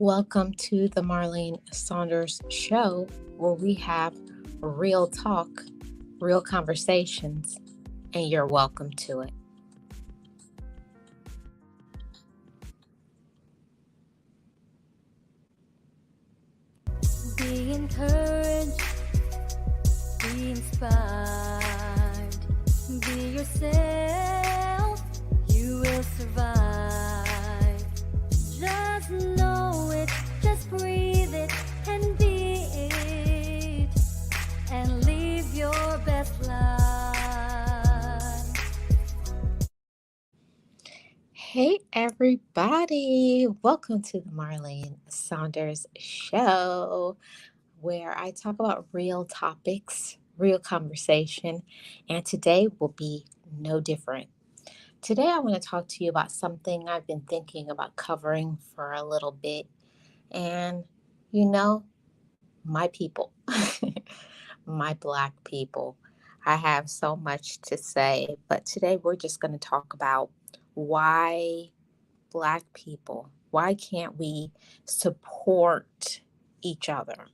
Welcome to the Marlene Saunders show, where we have real talk, real conversations, and you're welcome to it. Be encouraged, be inspired, be yourself, you will survive. Just know it, just breathe it, and be it, and live your best life. Hey, everybody. Welcome to the Marlene Saunders show, where I talk about real topics, real conversation, and today will be no different. Today, I want to talk to you about something I've been thinking about covering for a little bit. And, you know, my people, my Black people. I have so much to say, but today we're just going to talk about why Black people, why can't we support each other?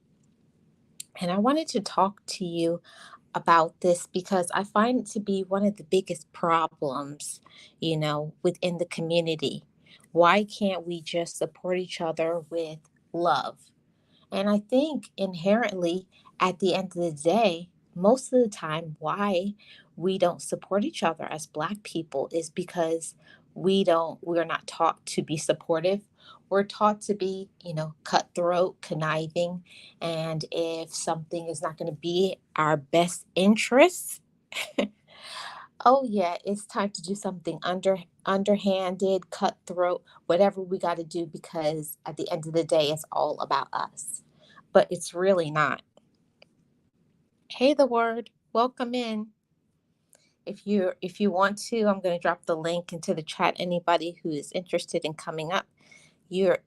And I wanted to talk to you about this because I find it to be one of the biggest problems, within the community. Why can't we just support each other with love? And I think inherently, at the end of the day, most of the time, why we don't support each other as Black people is because we're not taught to be supportive. We're taught to be, cutthroat, conniving. And if something is not going to be our best interests, oh yeah, it's time to do something underhanded, cutthroat, whatever we got to do, because at the end of the day, it's all about us. But it's really not. Hey, the word, welcome in. If you want to, I'm going to drop the link into the chat. Anybody who is interested in coming up, you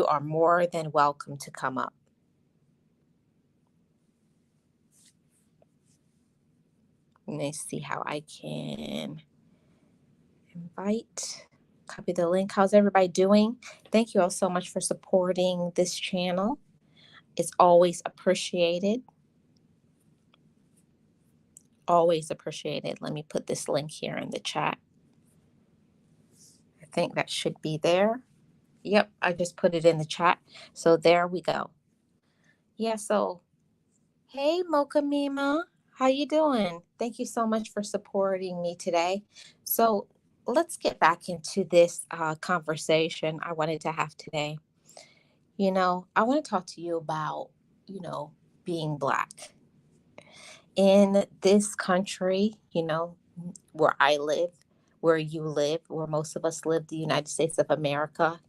are more than welcome to come up. Let me see how I can invite, copy the link. How's everybody doing? Thank you all so much for supporting this channel. It's always appreciated. Always appreciated. Let me put this link here in the chat. I think that should be there. Yep, I just put it in the chat. So there we go. Yeah, so hey Mocha Mima, how you doing? Thank you so much for supporting me today. So let's get back into this conversation I wanted to have today. I want to talk to you about, being Black. In this country, where I live, where you live, where most of us live, the United States of America,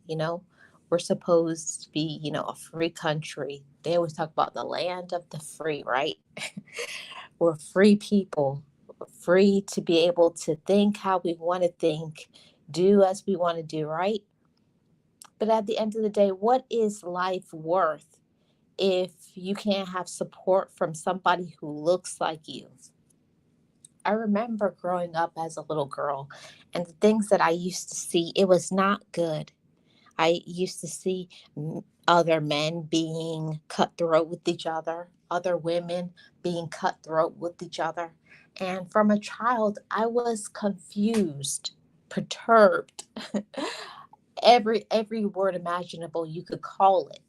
we're supposed to be, a free country. They always talk about the land of the free, right? We're free people, free to be able to think how we want to think, do as we want to do, right? But at the end of the day, what is life worth if you can't have support from somebody who looks like you? I remember growing up as a little girl, and the things that I used to see, it was not good. I used to see other men being cutthroat with each other, other women being cutthroat with each other. And from a child, I was confused, perturbed, every word imaginable you could call it.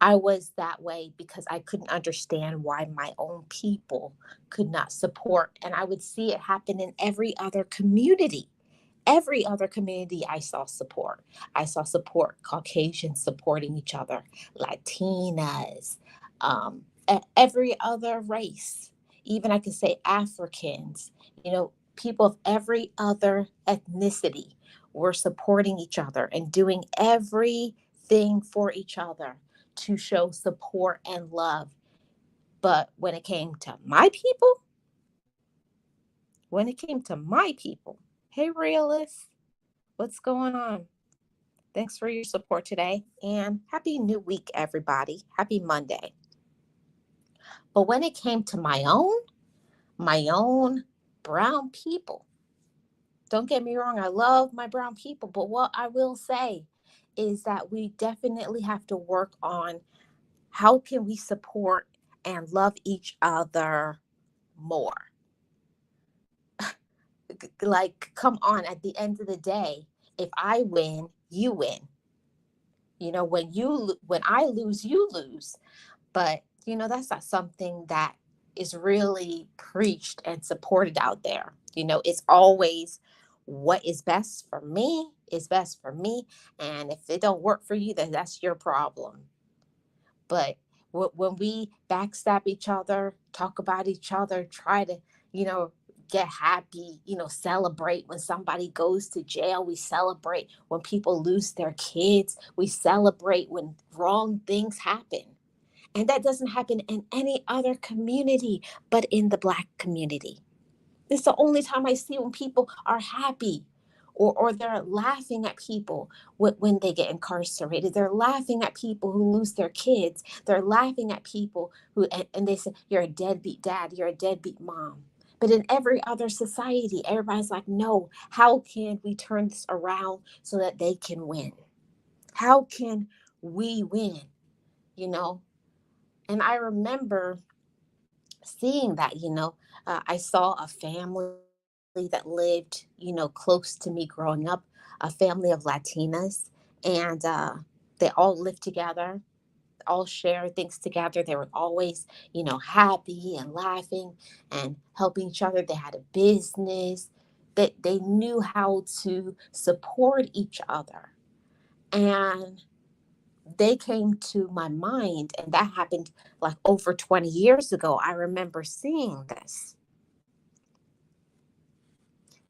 I was that way because I couldn't understand why my own people could not support. And I would see it happen in every other community. Every other community I saw support. I saw support, Caucasians supporting each other, Latinas, every other race. Even I could say Africans, people of every other ethnicity were supporting each other and doing everything for each other to show support and love. But when it came to my people, hey, realists, what's going on? Thanks for your support today, and happy new week, everybody. Happy Monday. But when it came to my own brown people, don't get me wrong, I love my brown people, but what I will say is that we definitely have to work on how can we support and love each other more. Like, come on, at the end of the day, if I win, you win. When I lose, you lose. But that's not something that is really preached and supported out there. It's always what is best for me is best for me, and if it don't work for you, then that's your problem. But when we backstab each other, talk about each other, try to, you know, get happy, celebrate when somebody goes to jail. We celebrate when people lose their kids. We celebrate when wrong things happen. And that doesn't happen in any other community but in the Black community. It's the only time I see when people are happy, or they're laughing at people when they get incarcerated. They're laughing at people who lose their kids. They're laughing at people and they say, you're a deadbeat dad, you're a deadbeat mom. But in every other society, everybody's like, no, how can we turn this around so that they can win? How can we win? You know? And I remember seeing that, I saw a family that lived, close to me growing up, a family of Latinas, and they all lived together, all shared things together. They were always, happy and laughing and helping each other. They had a business. They knew how to support each other. And they came to my mind, and that happened like over 20 years ago. I remember seeing this.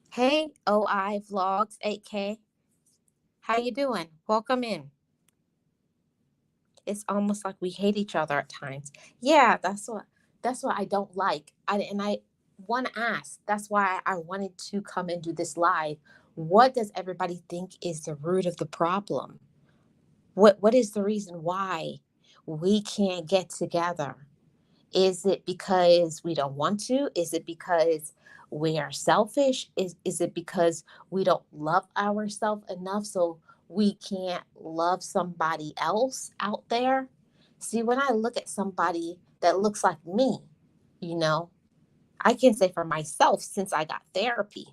Hey, OI Vlogs 8K, how you doing? Welcome in. It's almost like we hate each other at times. Yeah, that's what I don't like. I want to ask. That's why I wanted to come and do this live. What does everybody think is the root of the problem? What is the reason why we can't get together? Is it because we don't want to? Is it because we are selfish? Is it because we don't love ourselves enough so we can't love somebody else out there? See, when I look at somebody that looks like me, you know, I can say for myself, since I got therapy,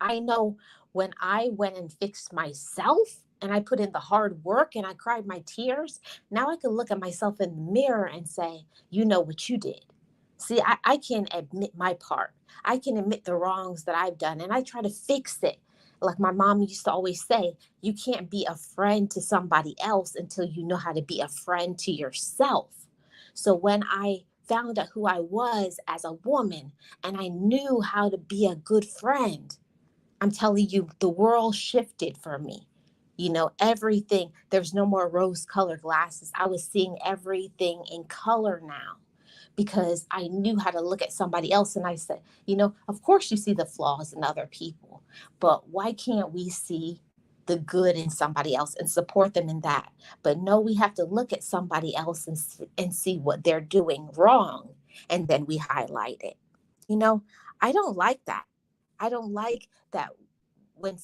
I know when I went and fixed myself and I put in the hard work and I cried my tears, now I can look at myself in the mirror and say, you know what you did. See, I can admit my part. I can admit the wrongs that I've done and I try to fix it. Like my mom used to always say, you can't be a friend to somebody else until you know how to be a friend to yourself. So when I found out who I was as a woman and I knew how to be a good friend, I'm telling you, the world shifted for me. Everything, there's no more rose colored glasses. I was seeing everything in color now because I knew how to look at somebody else. And I said, of course you see the flaws in other people, but why can't we see the good in somebody else and support them in that? But no, we have to look at somebody else and see what they're doing wrong. And then we highlight it. You know, I don't like that. I don't like that when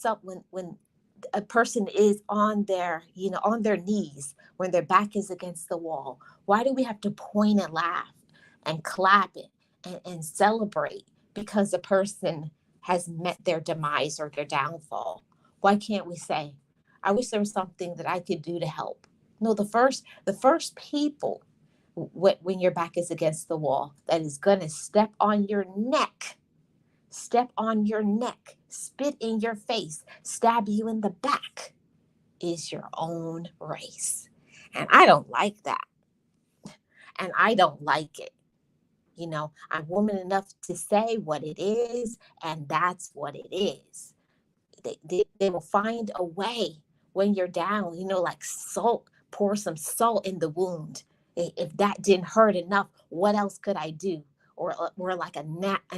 a person is on their knees, when their back is against the wall. Why do we have to point and laugh and clap it and celebrate because the person has met their demise or their downfall? Why can't we say, I wish there was something that I could do to help? No, the first people, when your back is against the wall, that is going to step on your neck, spit in your face, stab you in the back, is your own race. And I don't like that. And I don't like it. I'm woman enough to say what it is, and that's what it is. They will find a way when you're down, like salt, pour some salt in the wound. If that didn't hurt enough, what else could I do? Or like a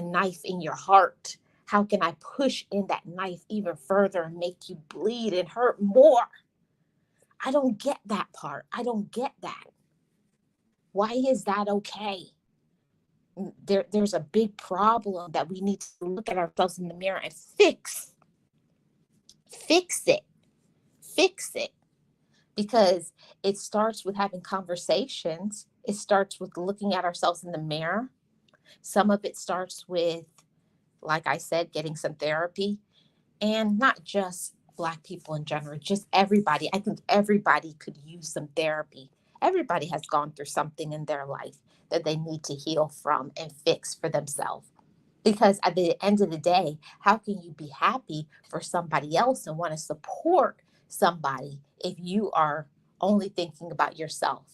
knife in your heart. How can I push in that knife even further and make you bleed and hurt more? I don't get that part. I don't get that. Why is that okay? There's a big problem that we need to look at ourselves in the mirror and fix. Fix it. fix it, because it starts with having conversations. It starts with looking at ourselves in the mirror. Some of it starts with, like I said, getting some therapy, and not just Black people in general, just everybody. I think everybody could use some therapy. Everybody has gone through something in their life that they need to heal from and fix for themselves. Because at the end of the day, how can you be happy for somebody else and want to support somebody if you are only thinking about yourself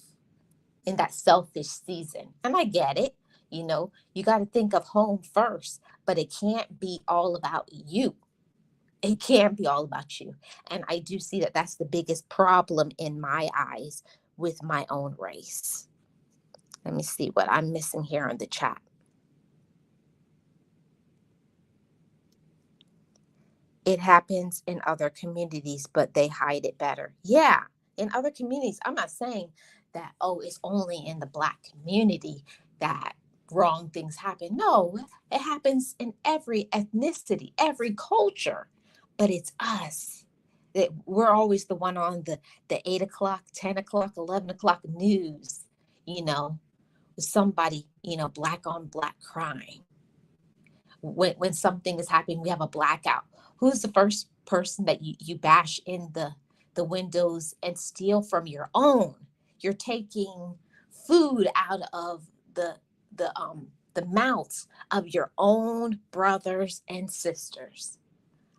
in that selfish season? And I get it. You got to think of home first, but it can't be all about you. It can be all about you. And I do see that that's the biggest problem in my eyes with my own race. Let me see what I'm missing here in the chat. It happens in other communities, but they hide it better. Yeah, in other communities. I'm not saying that, oh, it's only in the Black community that wrong things happen. No, it happens in every ethnicity, every culture. But it's us that we're always the one on the 8 o'clock, 10 o'clock, 11 o'clock news, you know, with somebody, Black on Black crime. When something is happening, we have a blackout. Who's the first person that you bash in the windows and steal from your own? You're taking food out of the mouths of your own brothers and sisters.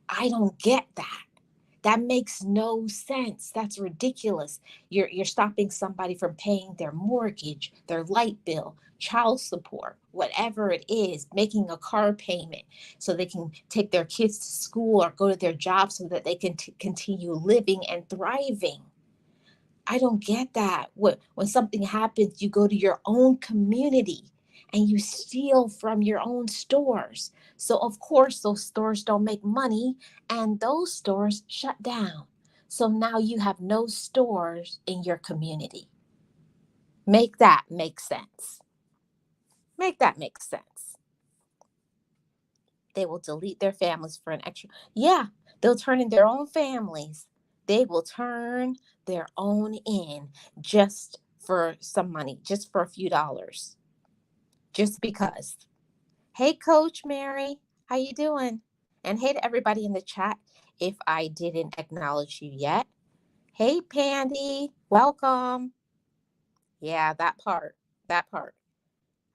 I don't get that. That makes no sense. That's ridiculous. You're stopping somebody from paying their mortgage, their light bill, child support, whatever it is, making a car payment so they can take their kids to school or go to their job so that they can continue living and thriving. I don't get that. When something happens, you go to your own community and you steal from your own stores. So, of course, those stores don't make money and those stores shut down. So now you have no stores in your community. Make that make sense. Make that make sense. They will delete their families for an extra. Yeah, they'll turn in their own families. They will turn their own in just for some money, just for a few dollars, just because. Hey, Coach Mary, how you doing? And hey to everybody in the chat, if I didn't acknowledge you yet. Hey, Pandy, welcome. Yeah, that part, that part.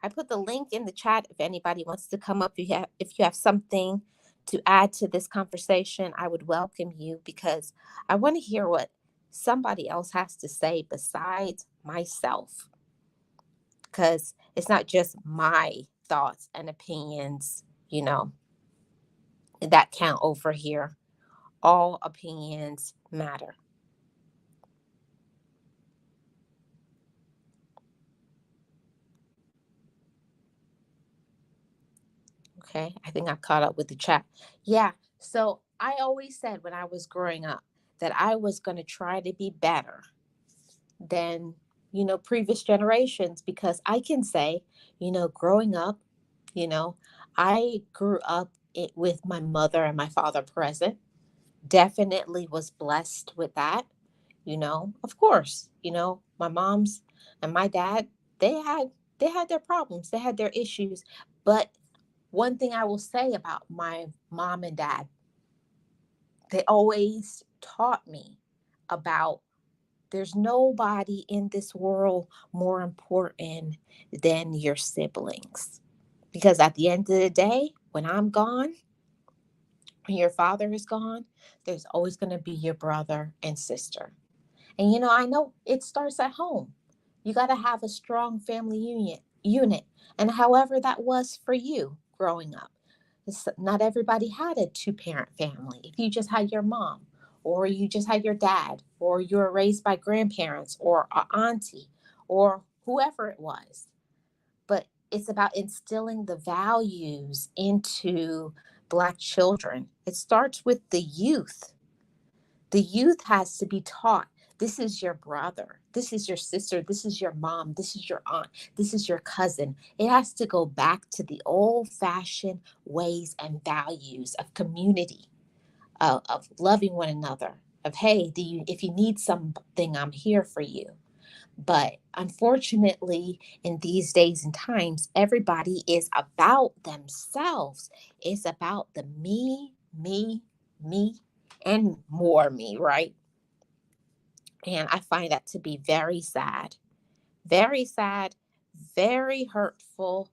I put the link in the chat if anybody wants to come up. If you have something to add to this conversation, I would welcome you, because I want to hear what somebody else has to say besides myself. Because it's not just my thoughts and opinions, that count over here. All opinions matter. Okay, I think I've caught up with the chat. Yeah, so I always said when I was growing up that I was going to try to be better than, previous generations, because I can say, growing up, you know, I grew up with my mother and my father present. Definitely was blessed with that, of course, my mom's and my dad, they had they had their problems, they had their issues, but one thing I will say about my mom and dad, they always taught me about there's nobody in this world more important than your siblings. Because at the end of the day, when I'm gone, when your father is gone, there's always going to be your brother and sister. And I know it starts at home. You got to have a strong family unit. And however that was for you growing up. Not everybody had a two-parent family. If you just had your mom, or you just had your dad, or you were raised by grandparents or an auntie, or whoever it was. But it's about instilling the values into Black children. It starts with the youth. The youth has to be taught, this is your brother, this is your sister, this is your mom, this is your aunt, this is your cousin. It has to go back to the old-fashioned ways and values of community, of loving one another, of, hey, if you need something, I'm here for you. But unfortunately, in these days and times, everybody is about themselves. It's about the me, and more me, right? And I find that to be very sad, very hurtful,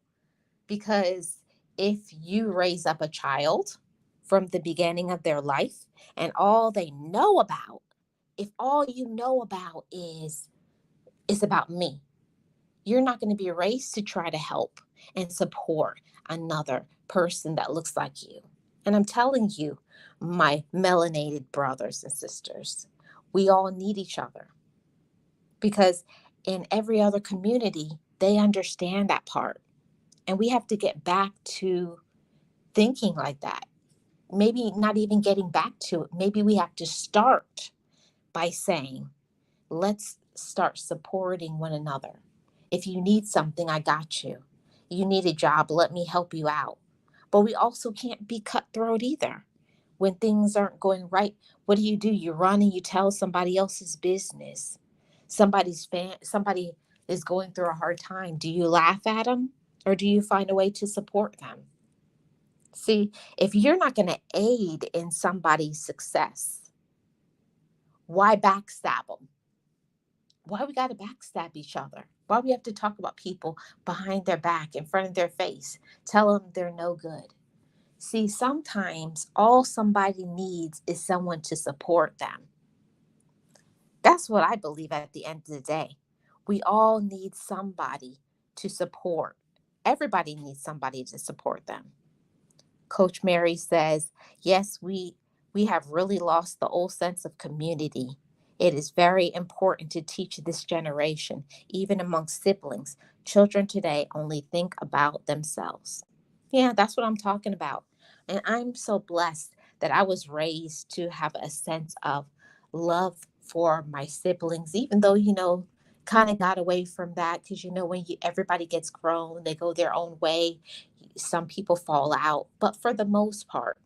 because if you raise up a child from the beginning of their life and all they know about, if all you know about is about me, you're not going to be raised to try to help and support another person that looks like you. And I'm telling you, my melanated brothers and sisters, we all need each other, because in every other community, they understand that part. And we have to get back to thinking like that. Maybe not even getting back to it. Maybe we have to start by saying, let's start supporting one another. If you need something, I got you. You need a job, let me help you out. But we also can't be cutthroat either. When things aren't going right, what do? You run and you tell somebody else's business. Somebody is going through a hard time. Do you laugh at them, or do you find a way to support them? See, if you're not going to aid in somebody's success, why backstab them? Why we got to backstab each other? Why we have to talk about people behind their back, in front of their face, tell them they're no good? See, sometimes all somebody needs is someone to support them. That's what I believe at the end of the day. We all need somebody to support. Everybody needs somebody to support them. Coach Mary says, yes, we have really lost the old sense of community. It is very important to teach this generation, even amongst siblings. Children today only think about themselves. Yeah, that's what I'm talking about. And I'm so blessed that I was raised to have a sense of love for my siblings, even though, kind of got away from that, because, when everybody gets grown, they go their own way. Some people fall out, but for the most part,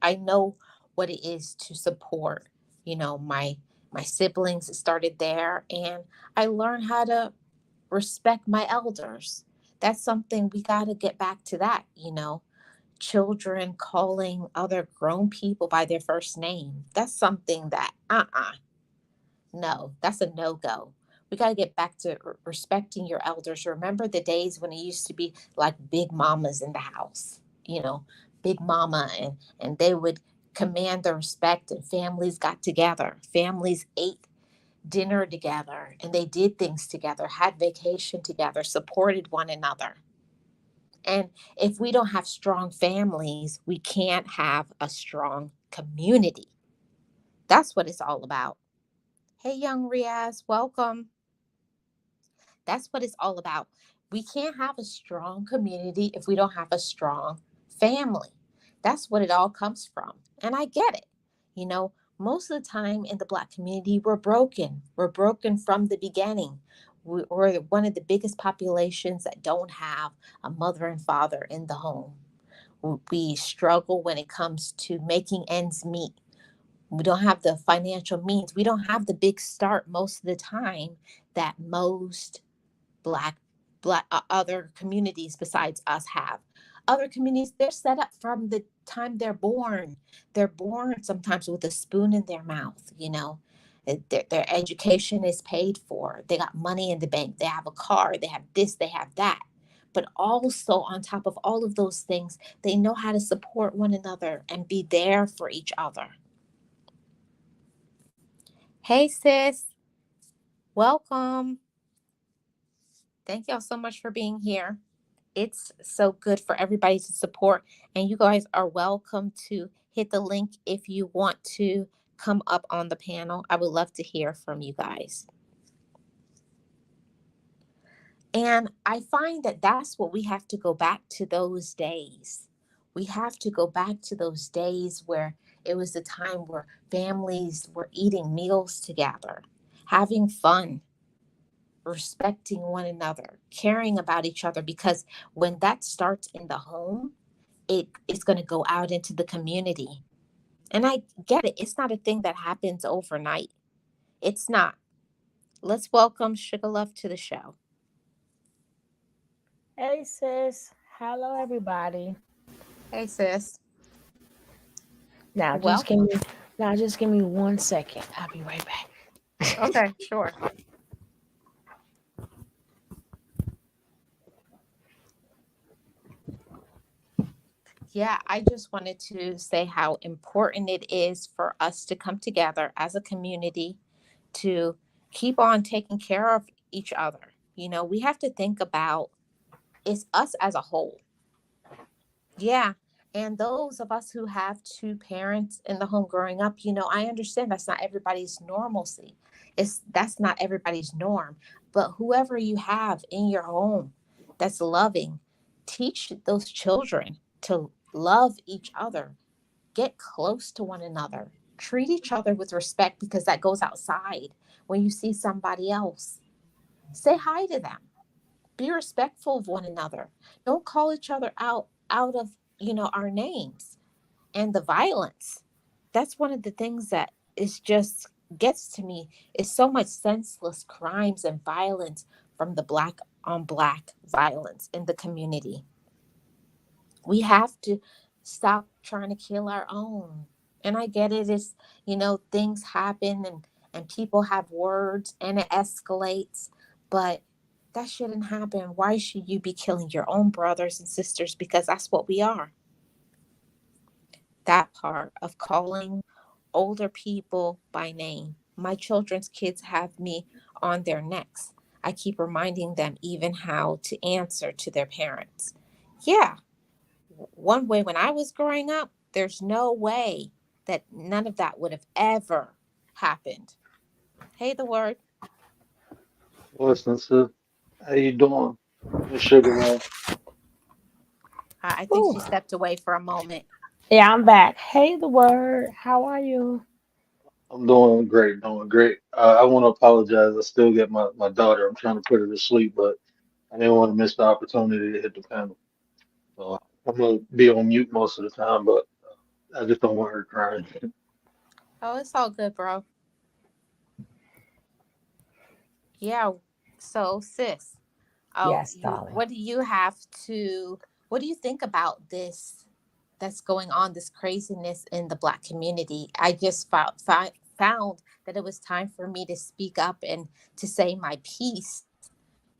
I know what it is to support, my siblings. It started there, and I learned how to respect my elders. That's something we got to get back to that. Children calling other grown people by their first name. That's something that, no, that's a no go. We got to get back to respecting your elders. Remember the days when it used to be like big mamas in the house, big mama, and they would command the respect, and families got together. Families ate dinner together, and they did things together, had vacation together, supported one another. And if we don't have strong families, we can't have a strong community. That's what it's all about. Hey, young Riaz, welcome. That's what it's all about. We can't have a strong community if we don't have a strong family. That's what it all comes from. And I get it. Most of the time in the Black community, we're broken. We're broken from the beginning. We're one of the biggest populations that don't have a mother and father in the home. We struggle when it comes to making ends meet. We don't have the financial means. We don't have the big start most of the time that most black other communities besides us have. Other communities, they're set up from the time they're born. They're born sometimes with a spoon in their mouth. Their education is paid for. They got money in the bank. They have a car. They have this, they have that. But also, on top of all of those things, they know how to support one another and be there for each other. Hey, sis, welcome. Thank y'all so much for being here. It's so good for everybody to support. And you guys are welcome to hit the link if you want to come up on the panel. I would love to hear from you guys. And I find that that's what we have to go back to, those days. We have to go back to those days where it was the time where families were eating meals together, having fun, respecting one another, caring about each other, because when that starts in the home, it is going to go out into the community. And I get it. It's not a thing that happens overnight. It's not. Let's welcome Sugarloaf to the show. Hey sis, hello everybody. Hey, sis. Now just give Welcome. me now just give me 1 second. I'll be right back. Okay, sure. Yeah, I just wanted to say how important it is for us to come together as a community to keep on taking care of each other. We have to think about it's us as a whole. Yeah. And those of us who have two parents in the home growing up, I understand that's not everybody's normalcy. That's not everybody's norm. But whoever you have in your home that's loving, teach those children to love each other, get close to one another, treat each other with respect because that goes outside. When you see somebody else, say hi to them. Be respectful of one another. Don't call each other out of, our names and the violence. That's one of the things that is just gets to me is so much senseless crimes and violence from the black on black violence in the community. We have to stop trying to kill our own. And I get it is, things happen and people have words and it escalates, but that shouldn't happen. Why should you be killing your own brothers and sisters? Because that's what we are. That part of calling older people by name. My children's kids have me on their necks. I keep reminding them even how to answer to their parents. Yeah, one way when I was growing up, there's no way that none of that would have ever happened. Hey, the word. Listen, sis, how you doing, Miss Sugarloaf? I think Ooh. she stepped away for a moment. Yeah, I'm back. Hey the word, how are you? I'm doing great, doing great. I want to apologize. I still get my daughter. I'm trying to put her to sleep, but I didn't want to miss the opportunity to hit the panel. So I'm gonna be on mute most of the time, but I just don't want her crying. Oh, it's all good, bro. Yeah. So, sis, Yes, darling. what do you have to? What do you think about this that's going on? This craziness in the Black community. I just found that it was time for me to speak up and to say my piece.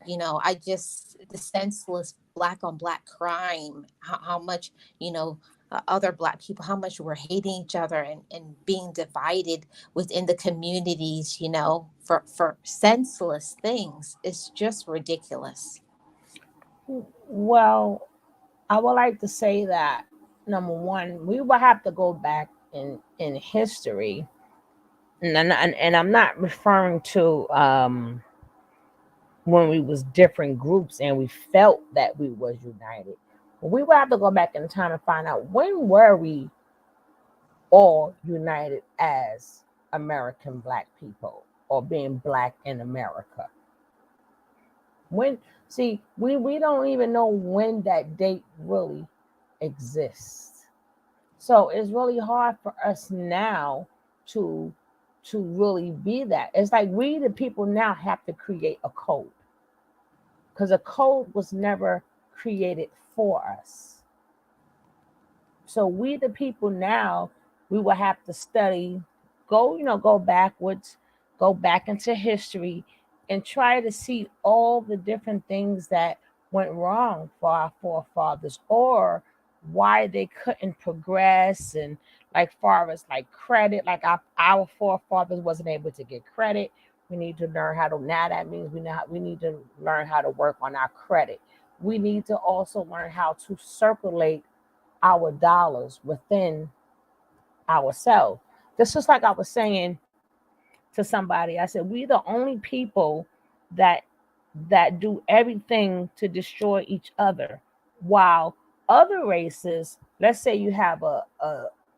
I just the senseless Black on Black crime. How much other Black people, how much we're hating each other and being divided within the communities, for senseless things. It's just ridiculous. Well, I would like to say that number one, we will have to go back in history, and I'm not referring to when we was different groups and we felt that we was united. We will have to go back in time and find out when were we all united as American Black people or being Black in America. When we don't even know when that date really exists. So it's really hard for us now to really be that. It's like we the people now have to create a code because a code was never created for us. So we the people now, we will have to study, go backwards, go back into history and try to see all the different things that went wrong for our forefathers or why they couldn't progress and like far as like credit, like our forefathers wasn't able to get credit. We need to learn how to now that means we need to learn how to work on our credit. We need to also learn how to circulate our dollars within ourselves. This is like I was saying to somebody. I said, we the only people that do everything to destroy each other. While other races, let's say you have a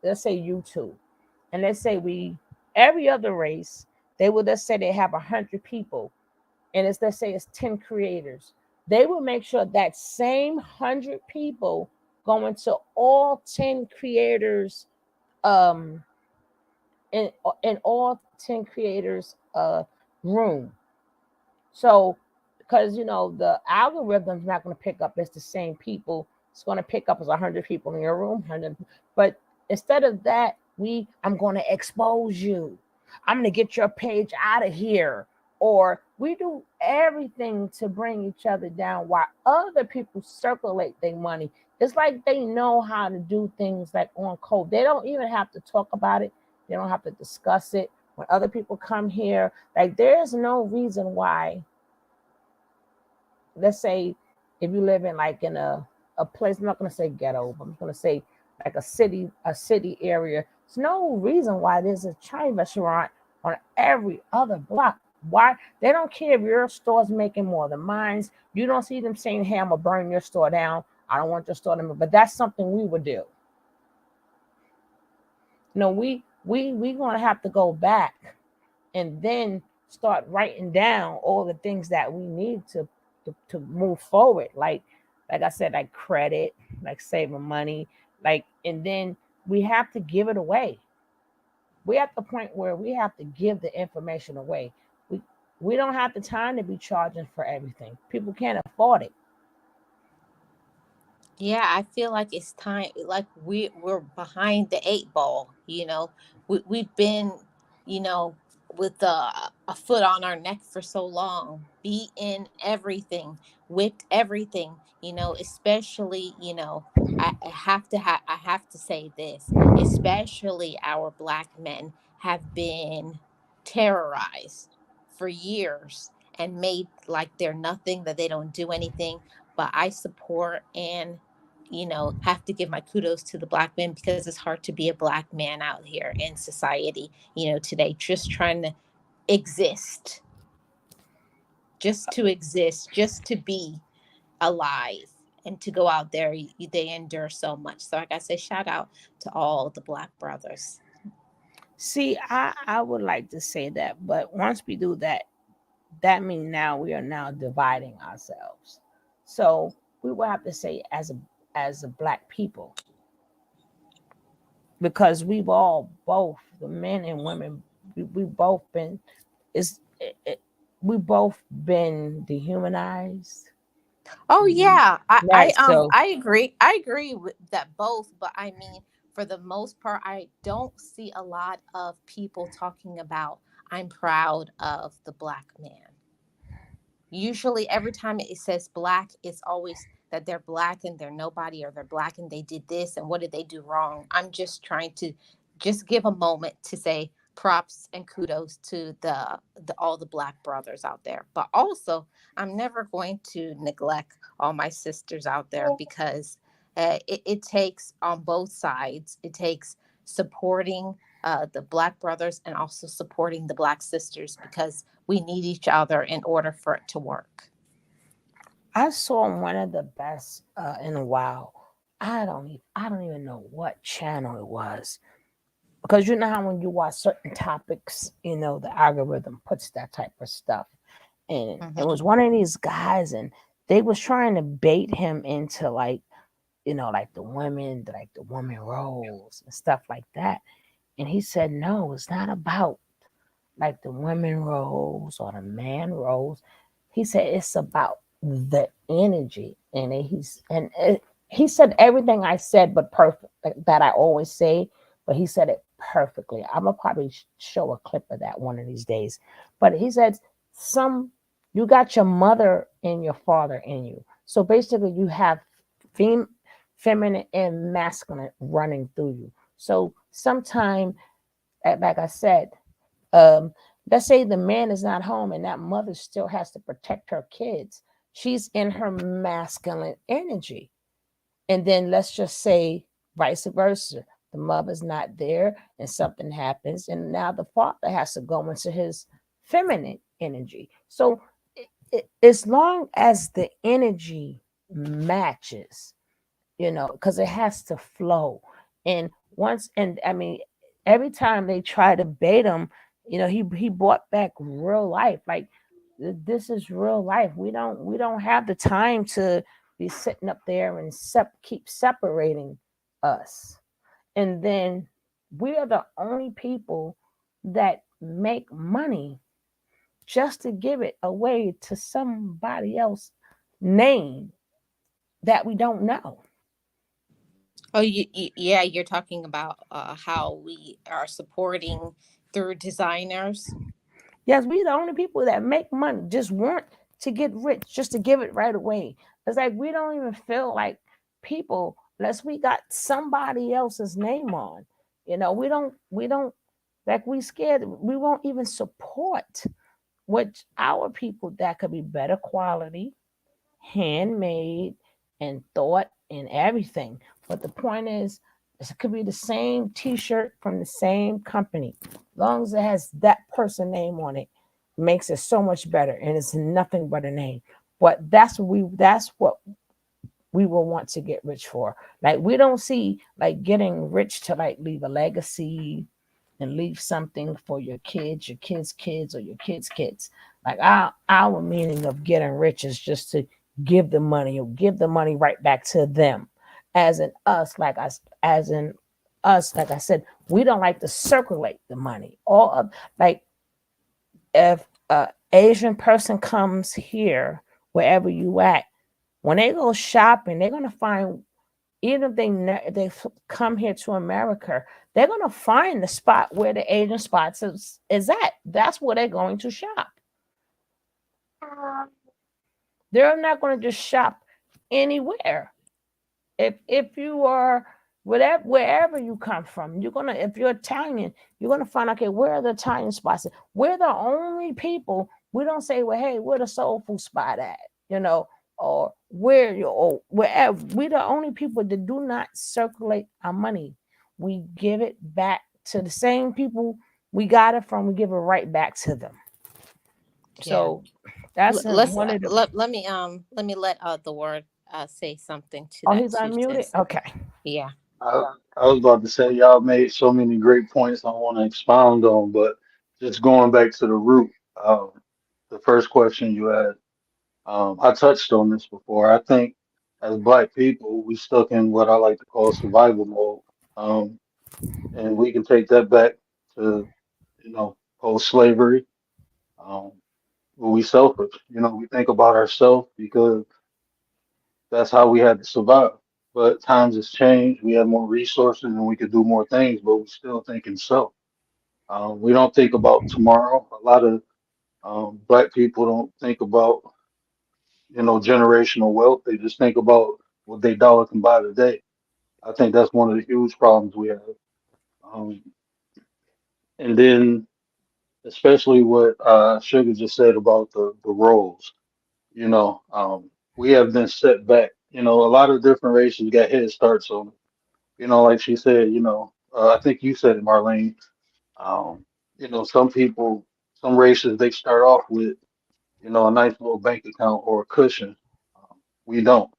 let's say YouTube, and let's say we every other race, they will let's say they have 100 people, and it's let's say it's 10 creators. They will make sure that same 100 people go into all 10 creators um in all 10 creators room. So because the algorithm's not going to pick up as the same people. It's going to pick up as 100 people in your room, 100. But instead of that, I'm going to expose you. I'm going to get your page out of here. Or we do everything to bring each other down while other people circulate their money. It's like they know how to do things like on code. They don't even have to talk about it. They don't have to discuss it. When other people come here, like there's no reason why, let's say if you live in like in a place, I'm not going to say ghetto, but I'm going to say like a city area. There's no reason why there's a Chinese restaurant on every other block. Why? They don't care if your store's making more than mine. You don't see them saying, hey, I'm going to burn your store down. I don't want your store to move. But that's something we would do. We going to have to go back and then start writing down all the things that we need to move forward. Like I said, like credit, like saving money, like, and then we have to give it away. We're at the point where we have to give the information away. We don't have the time to be charging for everything. People can't afford it. Yeah, I feel like it's time. Like we're behind the eight ball. We've been, you know, with a foot on our neck for so long, beaten everything, whipped everything. Especially, I have to say this. Especially our black men have been terrorized for years and made like they're nothing, that they don't do anything. But I support and have to give my kudos to the black men, because it's hard to be a black man out here in society, today, just trying to exist, just to exist, just to be alive, and to go out there. They endure so much. So like I say, shout out to all the black brothers. See, I would like to say that, but once we do that, that means now we are now dividing ourselves. So we will have to say as a black people, because we've all, both the men and women, we both been is we both been dehumanized. Oh yeah, Right. So I agree with that both, but I mean, for the most part, I don't see a lot of people talking about I'm proud of the black man. Usually every time it says black, it's always that they're black and they're nobody, or they're black and they did this and what did they do wrong. I'm just trying to just give a moment to say props and kudos to the all the black brothers out there. But also, I'm never going to neglect all my sisters out there, because it takes on both sides. It takes supporting the black brothers and also supporting the black sisters, because we need each other in order for it to work. I saw one of the best in a while. I don't even know what channel it was, because you know how when you watch certain topics, the algorithm puts that type of stuff. And it Hmm. was one of these guys, and they was trying to bait him into like, like the women roles and stuff like that. And he said, no, it's not about like the women roles or the man roles. He said it's about the energy, and he said everything I said, but perfect, that I always say. But he said it perfectly. I'm gonna probably show a clip of that one of these days. But he said some you got your mother and your father in you. So basically, you have fem- feminine and masculine running through you. So sometime, like I said, um, let's say the man is not home and that mother still has to protect her kids. She's in her masculine energy. And then let's just say vice versa. The mother's not there and something happens, and now the father has to go into his feminine energy. So as long as the energy matches, because it has to flow. And and I mean, every time they try to bait him, he brought back real life. Like this is real life. We don't have the time to be sitting up there and keep separating us. And then We are the only people that make money just to give it away to somebody else name that we don't know. Oh, yeah, you're talking about how we are supporting through designers. Yes, we the only people that make money, just want to get rich, just to give it right away. It's like we don't even feel like people unless we got somebody else's name on. We don't like we scared. We won't even support what our people that could be better quality, handmade, and thought and everything. But the point is, it could be the same T-shirt from the same company, as long as it has that person name on it, makes it so much better, and it's nothing but a name. But that's what we will want to get rich for. Like we don't see like getting rich to like leave a legacy and leave something for your kids' kids, or your kids' kids. Like our meaning of getting rich is just to give the money or give the money right back to them. As like I said, we don't like to circulate the money. All of like if a Asian person comes here, wherever you at, when they go shopping, they're gonna find, even if they come here to America, they're gonna find the spot where the Asian spots is at. That's where they're going to shop. They're not going to just shop anywhere. If you are whatever wherever you come from, you're gonna if you're Italian, you're gonna find, okay, where are the Italian spots? We're the only people. We don't say, well, hey, where the soul food spot at, you know, or where you or wherever. We're the only people that do not circulate our money. We give it back to the same people we got it from. We give it right back to them. Yeah. So that's Let's one of the. let me let the word say something to Oh, that he's too, unmuted. sis. Okay. Yeah. I was about to say y'all made so many great points I want to expound on, but just going back to the root, the first question you had, I touched on this before. I think as Black people, we stuck in what I like to call survival mode, and we can take that back to post slavery. Um, but we selfish, we think about ourselves because that's how we had to survive. But times has changed. We have more resources and we could do more things, but we still think in self. We don't think about tomorrow. A lot of Black people don't think about, generational wealth. They just think about what they dollar can buy today. I think that's one of the huge problems we have. Um, and then, especially what Sugar just said about the roles, we have been set back. A lot of different races got head starts on, like she said, I think you said it, Marlene. Um, some people, some races, they start off with, a nice little bank account or a cushion. We don't.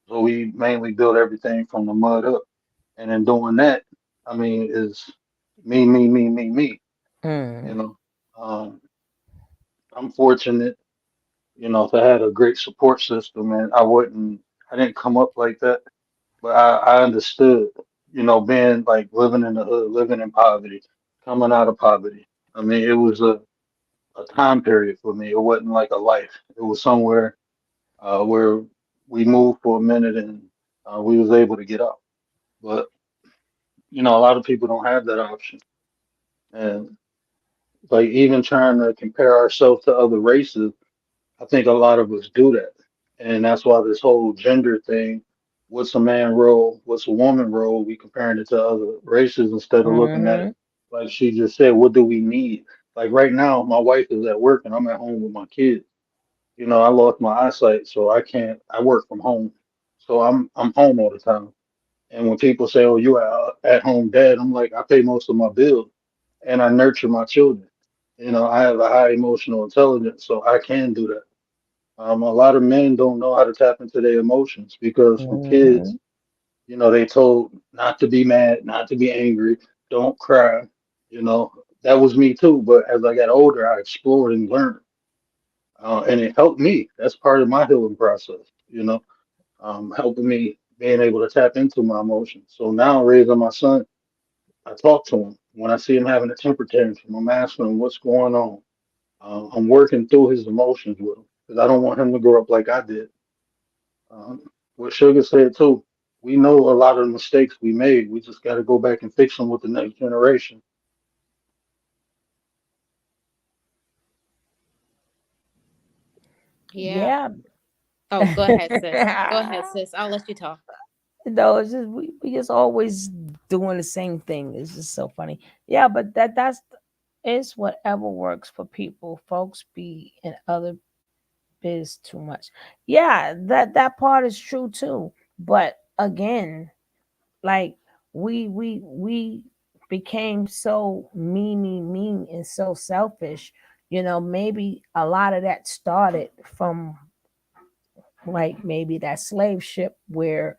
So we mainly build everything from the mud up. And in doing that, I mean, is me, me, me, me, me. You Mm. know, um, I'm fortunate, to have a great support system, and I didn't come up like that, but I understood, being like living in the hood, living in poverty, coming out of poverty. I mean, it was a time period for me. It wasn't like a life. It was somewhere where we moved for a minute and we was able to get out. But a lot of people don't have that option, and like even trying to compare ourselves to other races, I think a lot of us do that, and that's why this whole gender thing. What's a man role? What's a woman role? We comparing it to other races instead of looking at it Mm-hmm. like she just said. What do we need? Like right now, my wife is at work and I'm at home with my kids. I lost my eyesight, so I can't. I work from home, so I'm home all the time. And when people say, "Oh, you at home dad," I'm like, I pay most of my bills, and I nurture my children. I have a high emotional intelligence, so I can do that. A lot of men don't know how to tap into their emotions because from kids, Mm-hmm. they told not to be mad, not to be angry, don't cry. You know, that was me too. But as I got older, I explored and learned, and it helped me. That's part of my healing process. Helping me being able to tap into my emotions. So now raising my son. I talk to him. When I see him having a temper tantrum, I'm asking him what's going on. I'm working through his emotions with him because I don't want him to grow up like I did. What Sugar said too, we know a lot of the mistakes we made. We just got to go back and fix them with the next generation. Yeah. Yeah. Oh, go ahead, sis. Go ahead, sis. I'll let you talk. No, it's just we just always doing the same thing. It's just so funny. Yeah, but that's it's whatever works for people. Folks be in other biz too much. Yeah, that part is true too. But again, like we became so mean and so selfish. Maybe a lot of that started from like maybe that slave ship where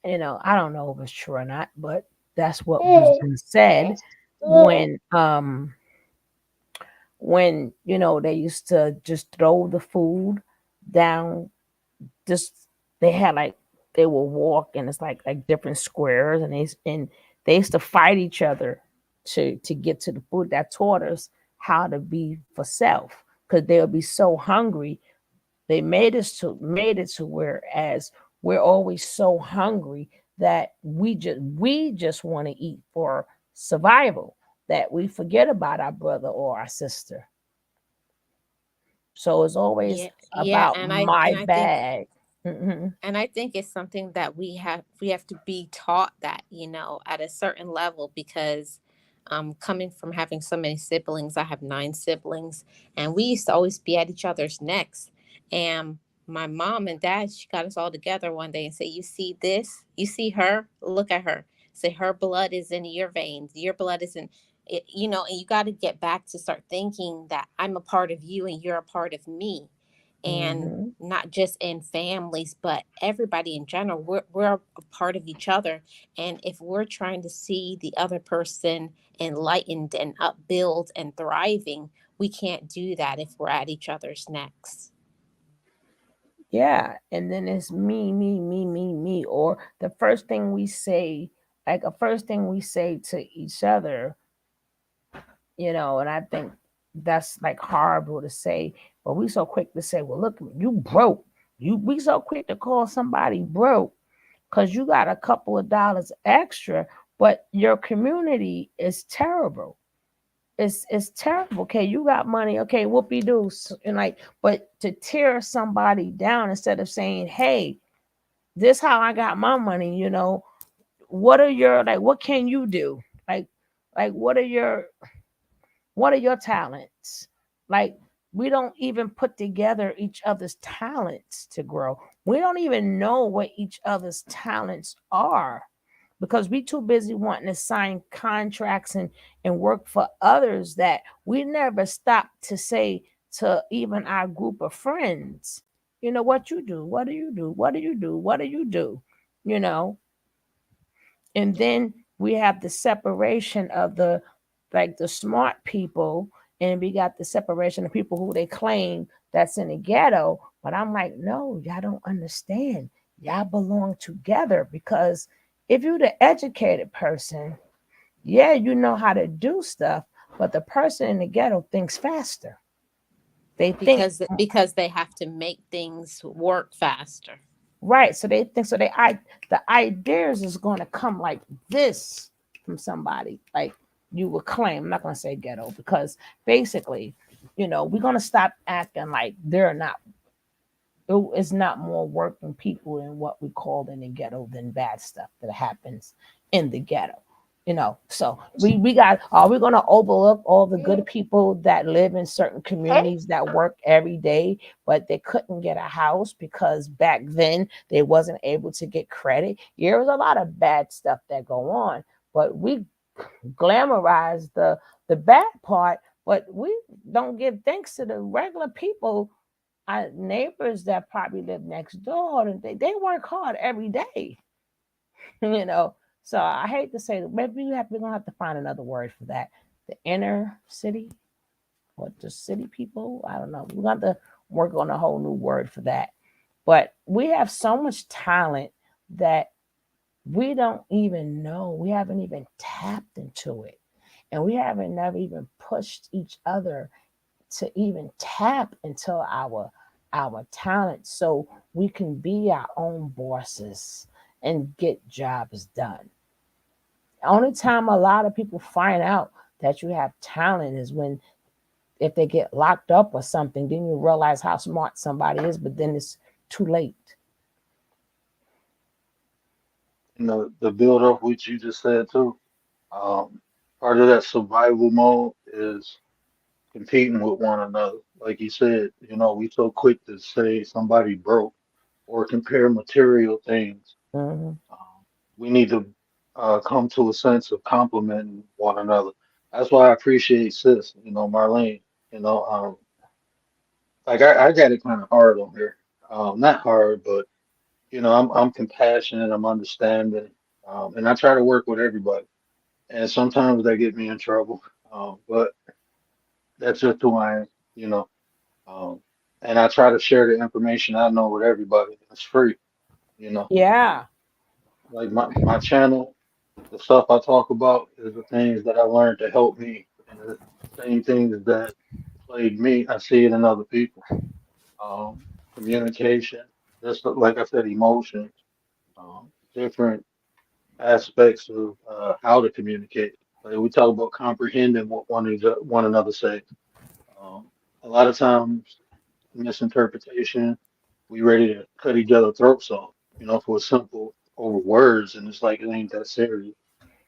I don't know if it's true or not, but that's what was been said when they used to just throw the food down. Just they had like they will walk and it's like different squares and they used to fight each other to get to the food. That taught us how to be for self because they'll be so hungry. They made it to where as we're always so hungry that we just want to eat for survival, that we forget about our brother or our sister. So it's always Yeah, yeah, about my and I think bag. Hmm. it's something that we have to be taught that, at a certain level, because coming from having so many siblings, I have 9 siblings, and we used to always be at each other's necks. And my mom and dad, she got us all together one day and say, "You see this? You see her? Look at her. Say her blood is in your veins. Your blood is in it, and you got to get back to start thinking that I'm a part of you and you're a part of me, and Hmm. not just in families, but everybody in general. We're a part of each other. And if we're trying to see the other person enlightened and upbuild and thriving, we can't do that if we're at each other's necks." Yeah, and then it's me, or the first thing we say, like a first thing we say to each other, and I think that's like horrible to say, but we so quick to say, well, look, you broke. We so quick to call somebody broke because you got a couple of dollars extra, but your community is terrible. It's terrible. Okay, you got money. Okay, whoopie doo. And like, but to tear somebody down instead of saying, hey, this how I got my money, what are your like what can you do? Like what are your talents? Like we don't even put together each other's talents to grow. We don't even know what each other's talents are because we too busy wanting to sign contracts and work for others that we never stop to say to even our group of friends, what you do, what do you do, what do you do, what do you do, you know and then we have the separation of the like the smart people, and we got the separation of people who they claim that's in the ghetto. But I'm like, no, y'all don't understand. Y'all belong together because if you're the educated person, yeah, you know how to do stuff, but the person in the ghetto thinks faster. They think Because they have to make things work faster. right, so they think so. The ideas is going to come like this from somebody like you would claim. I'm not going to say ghetto because basically, we're going to stop acting like they're not. It's not more working people in what we call in the ghetto than bad stuff that happens in the ghetto. So we got are we gonna overlook all the good people that live in certain communities that work every day, but they couldn't get a house because back then they wasn't able to get credit? Yeah, there was a lot of bad stuff that go on, but we glamorize the bad part, but we don't give thanks to the regular people, our neighbors that probably live next door, and they work hard every day, you know. So I hate to say that maybe we're gonna have to find another word for that. The inner city or just city people. I don't know. We're gonna have to work on a whole new word for that. But we have so much talent that We don't even know. We haven't even tapped into it. And we haven't never even pushed each other to even tap into our talent so we can be our own bosses and get jobs done. The only time a lot of people find out that you have talent is when if they get locked up or something, then you realize how smart somebody is, but then it's too late. The build up which you just said too. Um, Part of that survival mode is competing with one another. Like you said, we so quick to say somebody broke or compare material things. Hmm. We need to come to a sense of complimenting one another. That's why I appreciate sis, Marlene. You know, like I got it kind of hard on here. Not hard, but I'm compassionate, I'm understanding, and I try to work with everybody. And sometimes they get me in trouble, but that's just who I am, you know. Um, and I try to share the information I know with everybody. It's free, you know. Yeah. Like my channel, the stuff I talk about is the things that I learned to help me, and the same things that plague me, I see it in other people. Communication, just like I said, emotions, different aspects of how to communicate. Like we talk about comprehending what one another say. Um, a lot of times, misinterpretation, we ready to cut each other throats off, for a simple over words, and it's like it ain't that serious.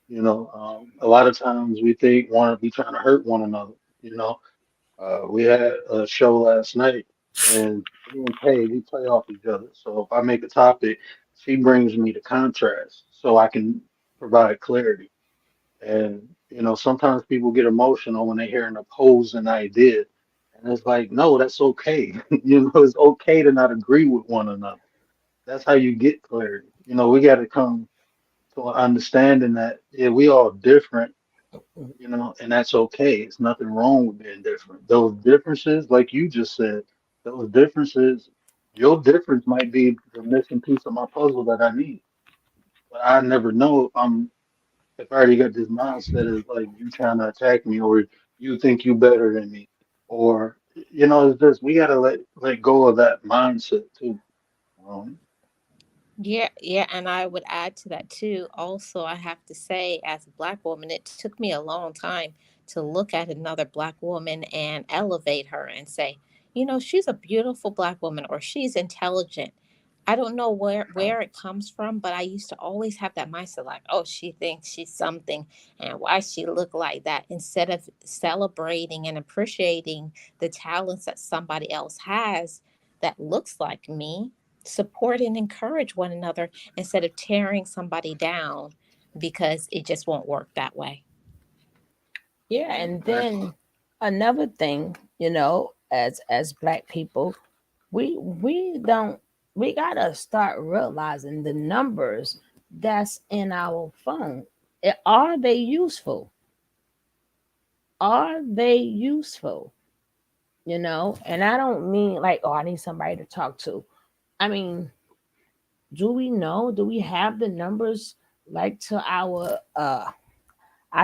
A lot of times we think one we trying to hurt one another. You know, we had a show last night, and me and Kay, we play off each other. So if I make a topic, she brings me the contrast so I can provide clarity. And sometimes people get emotional when they hear an opposing idea, and it's like, no, that's okay. It's okay to not agree with one another. That's how you get clarity. We got to come to an understanding that yeah, we all different, and that's okay. It's nothing wrong with being different. Those differences, like you just said, those differences, your difference might be the missing piece of my puzzle that I need. But I never know if I already got this mindset of like you trying to attack me or you think you better than me. Or it's just we gotta let go of that mindset too. Um, Yeah, yeah, and I would add to that too. Also, I have to say, as a black woman, it took me a long time to look at another black woman and elevate her and say, she's a beautiful black woman or she's intelligent. I don't know where it comes from, but I used to always have that mindset like, oh, she thinks she's something and why she look like that instead of celebrating and appreciating the talents that somebody else has that looks like me. Support and encourage one another instead of tearing somebody down because it just won't work that way. Yeah, and exactly. then another thing, as black people, we don't we gotta start realizing the numbers that's in our phone. Are they useful? Are they useful? And I don't mean like, oh, I need somebody to talk to. I mean, do we know? Do we have the numbers like to our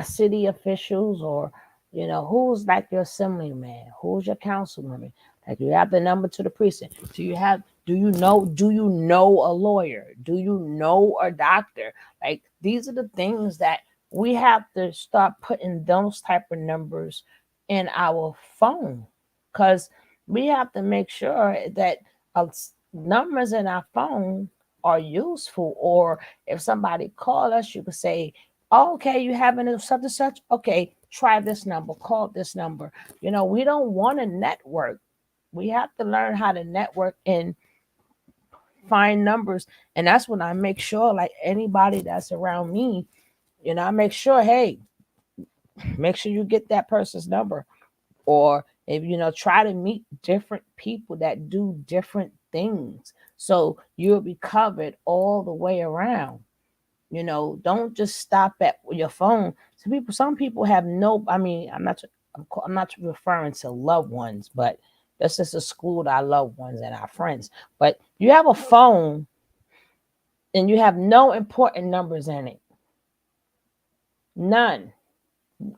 city officials, or who's like your assemblyman, who's your councilwoman? Like, you have the number to the precinct. Do you know a lawyer? Do you know a doctor? Like, these are the things that we have to start putting those type of numbers in our phone, because we have to make sure that numbers in our phone are useful. Or if somebody call us, you could say, oh, okay, you having a such and such? Okay, try this number, call this number. We don't want to network. We have to learn how to network and find numbers. And that's when I make sure, like, anybody that's around me, I make sure, hey, make sure you get that person's number. Or if try to meet different people that do different things, so you'll be covered all the way around. Don't just stop at your phone. Some people have no, I mean, I'm not referring to loved ones, but this is a school to our loved ones and our friends. But you have a phone and you have no important numbers in it. None.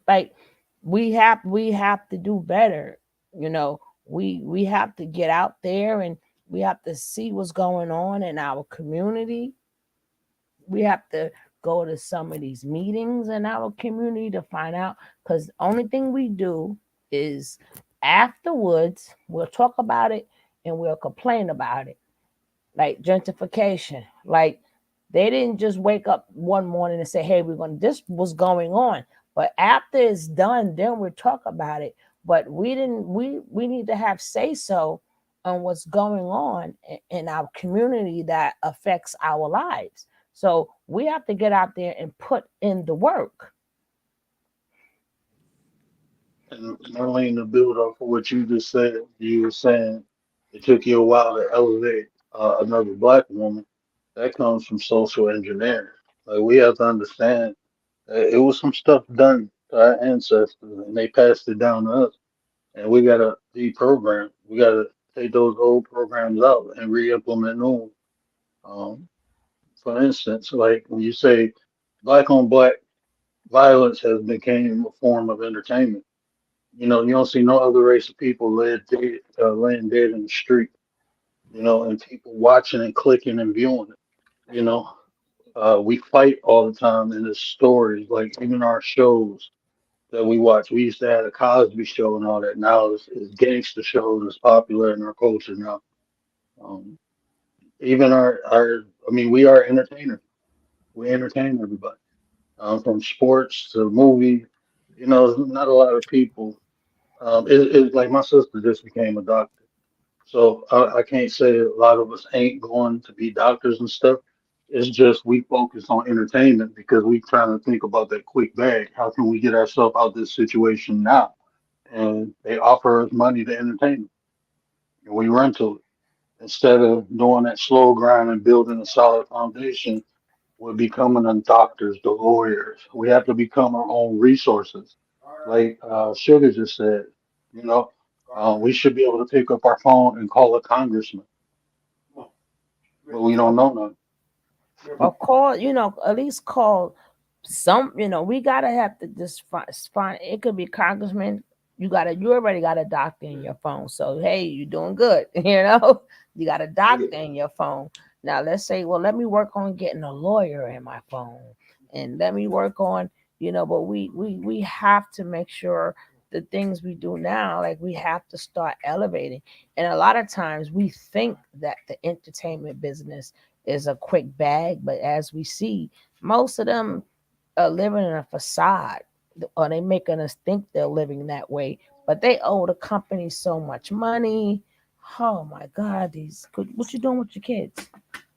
Like we have to do better. You know, we have to get out there and we have to see what's going on in our community. We have to go to some of these meetings in our community to find out, because the only thing we do is afterwards we'll talk about it and we'll complain about it, like gentrification. Like they didn't just wake up one morning and say, "Hey, we're going to." This was going on, but after it's done, then we'll talk about it. But we didn't. We need to have say so on what's going on in our community that affects our lives. So we have to get out there and put in the work. And Marlene, to build off of what you just said, you were saying it took you a while to elevate another black woman. That comes from social engineering. Like we have to understand that it was some stuff done to our ancestors, and they passed it down to us. And we gotta deprogram. We gotta take those old programs out and re-implement new ones. Um, for instance, like when you say black on black violence has become a form of entertainment. You know, you don't see no other race of people laying dead in the street. You know, and people watching and clicking and viewing it. You know, we fight all the time in the stories, like even our shows that we watch. We used to have a Cosby Show and all that. Now it's gangster shows that's popular in our culture now. Um, even I mean, we are entertainers. We entertain everybody, from sports to movie. You know, there's not a lot of people. It's like my sister just became a doctor. So I can't say a lot of us ain't going to be doctors and stuff. It's just we focus on entertainment because we trying to think about that quick bag. How can we get ourselves out this situation now? And they offer us money to entertain them, and we run to it instead of doing that slow grind and building a solid foundation. We're becoming the doctors, the lawyers. We have to become our own resources. Like Sugar just said, you know, we should be able to pick up our phone and call a congressman, but we don't know none. Or call, at least call some, we gotta have to just find, it could be congressman. You already got a doctor in your phone. So hey, you're doing good, you got a doctor in your phone. Now let's say, well, let me work on getting a lawyer in my phone, and let me work on, but we have to make sure the things we do now, like we have to start elevating. And a lot of times we think that the entertainment business is a quick bag, but as we see, most of them are living in a facade, or they making us think they're living that way, but they owe the company so much money. Oh my God, what you doing with your kids?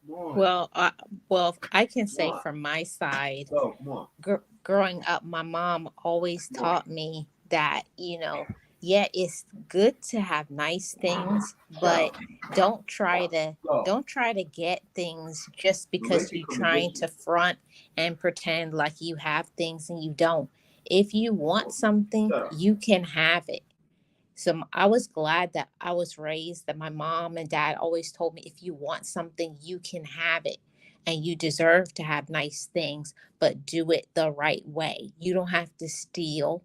Well, I can say from my side, growing up, my mom always taught me that, yeah, it's good to have nice things, but don't try to don't try to get things just because you're trying to front and pretend like you have things and you don't. If you want something, you can have it. So I was glad that I was raised that my mom and dad always told me if you want something, you can have it. And you deserve to have nice things, but do it the right way. You don't have to steal.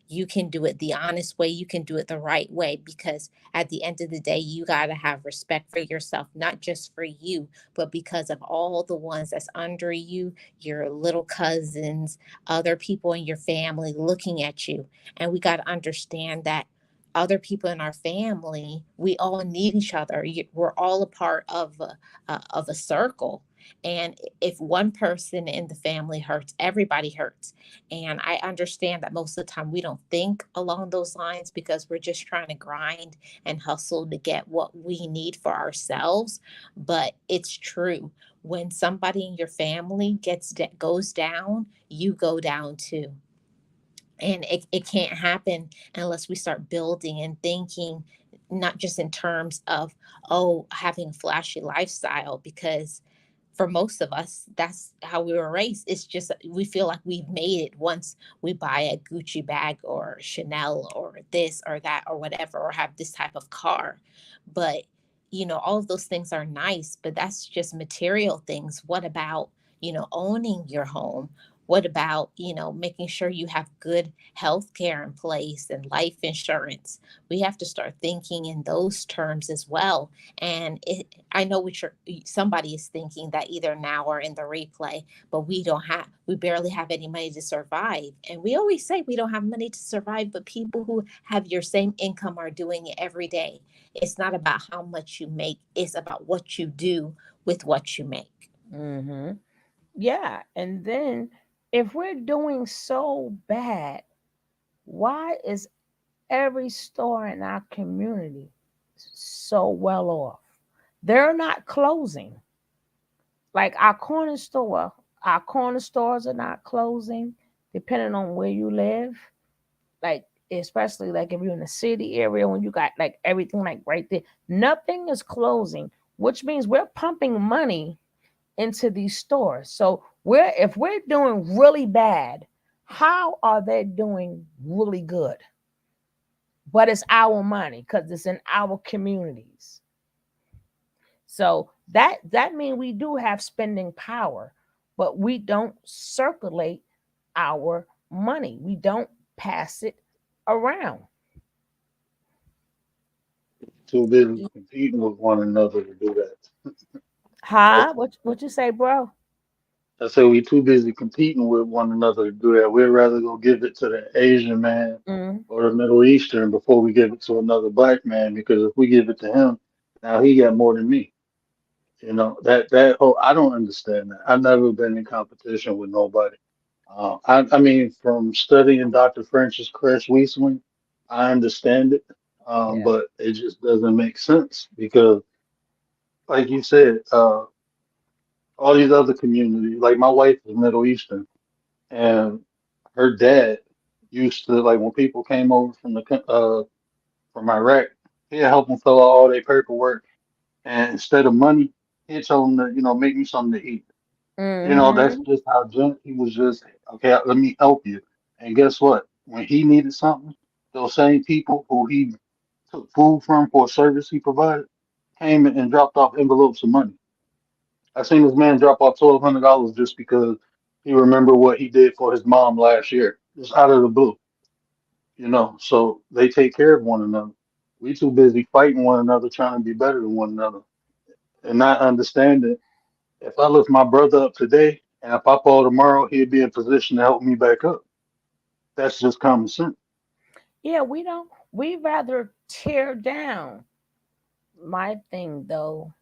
You can do it the honest way. You can do it the right way, because at the end of the day, you got to have respect for yourself, not just for you, but because of all the ones that's under you, your little cousins, other people in your family looking at you. And we got to understand that other people in our family, we all need each other. We're all a part of a circle. And if one person in the family hurts, everybody hurts. And I understand that most of the time we don't think along those lines because we're just trying to grind and hustle to get what we need for ourselves. But it's true. When somebody in your family goes down, you go down too. And it can't happen unless we start building and thinking, not just in terms of, oh, having a flashy lifestyle, because for most of us, that's how we were raised. It's just we feel like we've made it once we buy a Gucci bag or Chanel or this or that or whatever, or have this type of car. But all of those things are nice, but that's just material things. What about, owning your home? What about, making sure you have good health care in place and life insurance? We have to start thinking in those terms as well. And I know somebody is thinking that either now or in the replay, but we barely have any money to survive. And we always say we don't have money to survive, but people who have your same income are doing it every day. It's not about how much you make, it's about what you do with what you make. Mm-hmm. Yeah. And then if we're doing so bad, why is every store in our community so well off? They're not closing. Like our corner stores are not closing, depending on where you live. Like, especially like if you're in the city area when you got like everything like right there, nothing is closing, which means we're pumping money into these stores. So if we're doing really bad, how are they doing really good? But it's our money because it's in our communities. So that means we do have spending power, but we don't circulate our money. We don't pass it around. Too busy competing with one another to do that. Huh? What you say, bro? I say we too busy competing with one another to do that. We'd rather go give it to the Asian man Mm, or the Middle Eastern before we give it to another black man, because if we give it to him, now he got more than me. That whole, I don't understand that. I've never been in competition with nobody. I mean, from studying Dr. Francis Cress Wheatland, I understand it, yeah, but it just doesn't make sense because, like you said, all these other communities, like my wife is Middle Eastern, and her dad used to, like, when people came over from Iraq, he'd help them fill out all their paperwork, and instead of money, he'd tell them to, make me something to eat. That's mm-hmm, just how he was. Just, okay, let me help you. And guess what? When he needed something, those same people who he took food from for a service he provided came and dropped off envelopes of money. I seen this man drop off $1,200 just because he remembered what he did for his mom last year, just out of the blue. So they take care of one another. We too busy fighting one another, trying to be better than one another, and not understanding, if I lift my brother up today and if I fall tomorrow, he'd be in position to help me back up. That's just common sense. yeah. We don't. We rather tear down. My thing though.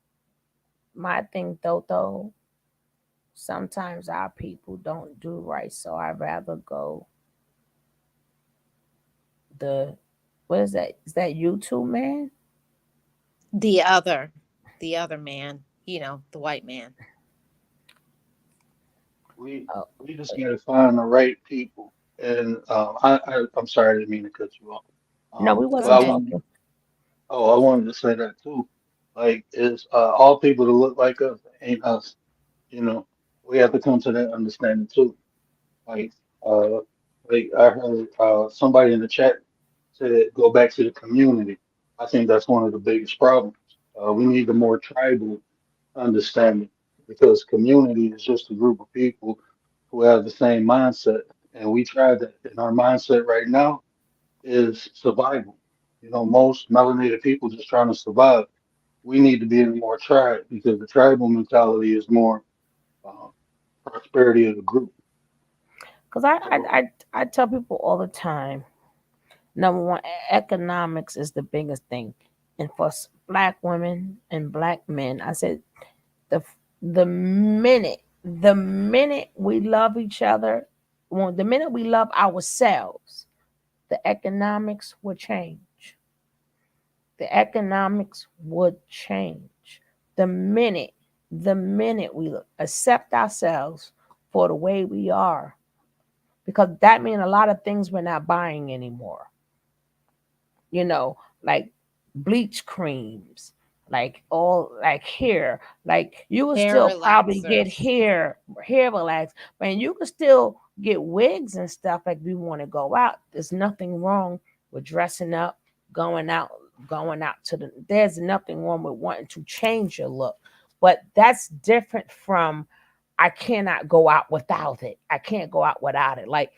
My thing though. Sometimes our people don't do right, so I'd rather go the what is that? Is that YouTube man? The other man, the white man. We Oh, we just gotta find the right people. And I'm sorry, I didn't mean to cut you off. no, we But wasn't talking. I wanted to say that too. Like, it's all people that look like us ain't us. You know, we have to come to that understanding too. Like, uh, like I heard somebody in the chat said, go back to the community. I think that's one of the biggest problems. We need a more tribal understanding, because community is just a group of people who have the same mindset. And we try that. And our mindset right now is survival. Most melanated people just trying to survive. We need to be in more tribe, because the tribal mentality is more uh, prosperity of the group. Because I, I So, I I tell people all the time. Number one, economics is the biggest thing, and for black women and black men, I said the the minute we love each other, well, the minute we love ourselves, the economics would change. The economics would change. The minute, the minute we accept ourselves for the way we are, because that means a lot of things we're not buying anymore. Like bleach creams, like all like hair. Like you will Hair still probably get relaxers. hair relax, but you can still get wigs and stuff if you want to go out. There's nothing wrong with dressing up, going out going out to there's nothing wrong with wanting to change your look, but that's different from I cannot go out without it. I can't go out without it. Like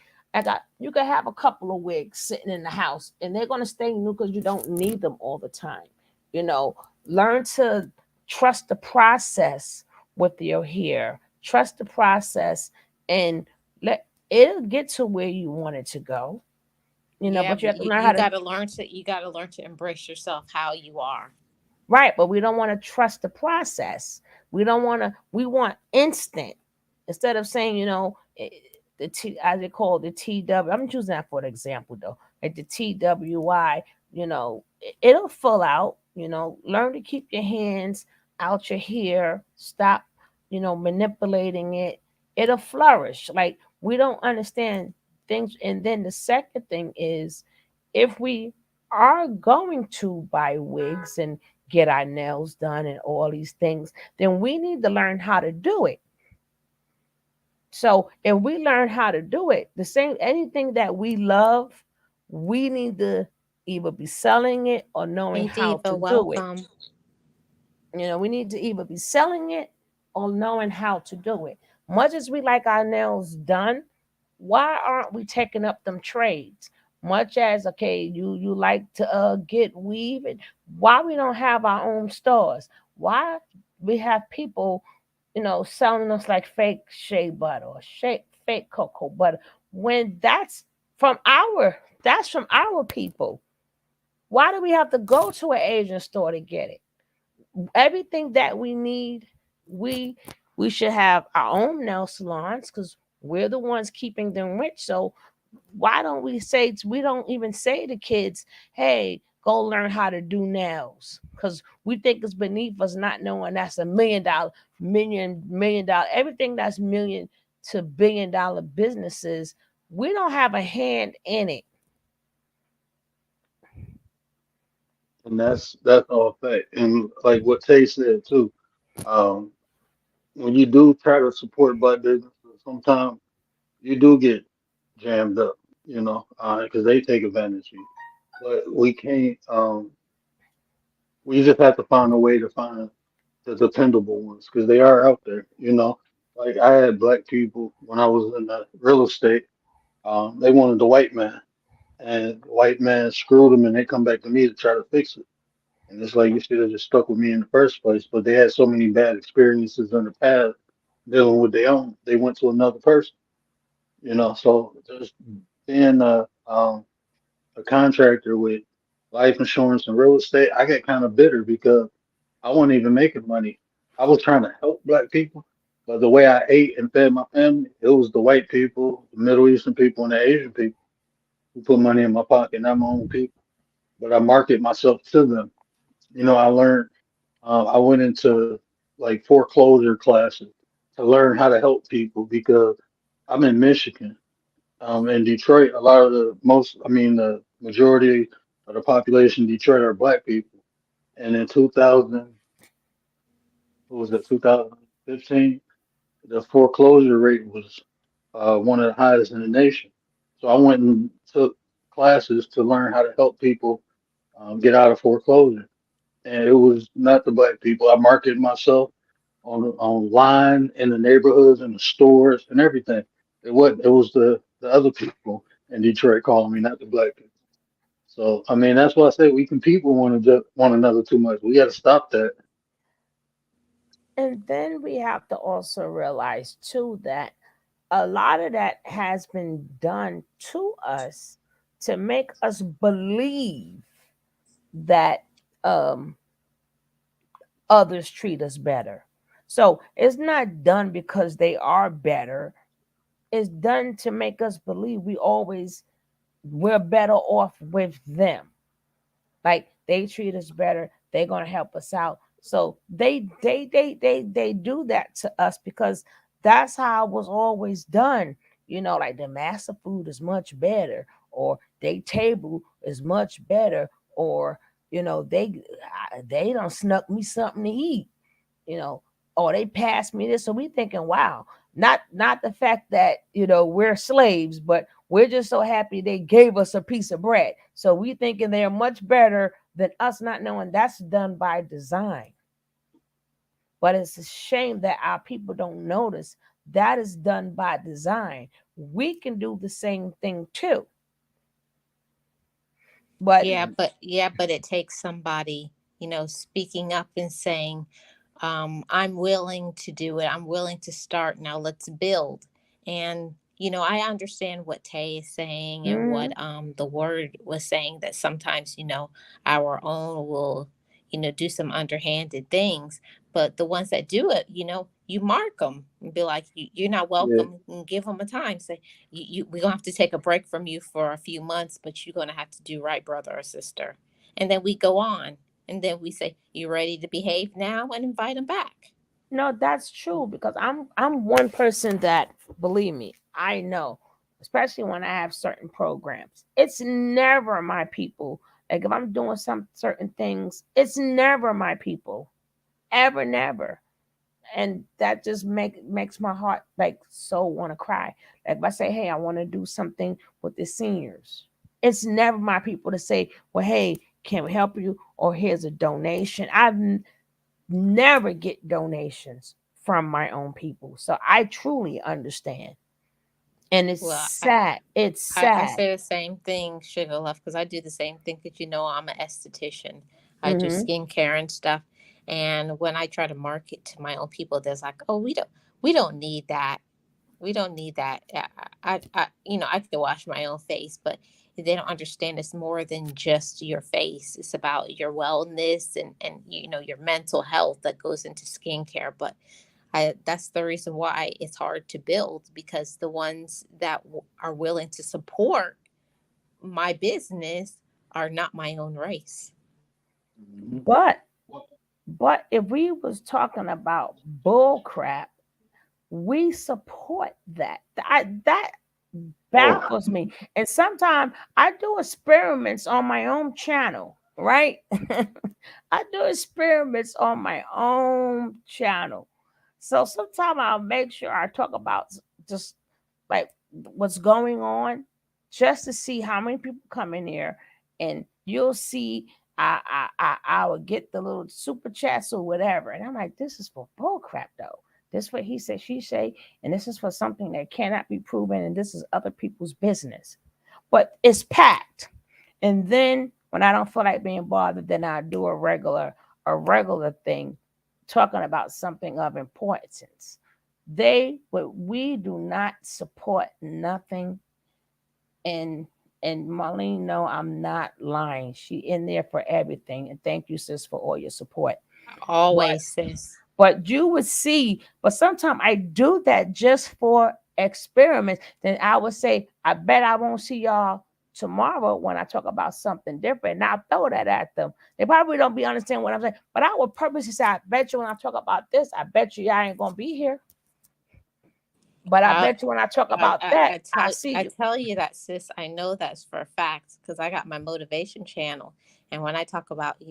you can have a couple of wigs sitting in the house and they're gonna stay new because you don't need them all the time. You know, learn to trust the process with your hair. Trust the process and let it'll get to where you want it to go. Yeah, But you but have to you, learn how you to. gotta learn to embrace yourself how you are. Right, but we don't want to trust the process. We don't want to. We want instant. Instead of saying, the T, as they call it, the TW. I'm choosing that for an example though. Like the TWI, it'll fill out. Learn to keep your hands out your hair. Stop, manipulating it. It'll flourish. Like we don't understand things. And then the second thing is, if we are going to buy wigs and get our nails done and all these things, then we need to learn how to do it. So if we learn how to do it, the same anything that we love, we need to either be selling it or knowing Ain't how diva, to do it. welcome. We need to either be selling it or knowing how to do it. Much as we like our nails done, why aren't we taking up them trades? Much as okay, you like to get weave, and why we don't have our own stores? Why we have people, selling us like fake shea butter or fake cocoa butter when that's from our people. Why do we have to go to an Asian store to get it? Everything that we need, we we should have our own nail salons because we're the ones keeping them rich. So why don't we don't even say to kids, hey, go learn how to do nails? Because we think it's beneath us not knowing that's $1 million, everything that's million to $1 billion businesses. We don't have a hand in it. And that's all fact. And like what Tay said too, um, when you do try to support black businesses, sometimes you do get jammed up, because they take advantage of you. But we can't. We just have to find a way to find the dependable ones because they are out there. Like I had black people when I was in the real estate. They wanted the white man, and the white man screwed them, and they come back to me to try to fix it. And it's like you should have just stuck with me in the first place. But they had so many bad experiences in the past dealing with their own. They went to another person. So just being a contractor with life insurance and real estate, I got kind of bitter because I wasn't even making money. I was trying to help black people, but the way I ate and fed my family, it was the white people, the Middle Eastern people, and the Asian people who put money in my pocket, not my own people. But I market myself to them. I learned, I went into like foreclosure classes to learn how to help people because I'm in Michigan. In Detroit, a lot of the majority of the population in Detroit are black people. And in 2000, what was it, 2015, the foreclosure rate was one of the highest in the nation. So I went and took classes to learn how to help people get out of foreclosure. And it was not the black people. I marketed myself online in the neighborhoods and the stores and everything. It was the other people in Detroit calling me, not the black people. So I mean that's why I say we compete with one another too much. We got to stop that. And then we have to also realize too that a lot of that has been done to us to make us believe that um, others treat us better. So it's not done because they are better. It's done to make us believe we're better off with them. Like they treat us better, they're gonna help us out. So they do that to us because that's how it was always done. Like the master food is much better, or they table is much better, or they don't snuck me something to eat, you know, or they passed me this. So we thinking, wow, not the fact that we're slaves, but We're just so happy they gave us a piece of bread. So we thinking they're much better than us, not knowing that's done by design. But it's a shame that our people don't notice that is done by design. We can do the same thing too. But But it takes somebody, speaking up and saying, I'm willing to do it. I'm willing to start. Now let's build. And, I understand what Tay is saying and what mhm, the word was saying, that sometimes, our own will, do some underhanded things. But the ones that do it, you mark them and be like, you're not Yeah. welcome, and give them a time. Say, we're going to have to take a break from you for a few months, but you're going to have to do right, brother or sister. And then we go on. And then we say, you ready to behave now, and invite them back. no, that's true because I'm one person that, believe me, I know, especially when I have certain programs. It's never my people. Like if I'm doing some certain things, it's never my people. Ever, never. And that just makes my heart like so want to cry. Like if I say, hey, I want to do something with the seniors, it's never my people to say, well, hey, can we help you, or here's a donation. Never get donations from my own people, so I truly understand. And it's Well, sad, it's I sad. say the same thing, Sugarloaf, because I do the same thing. Because I'm an esthetician. I do Mm-hmm. skincare and stuff. And when I try to market to my own people, there's like, oh, we don't need that. We don't need that. I can wash my own face, but they don't understand it's more than just your face. It's about your wellness and your mental health that goes into skincare. But that's the reason why it's hard to build, because the ones that are willing to support my business are not my own race. Mhm. but but if we was talking about bull crap, we support that. That Oh, baffles me. And sometimes I do experiments on my own channel, right? I do experiments on my own channel. So sometimes I'll make sure I talk about just like what's going on, just to see how many people come in here, and you'll see I will get the little super chats or whatever, and I'm like, this is for bull crap though. This is what he said, she say, and this is for something that cannot be proven, and this is other people's business. But it's packed. And then when I don't feel like being bothered, then I do a regular thing talking about something of importance. We do not support nothing. And and Marlene, no, I'm not lying. She in there for everything. And thank you, sis, for all your support. But Always, sis. you would see, but sometimes I do that just for experiments. Then I would say, I bet I won't see y'all tomorrow when I talk about something different. And I'll throw that at them. They probably don't be understanding what I'm saying, but I would purposely say, I bet you when I talk about this, I bet you y'all ain't gonna be here. But I I bet you when I talk I, about I, that, I I tell see I you. tell you that, sis. I know that's for a fact because I got my motivation channel, and when I talk about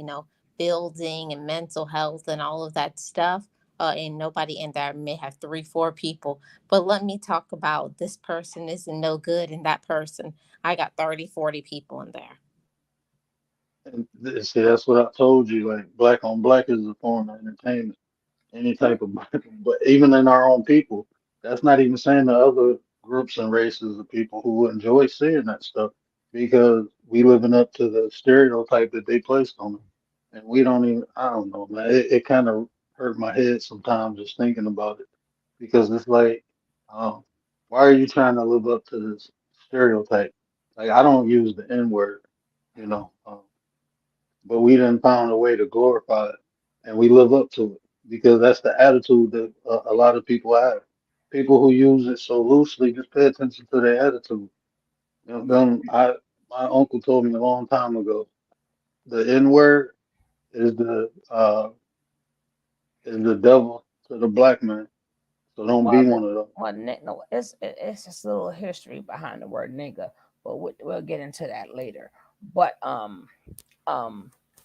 building and mental health and all of that stuff, ain't nobody in there. I may have 3, 4 people, but let me talk about this person isn't no good, and that person. I got 30, 40 people in there. and see, that's what I told you. Like black on black is a form of entertainment. Any type of, but even in our own people, that's not even saying the other groups and races of people who enjoy seeing that stuff because we living up to the stereotype that they placed on them, and we don't even. I don't know, man. It kind of hurt my head sometimes just thinking about it because it's like, um, why are you trying to live up to this stereotype? Like I don't use the N word, you know. But we done found a way to glorify it, and we live up to it because that's the attitude that a lot of people have. People who use it so loosely, just pay attention to their attitude. My uncle told me a long time ago, the N word is the devil to the black man. So don't be Well, one of those. no, it's just a little history behind the word nigga, but we'll get into that later. But um,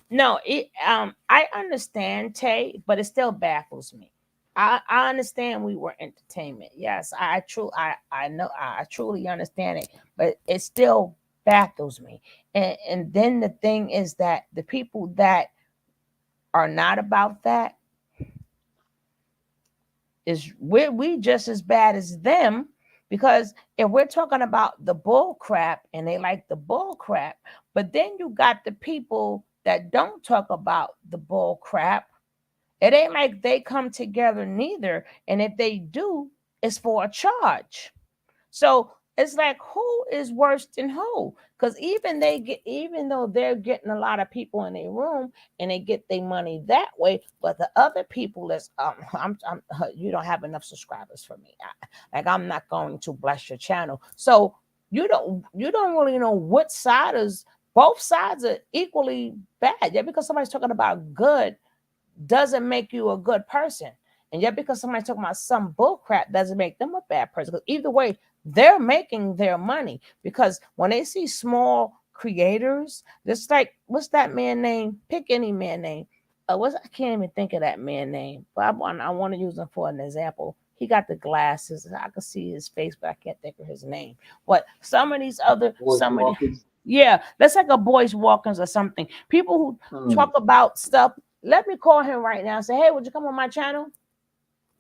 no, I understand, Tay, but it still baffles me. I understand we were entertainment. Yes, I know I truly understand it, but it still baffles me. And then the thing is that the people that are not about that is we just as bad as them, because if we're talking about the bull crap and they like the bull crap, but then you got the people that don't talk about the bull crap. It ain't like they come together neither. And if they do, it's for a charge. So it's like, who is worse than who? Because even though they're getting a lot of people in their room and they get their money that way, but the other people is you don't have enough subscribers for me. Like, I'm not going to bless your channel. So you don't really know what side is. Both sides are equally bad. Yeah, because somebody's talking about good doesn't make you a good person. And yet, because somebody's talking about some bull crap doesn't make them a bad person. Because either way, they're making their money. Because when they see small creators, just like, what's that man name? Pick any man name. I can't even think of that man name, but I want to use him for an example. He got the glasses. I can see his face, but I can't think of his name. But some of these other, Voice walking. yeah, that's like a Boyce Walkins or something. People who Mm. talk about stuff. Let me call him right now and say, hey, would you come on my channel?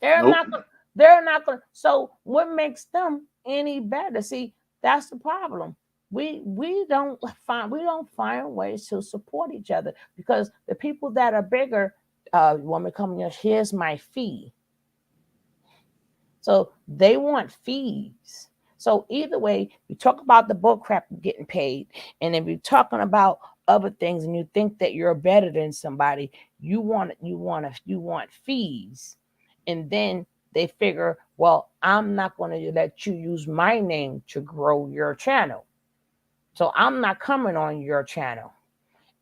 They're Nope. not gonna, they're not gonna. So what makes them any better? See, that's the problem. We don't find ways to support each other, because the people that are bigger, you want me to come here, here's my fee. So they want fees. So either way, you talk about the bull crap getting paid, and if you're talking about other things and you think that you're better than somebody, you want fees. And then they figure, well, I'm not going to let you use my name to grow your channel. So I'm not coming on your channel.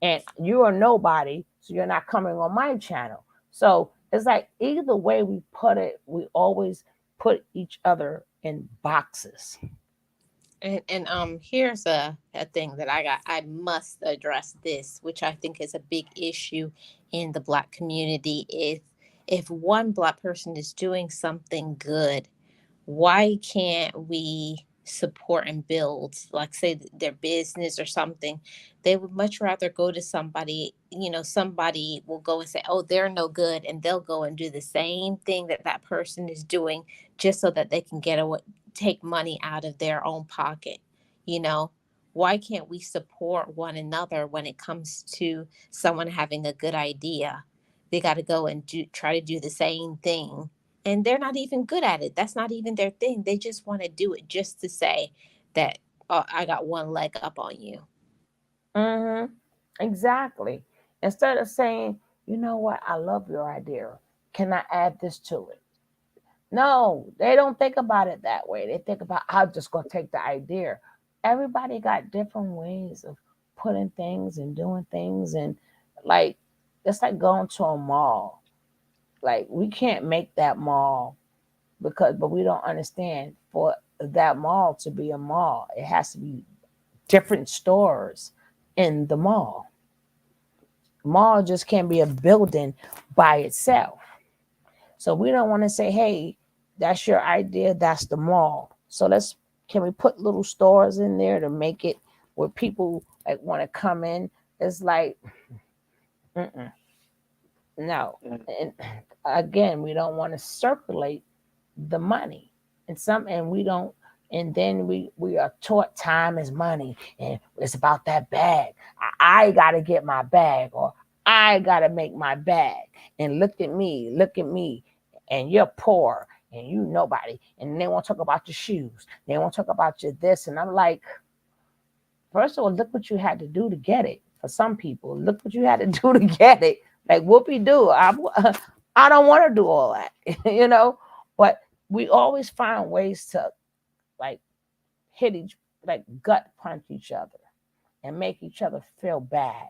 And you are nobody, so you're not coming on my channel. So it's like, either way we put it, we always put each other in boxes. And here's a thing that I must address this, which I think is a big issue in the black community. If one black person is doing something good, why can't we support and build, like, say their business or something? They would much rather go to somebody, somebody will go and say, oh, they're no good, and they'll go and do the same thing that that person is doing, just so that they can take money out of their own pocket. you know why can't we support one another when it comes to someone having a good idea? They got to go and try to do the same thing, and they're not even good at it. That's not even their thing. They just want to do it just to say that, oh, I got one leg up on you. Mm-hmm. Exactly. Instead of saying, you know what, I love your idea. Can I add this to it? No, they don't think about it that way. They think about, I'm just going to take the idea. Everybody got different ways of putting things and doing things. And like, it's like going to a mall. Like, we can't make that mall, but we don't understand, for that mall to be a mall, it has to be different stores in the mall. Mall just can't be a building by itself. So we don't want to say, hey, that's your idea, that's the mall. So can we put little stores in there to make it where people like want to come in? It's like, mm-mm, no. And again, we don't want to circulate the money. And we don't, and then we are taught time is money, and it's about that bag. I gotta get my bag, or I gotta make my bag. And look at me, and you're poor and you nobody. And they want to talk about your shoes, they want to talk about your this. And I'm like, first of all, look what you had to do to get it. For some people, look what you had to do to get it. Like, whoopie do. I don't want to do all that, But we always find ways to, like, like gut punch each other and make each other feel bad.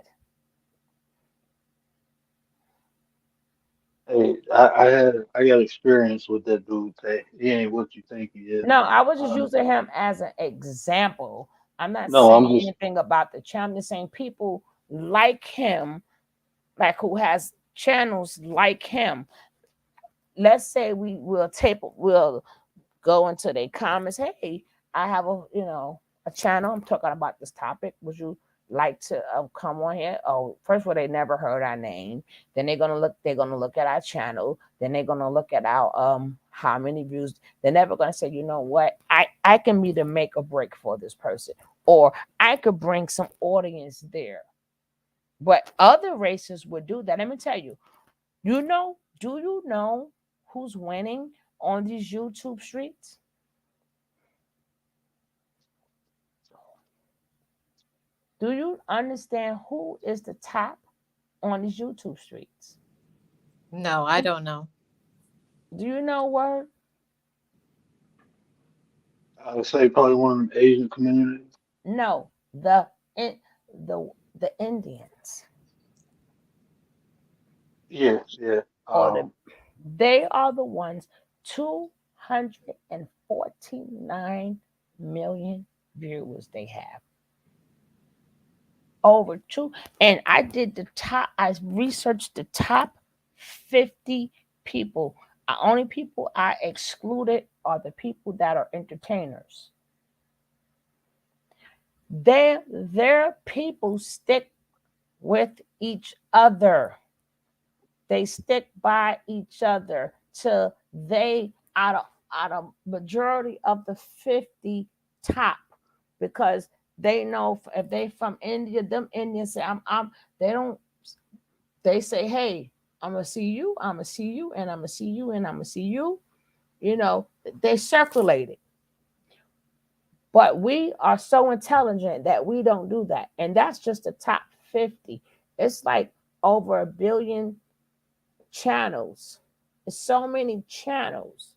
Hey, I got experience with that dude. That he ain't what you think he is. No, I was just Um, using him as an example. I'm not no, saying I'm just anything about the channel. I'm just saying people like him, like who has channels like him, let's say we'll go into their comments. Hey, I have a channel. I'm talking about this topic. Would you like to come on here? Oh, first of all, they never heard our name. Then they're gonna look at our channel. Then they're gonna look at our how many views. They're never gonna say, you know what, I can be the make or break for this person, or I could bring some audience there. But other races would do that. Let me tell you, do you know who's winning on these YouTube streets? Do you understand who is the top on these YouTube streets? No, I don't know. Do you know word? I would say probably one of the Asian communities. No, the Indians Yeah, yeah. or they are the ones. 249 million viewers they have. Over two, and I researched the top 50 people. The only people I excluded are the people that are entertainers. Their people stick with each other. They stick by each other till they out of majority of the 50 top, because they know if they from India, them Indians say I'm they don't they say, hey, I'm gonna see you, I'm gonna see you, and I'm gonna see you, and I'm gonna see you. They circulate it. But we are so intelligent that we don't do that. And that's just the top 50. It's like over 1 billion channels. It's so many channels.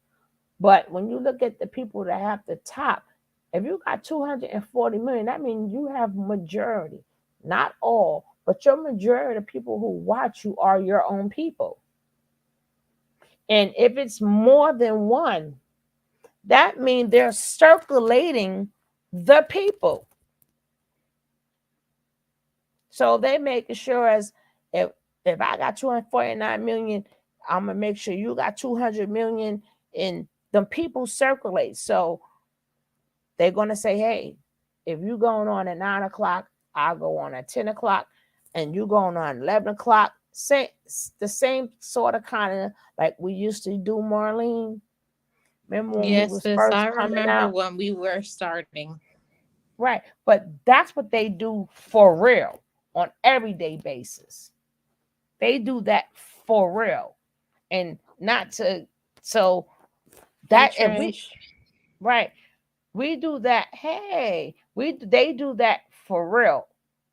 But when you look at the people that have the top, if you got 240 million, that means you have majority. Not all, but your majority of people who watch you are your own people. And if it's more than one, that means they're circulating the people. So they making sure as if I got 249 million, I'm gonna make sure you got 200 million, and the people circulate. So they're gonna say, hey, if you going on at 9 o'clock, I'll go on at 10 o'clock, and you going on 11 o'clock. The same sort of kind of like we used to do, Marlene. Remember when we Yes, was sis, I first coming remember out? when we were starting. Right. But that's what they do for real on everyday basis. They do that for real. And not to so Hey, that if we Trish. right, we do that. Hey, they do that for real.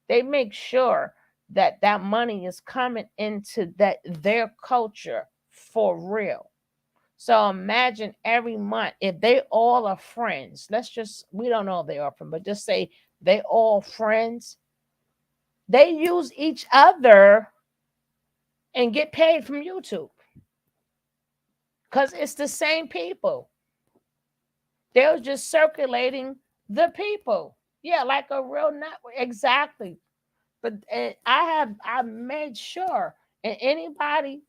They make sure that that money is coming into their culture for real. So imagine every month if they all are friends. We don't know if they are friends, but just say they all friends. They use each other and get paid from YouTube because it's the same people. They're just circulating the people. Yeah, like a real network. Exactly. But I made sure, and anybody,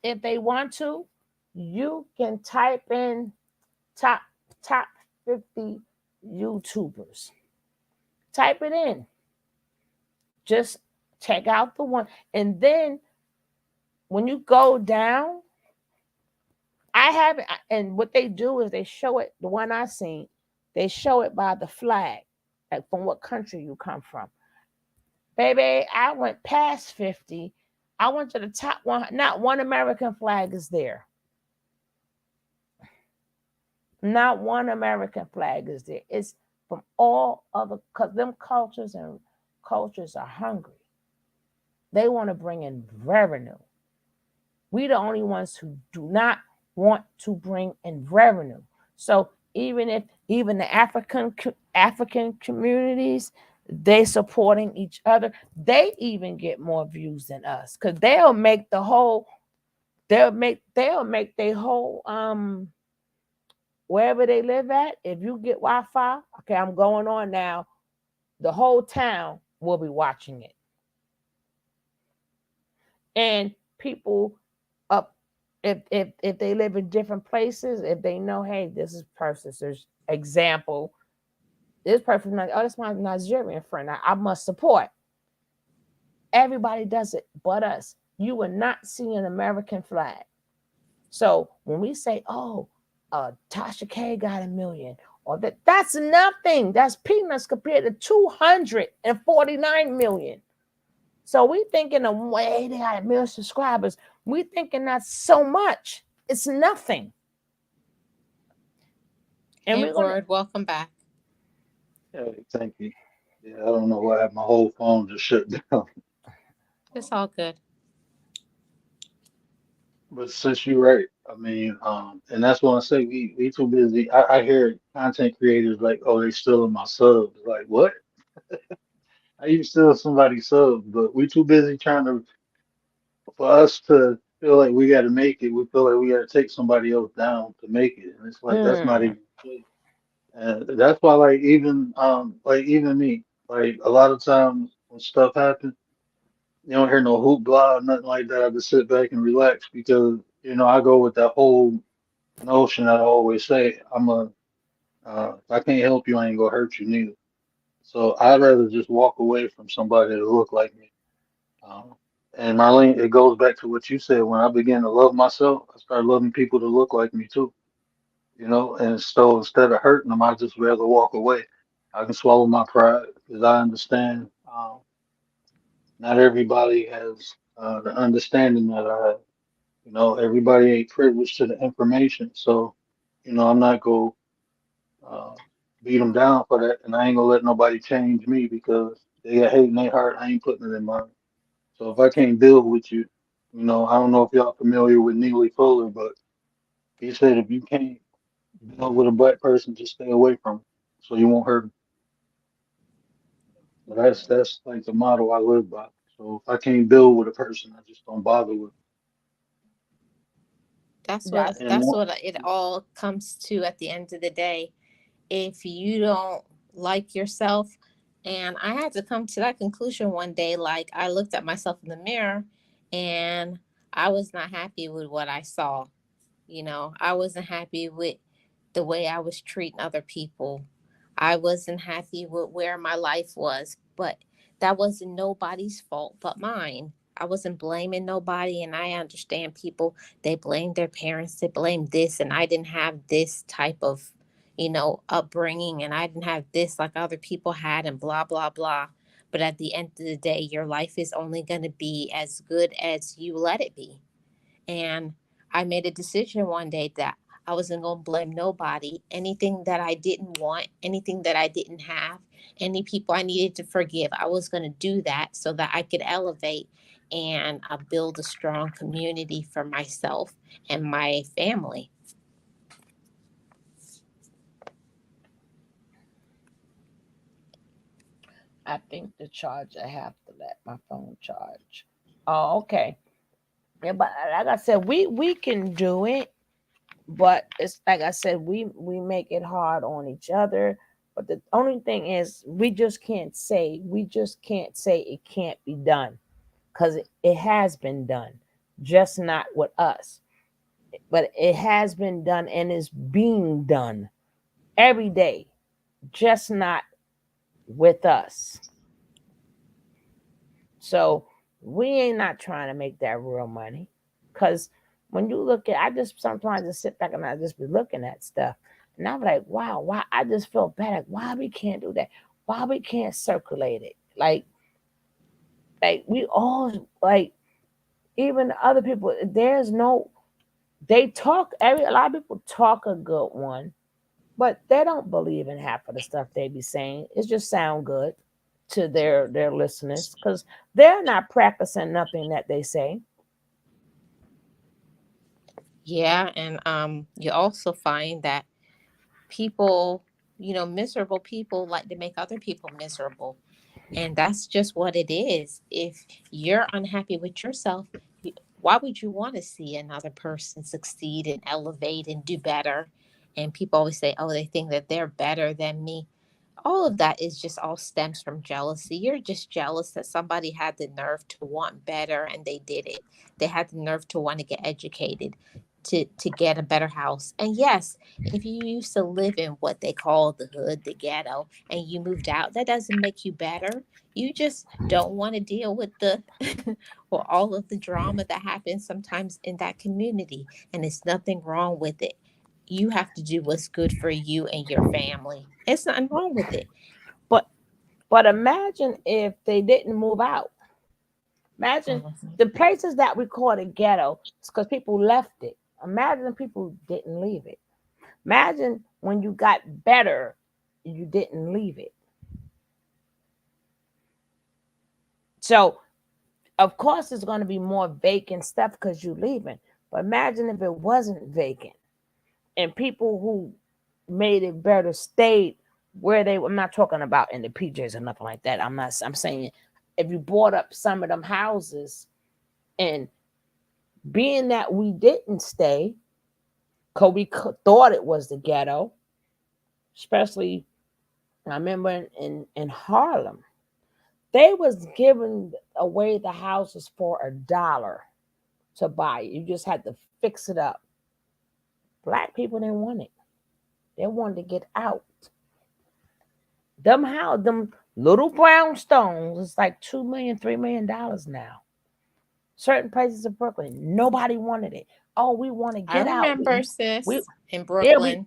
if they want to, you can type in top top 50 YouTubers. Type it in. Just check out the one. And then when you go down, I haven't, and what they do is they show it, the one I seen, they show it by the flag, like from what country you come from. Baby, I went past 50. I went to the top one. Not one American flag is there. Not one American flag is there. It's from all other, because them cultures are hungry. They want to bring in revenue. We the only ones who do not want to bring in revenue. So even the African communities, they supporting each other. They even get more views than us because they'll make their whole wherever they live at. If you get Wi-Fi, okay, I'm going on now. The whole town will be watching it, and people up if they live in different places, if they know, hey, this is person's there's example, this person like, oh, that's my Nigerian friend. I must support. Everybody does it but us. You will not see an American flag. So when we say, oh, Tasha K got 1 million, or that's nothing. That's peanuts compared to 249 million. So we thinking of way they got 1 million subscribers. We thinking that's so much. It's nothing. And Hey, we're gonna Word, welcome back. Yeah, thank you. Yeah, I don't know why my whole phone just shut down. It's all good. But since you're right, I mean, and that's why I say we too busy. I hear content creators like, oh, they stealing my subs. Like, what? How you steal somebody's subs? But we too busy trying to for us to feel like we got to make it. We feel like we got to take somebody else down to make it, and it's like that's not mm, even. And that's why, like even me, like a lot of times when stuff happens, you don't hear no hoopla or nothing like that. I just sit back and relax because I go with that whole notion that I always say, if I can't help you, I ain't gonna hurt you neither. So I'd rather just walk away from somebody that look like me. Um, and Marlene, it goes back to what you said. When I began to love myself, I started loving people to look like me too. And so instead of hurting them, I just rather walk away. I can swallow my pride because I understand not everybody has the understanding that I have. Everybody ain't privileged to the information, so I'm not gonna uh, beat them down for that, and I ain't gonna let nobody change me because they got hate in their heart. I ain't putting it in mine. So if I can't build with you, I don't know if y'all familiar with Neely Fuller, but he said if you can't build with a black person, just stay away from 'em so you won't hurt 'em. So that's like the motto I live by. So if I can't build with a person, I just don't bother with That's what that's 'em. that's what it all comes to at the end of the day. If you don't like yourself, and I had to come to that conclusion one day, like I looked at myself in the mirror and I was not happy with what I saw. I wasn't happy with the way I was treating other people. I wasn't happy with where my life was, but that wasn't nobody's fault but mine. I wasn't blaming nobody, and I understand people, they blame their parents, they blame this, and I didn't have this type of, upbringing, and I didn't have this like other people had, and blah, blah, blah. But at the end of the day, your life is only going to be as good as you let it be. And I made a decision one day that I wasn't going to blame nobody. Anything that I didn't want, anything that I didn't have, any people I needed to forgive, I was going to do that so that I could elevate and build a strong community for myself and my family. I think the charge I have to let my phone charge. Oh, okay. Yeah, but like I said, we can do it, but it's like I said, we make it hard on each other. But the only thing is, we just can't say it can't be done because it has been done, just not with us. But it has been done and is being done every day, just not with us. So we ain't not trying to make that real money. Cause when you look at I just sometimes just sit back and I just be looking at stuff. And I'm like, wow, why I just feel bad. Like, why we can't do that? Why we can't circulate it? Like we all like even other people, there's no they talk a lot of people talk a good one, but they don't believe in half of the stuff they be saying. It just sound good to their listeners because they're not practicing nothing that they say. Yeah, and you also find that people, miserable people like to make other people miserable. And that's just what it is. If you're unhappy with yourself, why would you want to see another person succeed and elevate and do better? And people always say, oh, they think that they're better than me. all of that is just all stems from jealousy. You're just jealous that somebody had the nerve to want better and they did it. They had the nerve to want to get educated, to get a better house. And yes, if you used to live in what they call the hood, the ghetto, and you moved out, that doesn't make you better. You just don't want to deal with the or all of the drama that happens sometimes in that community. And it's nothing wrong with it. You have to do what's good for you and your family. It's nothing wrong with it. But imagine if they didn't move out. Imagine Mhm. the places that we call the ghetto, it's because people left it. Imagine people didn't leave it. Imagine when you got better, you didn't leave it. So of course there's going to be more vacant stuff because you're leaving. But imagine if it wasn't vacant and people who made it better stayed where they were. I'm not talking about in the PJs or nothing like that. I'm saying if you bought up some of them houses, and being that we didn't stay because we thought it was the ghetto, especially I remember in Harlem, they was giving away the houses for $1 to buy it. You just had to fix it up. Black people didn't want it. They wanted to get out. Them little brownstones, it's like $2 million, $3 million now. Certain places of Brooklyn, nobody wanted it. Oh, we want to I get out. remember, We sis, in yeah, we Brooklyn.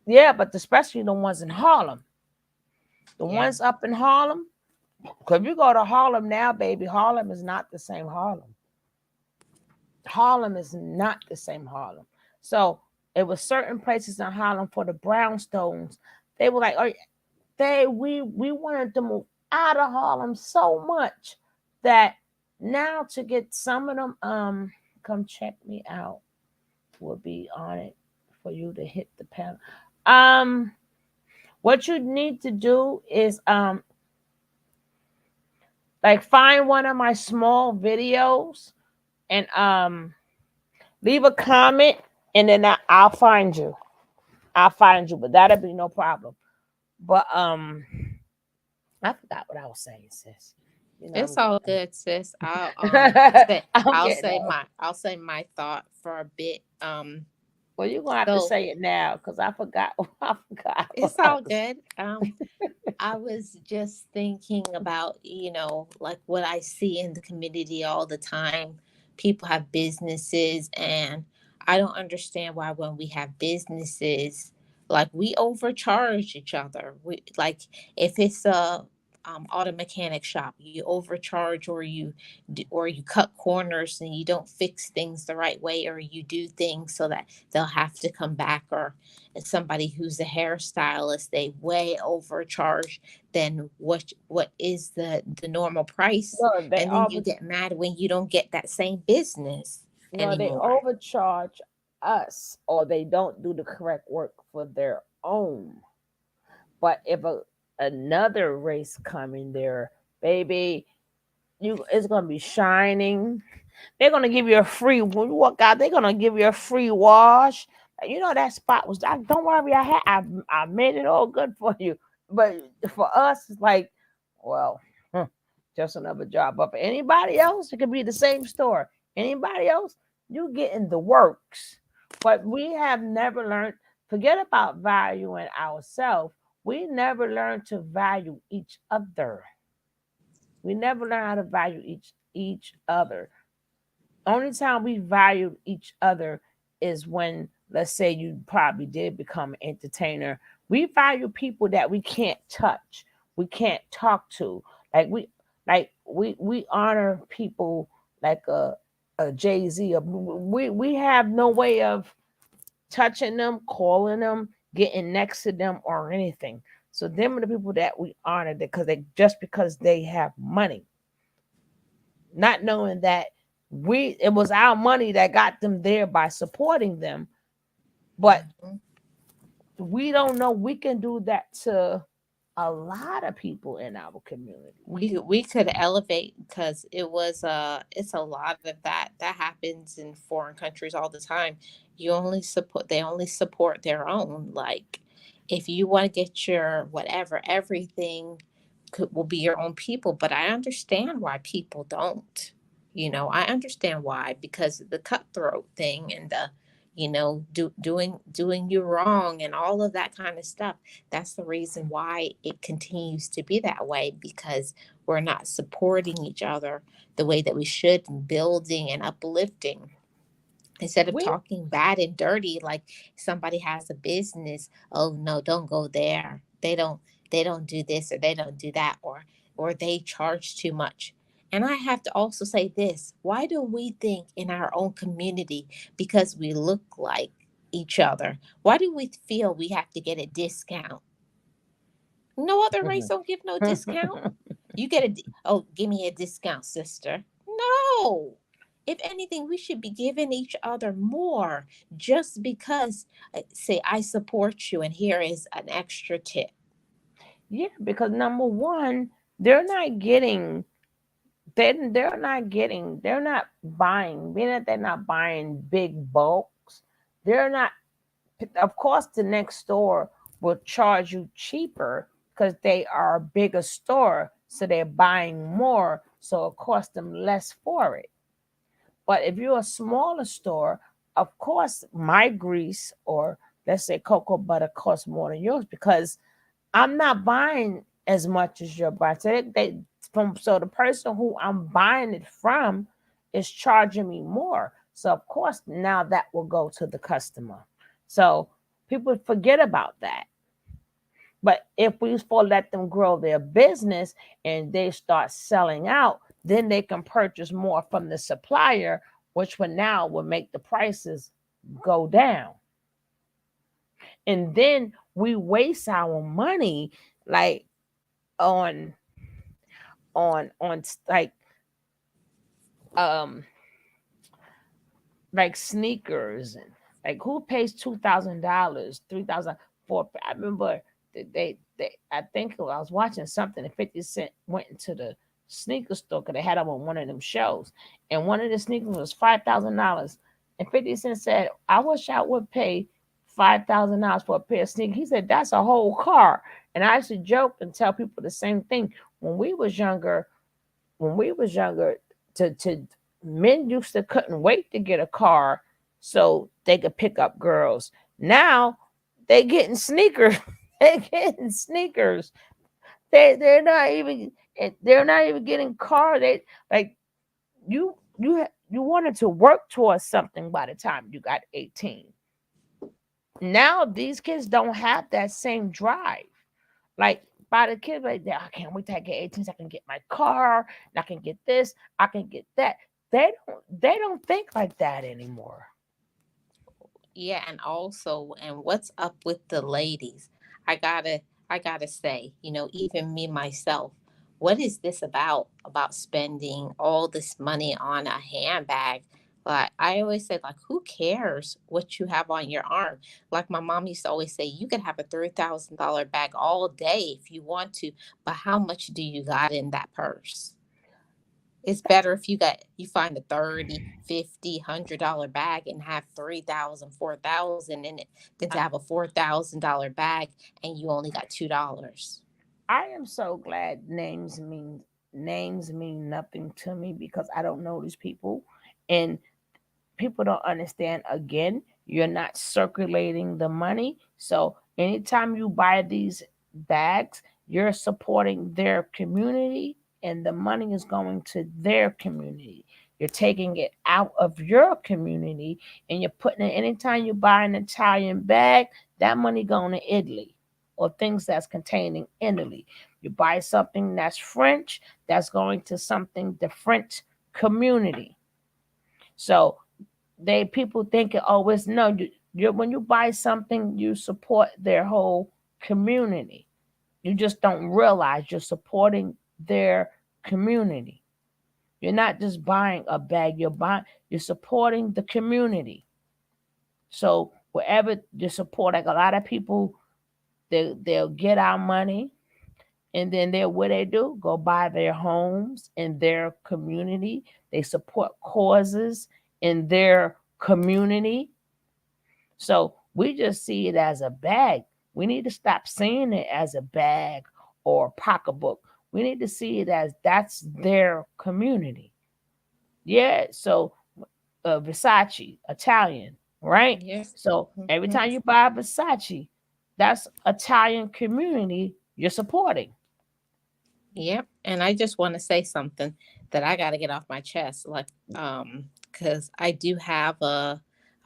yeah, but especially the ones in Harlem. The Yeah. ones up in Harlem, because if you go to Harlem now, baby, Harlem is not the same Harlem. Harlem is not the same Harlem. So it was certain places in Harlem for the brownstones. They were like, oh, we wanted to move out of Harlem so much that now to get some of them come check me out will be on it for you to hit the panel. What you need to do is like find one of my small videos and leave a comment, and then I'll find you. I'll find you, but that'll be no problem. But I forgot what I was saying, sis. You know It's I'm all getting good, sis. I'll say I'm I'll getting say old. my thought for a bit. Well, you're gonna have to So say it now because I forgot. I forgot what it's I all was. good. I was just thinking about, like what I see in the community all the time. People have businesses, and I don't understand why when we have businesses, like we overcharge each other. We like if it's a auto mechanic shop, you overcharge, or you cut corners and you don't fix things the right way, or you do things so that they'll have to come back, or somebody who's a hairstylist, they way overcharge than what is the normal price, No, they and then you over get mad when you don't get that same business no, they anymore. overcharge us, or they don't do the correct work for their own. But if another race come in there, baby, you it's gonna be shining. They're gonna give you a free when you walk out. They're gonna give you a free wash. You know that spot was. Don't worry, I made it all good for you. But for us, it's like, well, just another job. But for anybody else, it could be the same store. Anybody else, you getting the works. But we have never learned. Forget about valuing ourselves. We never learned to value each other. We never learn how to value each other. Only time we valued each other is when, let's say, you probably did become an entertainer. We value people that we can't touch, we can't talk to. Like we honor people like a Jay-Z. We have no way of touching them, calling them, getting next to them, or anything. So them are the people that we honor because they just because they have money, not knowing that we it was our money that got them there by supporting them. But Mhm. we don't know we can do that to a lot of people in our community. We could elevate, because it's a lot of that happens in foreign countries all the time. You only support They only support their own, like, If you want to get your whatever, everything will be your own people. But I understand why people don't. I understand why, because of the cutthroat thing and the, doing you wrong and all of that kind of stuff. That's the reason why it continues to be that way, because we're not supporting each other the way that we should, and building and uplifting, instead of We talking bad and dirty. Like, somebody has a business, oh no, don't go there, they don't do this, or they don't do that, or they charge too much. And I have to also say this: why do we think in our own community, because we look like each other, why do we feel we have to get a discount? No other race don't give no discount. You get oh, give me a discount, sister. No. If anything, we should be giving each other more, just because, say, I support you and here is an extra tip. Yeah, because number one, they're not getting they're not buying, being that they're not buying big bulks, they're not, of course the next store will charge you cheaper because they are a bigger store, so they're buying more, so it costs them less for it. But if you're a smaller store, of course my grease, or let's say cocoa butter, costs more than yours because I'm not buying as much as you're buying. So so the person who I'm buying it from is charging me more. So of course now that will go to the customer. So people forget about that. But if we for let them grow their business and they start selling out, then they can purchase more from the supplier, which will make the prices go down. And then we waste our money, like on on um like sneakers, and like who pays $2,000, 3,000 for? I remember I think I was watching something and 50 Cent went into the sneaker store because they had them on one of them shows, and one of the sneakers was $5,000, and 50 Cent said, "I wish I would pay $5,000 for a pair of sneakers." He said, "That's a whole car." And I used to joke and tell people the same thing when we was younger. When we was younger, to men used to couldn't wait to get a car so they could pick up girls. Now they getting sneakers. They getting sneakers. They're not even getting car. They like you wanted to work towards something by the time you got 18. Now these kids don't have that same drive. Like by the kids like that, I can't wait till I get 18 so I can get my car, and I can get this, I can get that. They don't think like that anymore. Yeah, and also, and what's up with the ladies? I gotta, I gotta say, even me myself, what is this about spending all this money on a handbag? Like, I always say, like, who cares what you have on your arm? Like my mom used to always say, you can have a $3,000 bag all day if you want to, but how much do you got in that purse? It's better if you find a 30, 50, $100 bag and have 3,000, 4,000 in it, than to I, have a $4,000 bag and you only got $2. I am so glad names mean nothing to me because I don't know these people, and people don't understand. Again, you're not circulating the money. So anytime you buy these bags, you're supporting their community, and the money is going to their community. You're taking it out of your community and you're putting it. Anytime you buy an Italian bag, that money going to Italy or things that's containing Italy. You buy something that's French, that's going to something the French community. So they people think it always no when you buy something you support their whole community. You just don't realize you're supporting their community. You're not just buying a bag, you're supporting the community. So wherever you support, like a lot of people, they'll get our money, and then what they do, go buy their homes in their community. They support causes in their community. So we just see it as a bag. We need to stop seeing it as a bag or a pocketbook. We need to see it as that's their community. Yeah. So Versace, Italian, right? Yes. So every Mhm. time you buy Versace, that's Italian community you're supporting. Yep. And I just want to say something that I got to get off my chest, like, because I do have a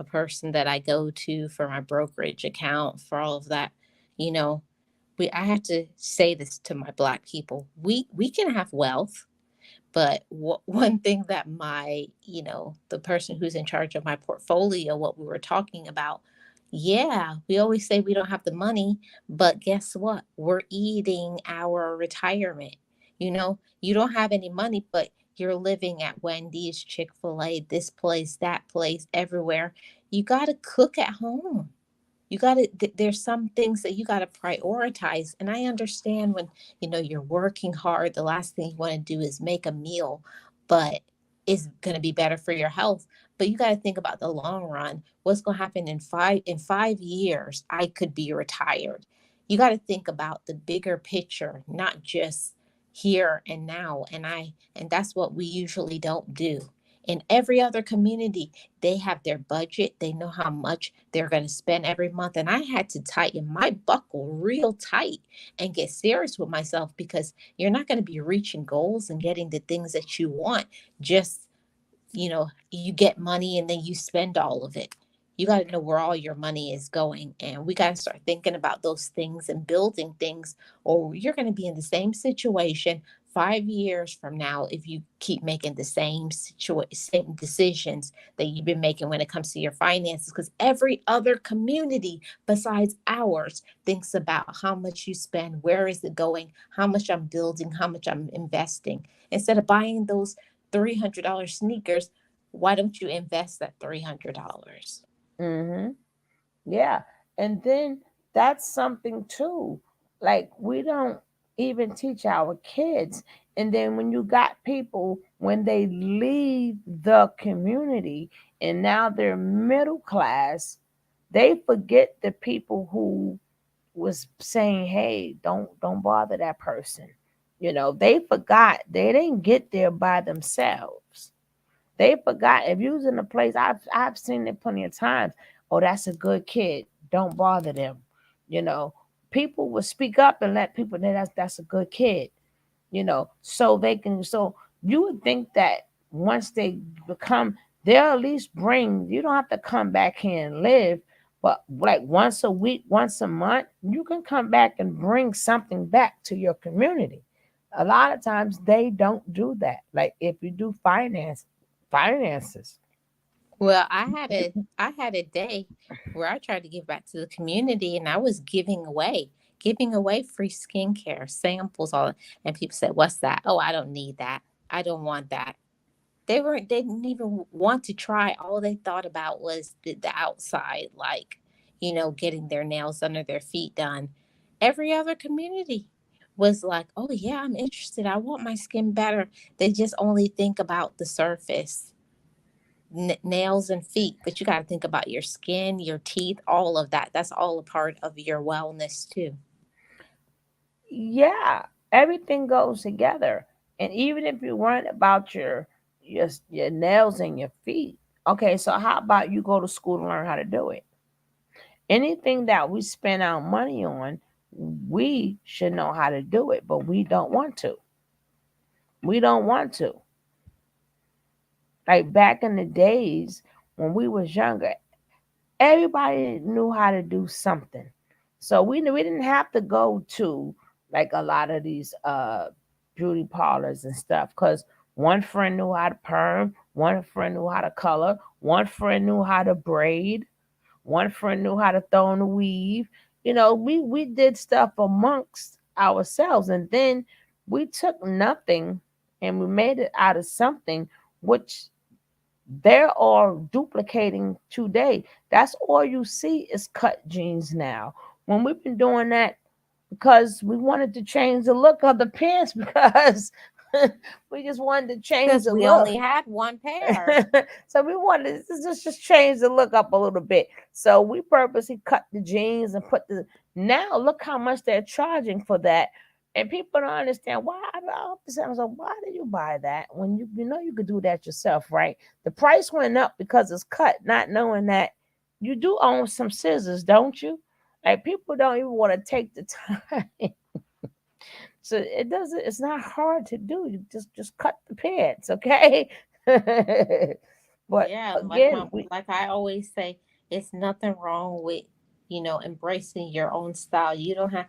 person that I go to for my brokerage account for all of that. You know, I have to say this to my black people. We can have wealth. But one thing that the person who's in charge of my portfolio, what we were talking about, yeah, we always say we don't have the money, but guess what? We're eating our retirement. You don't have any money, but you're living at Wendy's, Chick-fil-A, this place, that place, everywhere. You got to cook at home. There's some things that you got to prioritize. And I understand when you're working hard, the last thing you want to do is make a meal, but it's going to be better for your health. But you got to think about the long run. What's going to happen in 5 years? I could be retired. You got to think about the bigger picture, not just here and now. And that's what we usually don't do. In every other community, they have their budget. They know how much they're going to spend every month. And I had to tighten my buckle real tight and get serious with myself, because you're not going to be reaching goals and getting the things that you want just you get money and then you spend all of it. You got to know where all your money is going. And we got to start thinking about those things and building things, or you're going to be in the same situation 5 years from now if you keep making the same decisions that you've been making when it comes to your finances. Because every other community besides ours thinks about how much you spend, where is it going, how much I'm building, how much I'm investing. Instead of buying those $300 sneakers, why don't you invest that $300? Mm-hmm. Yeah. And then that's something too. Like we don't even teach our kids. And then when you got people, when they leave the community and now they're middle class, they forget the people who was saying, hey, don't bother that person. They forgot they didn't get there by themselves. They forgot. If you was in a place, I've seen it plenty of times. Oh, that's a good kid. Don't bother them. You know, People will speak up and let people know that's a good kid. So they can. So you would think that once they become, they'll at least bring. You don't have to come back here and live, but like once a week, once a month, you can come back and bring something back to your community. A lot of times they don't do that. Like if you do finances. Well, I had a day where I tried to give back to the community, and I was giving away free skincare samples, all. And people said, "What's that?" "Oh, I don't need that. I don't want that." They didn't even want to try. All they thought about was the outside, like, getting their nails under their feet done. Every other community was like, "Oh yeah, I'm interested. I want my skin better." They just only think about the surface, nails and feet, but you got to think about your skin, your teeth, all of that. That's all a part of your wellness too. Yeah, everything goes together. And even if you worry about your nails and your feet, okay, so how about you go to school to learn how to do it? Anything that we spend our money on, we should know how to do it, but we don't want to. We don't want to. Like back in the days when we was younger, everybody knew how to do something. So we didn't have to go to like a lot of these beauty parlors and stuff, because one friend knew how to perm, one friend knew how to color, one friend knew how to braid, one friend knew how to throw in a weave. We did stuff amongst ourselves, and then we took nothing and we made it out of something, which they're all duplicating today. That's all you see is cut jeans now. When we've been doing that because we wanted to change the look of the pants, because we just wanted to change Because the we look. only had one pair. So we wanted to just change the look up a little bit. So we purposely cut the jeans and put the Now look how much they're charging for that. And people don't understand why. I was like, why did you buy that when you know you could do that yourself, right? The price went up because it's cut, not knowing that you do own some scissors, don't you? Like people don't even want to take the time. So it doesn't. It's not hard to do. You just cut the pants, okay? But Yeah, again, we like I always say, it's nothing wrong with, embracing your own style. You don't have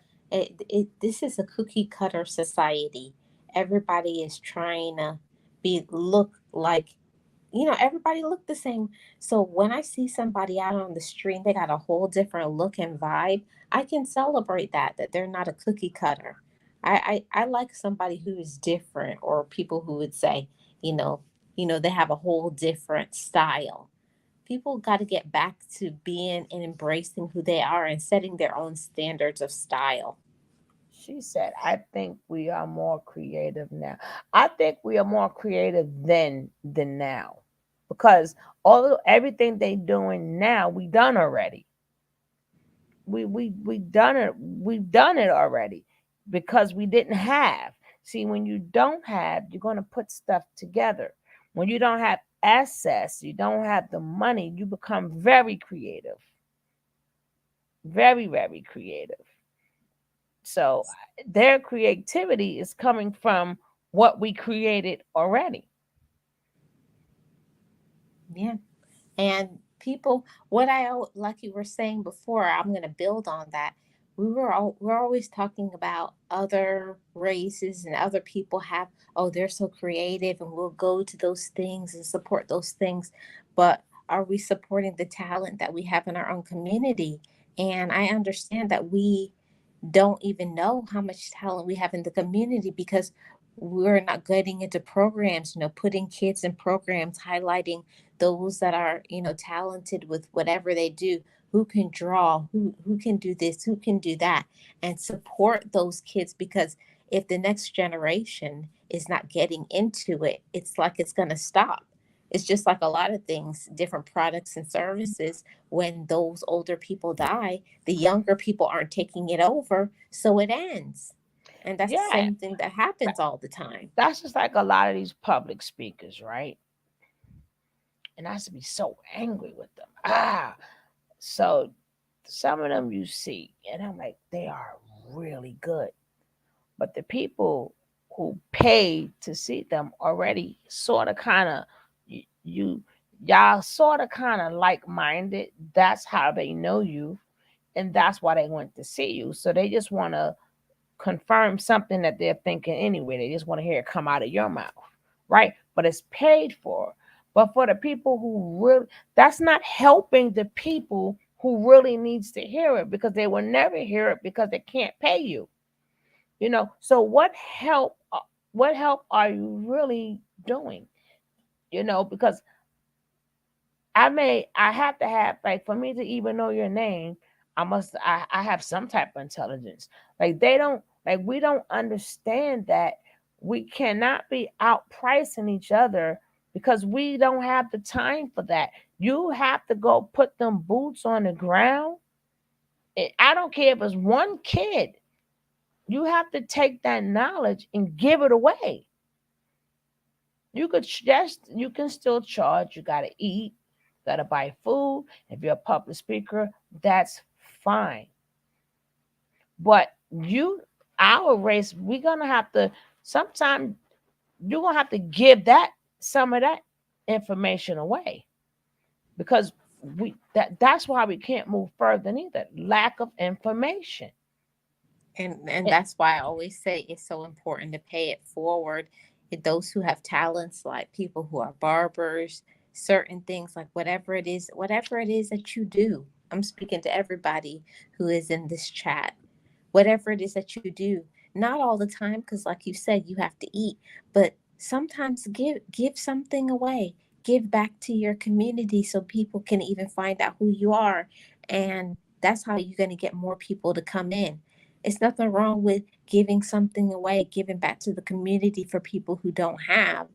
this is a cookie cutter society. Everybody is trying to be look like, everybody look the same. So when I see somebody out on the street, they got a whole different look and vibe, I can celebrate that they're not a cookie cutter. I like somebody who is different, or people who would say, you know, they have a whole different style. People got to get back to being and embracing who they are and setting their own standards of style. she said, I think we are more creative now. I think we are more creative than now. Because all everything they doing now, we done already. We done it. We've done it already because we didn't have. See, when you don't have, you're gonna put stuff together. When you don't have access, you don't have the money, you become very creative. Very creative. So their creativity is coming from what we created already. Yeah. And people, what like you were saying before, I'm going to build on that. We're always talking about other races and other people have, oh, they're so creative, and we'll go to those things and support those things. But are we supporting the talent that we have in our own community? And I understand that we don't even know how much talent we have in the community because we're not getting into programs, putting kids in programs, highlighting those that are, talented with whatever they do, who can draw, who can do this, who can do that, and support those kids. Because if the next generation is not getting into it, it's like it's going to stop. It's just like a lot of things, different products and services. When those older people die, the younger people aren't taking it over, so it ends. And that's the Yeah, same thing that happens all the time. that's just like a lot of these public speakers, right? And I used to be so angry with them. So some of them you see, and I'm like, they are really good. But the people who pay to see them already sort of kind of you y'all sort of kind of like minded. That's how they know you, and that's why they went to see you. So they just want to confirm something that they're thinking anyway. They just want to hear it come out of your mouth, right? But it's paid for. But for the people who really, that's not helping the people who really needs to hear it because they will never hear it because they can't pay you. So what help are you really doing? Because I have to have, like, for me to even know your name, I have some type of intelligence. Like they don't like we don't understand that we cannot be outpricing each other because we don't have the time for that. You have to go put them boots on the ground. I don't care if it's one kid. You have to take that knowledge and give it away. You can still charge. You gotta eat, gotta buy food. If you're a public speaker, that's fine. But our race, we're gonna have to sometime you're gonna have to give that some of that information away because that's why we can't move further neither. Lack of information. And And that's why I always say it's so important to pay it forward. Those who have talents, like people who are barbers, certain things, like whatever it is that you do. I'm speaking to everybody who is in this chat. Whatever it is that you do, not all the time, because like you said, you have to eat, but sometimes give something away. Give back to your community so people can even find out who you are. And that's how you're going to get more people to come in. It's nothing wrong with giving something away, giving back to the community for people who don't have.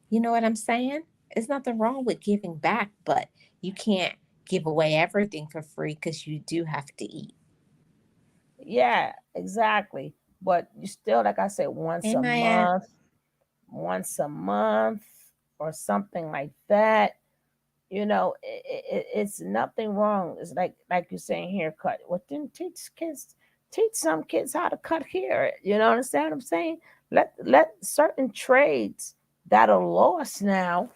You know what I'm saying? It's nothing wrong with giving back, but you can't give away everything for free because you do have to eat. Yeah, exactly. But you still, like I said, Amen. once a month or something like that. It's nothing wrong. It's like you're saying haircut. Well, then teach some kids how to cut hair. You know, understand what I'm saying? Let certain trades that are lost now,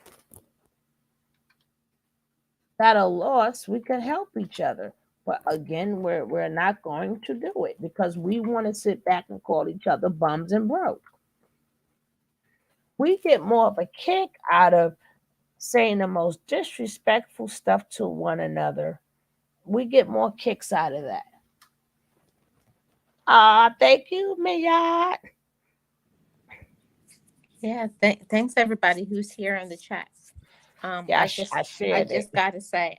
that are lost, we can help each other. But again, we're not going to do it because we want to sit back and call each other bums and broke. We get more of a kick out of saying the most disrespectful stuff to one another. We get more kicks out of that. Ah, thank you, Miyad. Yeah, thanks everybody who's here in the chat. Yeah, I I just I shared it. just gotta say,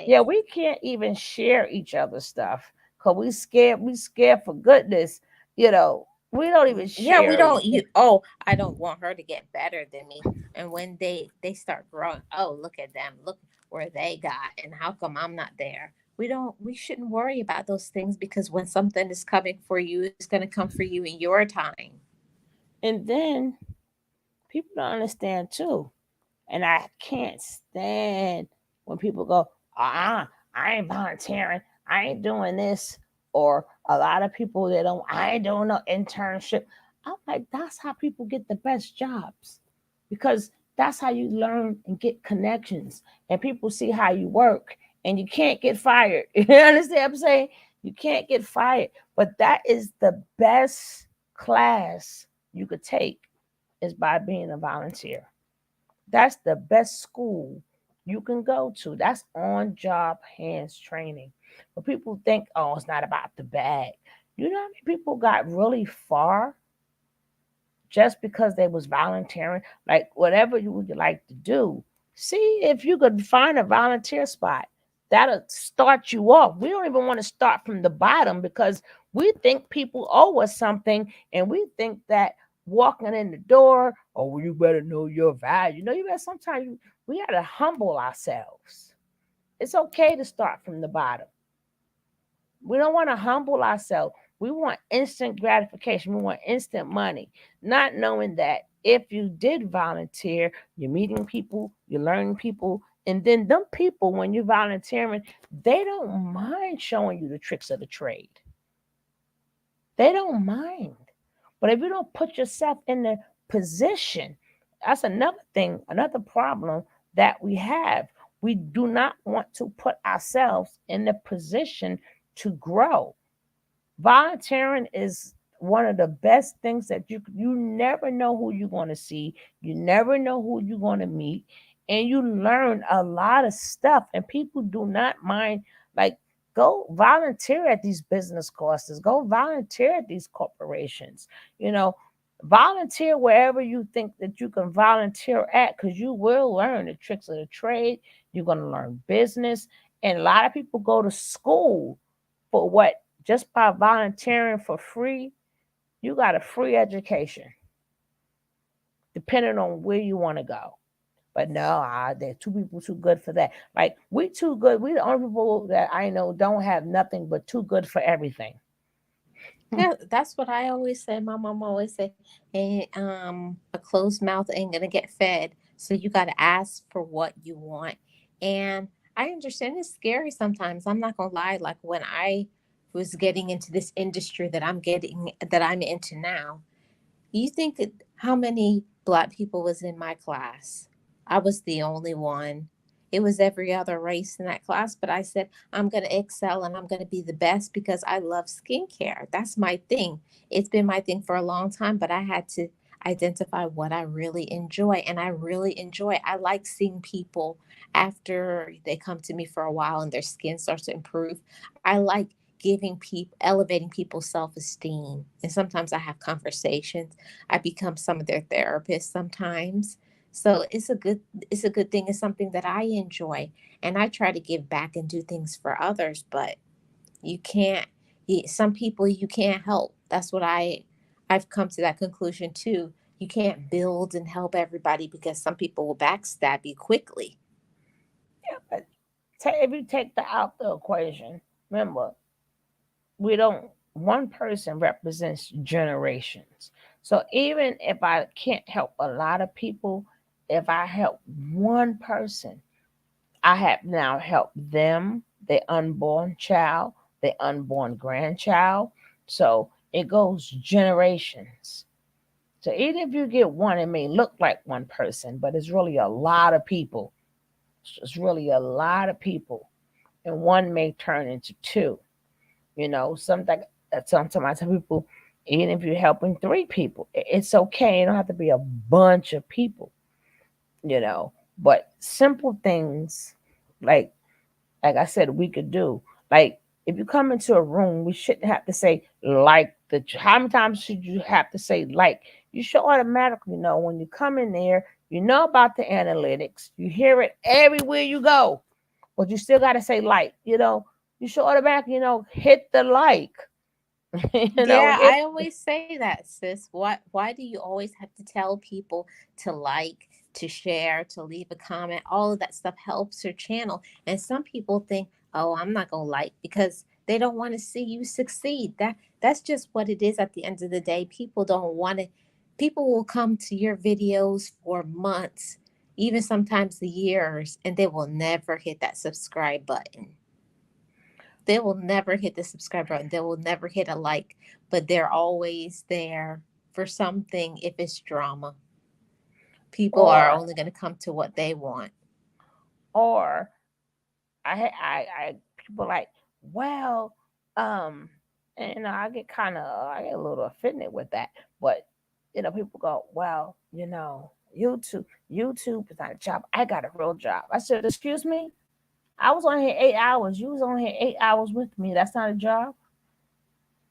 Yeah, we can't even share each other's stuff because we scared. We scared for goodness. We don't even yeah, we share don't anything. you oh, I don't want her to get better than me. And when they start growing, oh, look at them. Look where they got and how come I'm not there. We shouldn't worry about those things because when something is coming for you, it's going to come for you in your time. And then people don't understand too. And I can't stand when people go, I ain't volunteering. I ain't doing this. Or a lot of people that I ain't doing no internship. I'm like, that's how people get the best jobs because that's how you learn and get connections. And people see how you work and you can't get fired. You understand what I'm saying? You can't get fired. But that is the best class you could take is by being a volunteer. That's the best school you can go to. That's on job hands training. But people think, oh, it's not about the bag. You know how many people got really far just because they was volunteering? Like whatever you would like to do, see if you could find a volunteer spot. That'll start you off. We don't even want to start from the bottom because we think people owe us something and we think that walking in the door, oh, well, you better know your value. You better sometimes we gotta humble ourselves. It's okay to start from the bottom. We don't want to humble ourselves. We want instant gratification. We want instant money, not knowing that if you did volunteer, you're meeting people, you're learning people, and then them people, when you're volunteering, they don't mind showing you the tricks of the trade. They don't mind. But if you don't put yourself in the position, that's another thing, another problem that we have. We do not want to put ourselves in the position to grow. Volunteering is one of the best things that you never know who you're going to see, you never know who you're going to meet, and you learn a lot of stuff. And people do not mind, like, go volunteer at these business courses, go volunteer at these corporations, you know. Volunteer wherever you think that you can volunteer at because you will learn the tricks of the trade. You're going to learn business. And a lot of people go to school for what? Just by volunteering for free, you got a free education, depending on where you want to go. But no, there two people too good for that. Like we too good. We the only people that I know don't have nothing but too good for everything. Yeah, that's what I always say. My mom always say, "Hey, a closed mouth ain't gonna get fed." So you got to ask for what you want. And I understand it's scary sometimes. I'm not gonna lie. Like when I was getting into this industry that I'm into now, you think how many black people was in my class? I was the only one. It was every other race in that class, but I said, I'm going to excel and I'm going to be the best because I love skincare. That's my thing. It's been my thing for a long time, but I had to identify what I really enjoy. And I really enjoy. I like seeing people after they come to me for a while and their skin starts to improve. I like giving people elevating people's self-esteem, and sometimes I have conversations. I become some of their therapists sometimes. So it's a good thing. It's something that I enjoy, and I try to give back and do things for others. But you can't. Some people you can't help. That's what I've come to that conclusion too. You can't build and help everybody because some people will backstab you quickly. Yeah, but if you take the out the equation, remember we don't, one person represents generations. So even if I can't help a lot of people, if I help one person, I have now helped them, their unborn child, their unborn grandchild. So it goes generations. So even if you get one, it may look like one person, but it's really a lot of people. It's really a lot of people. And one may turn into two. Something sometimes I tell people, even if you're helping three people, it's okay. You don't have to be a bunch of people, you know. But simple things like like I said, we could do. Like if you come into a room, we shouldn't have to say like the how many times should you have to say like? You should automatically know when you come in there, you know about the analytics, you hear it everywhere you go, but you still gotta say like. You should automatically, hit the like. Yeah, Hit. I always say that, sis. Why do you always have to tell people to like, to share, to leave a comment? All of that stuff helps your channel. And some people think, "Oh, I'm not going to like because they don't want to see you succeed." That's just what it is at the end of the day. People don't want to People will come to your videos for months, even sometimes the years, and they will never hit that subscribe button. They will never hit the subscribe button. They will never hit a like, but they're always there for something if it's drama. People are or only going to come to what they want. or I people like, well, um, and I get a little offended with that, but people go, well, YouTube is not a job. I got a real job. I said, excuse me, I was on here 8 hours. You was on here 8 hours with me. That's not a job.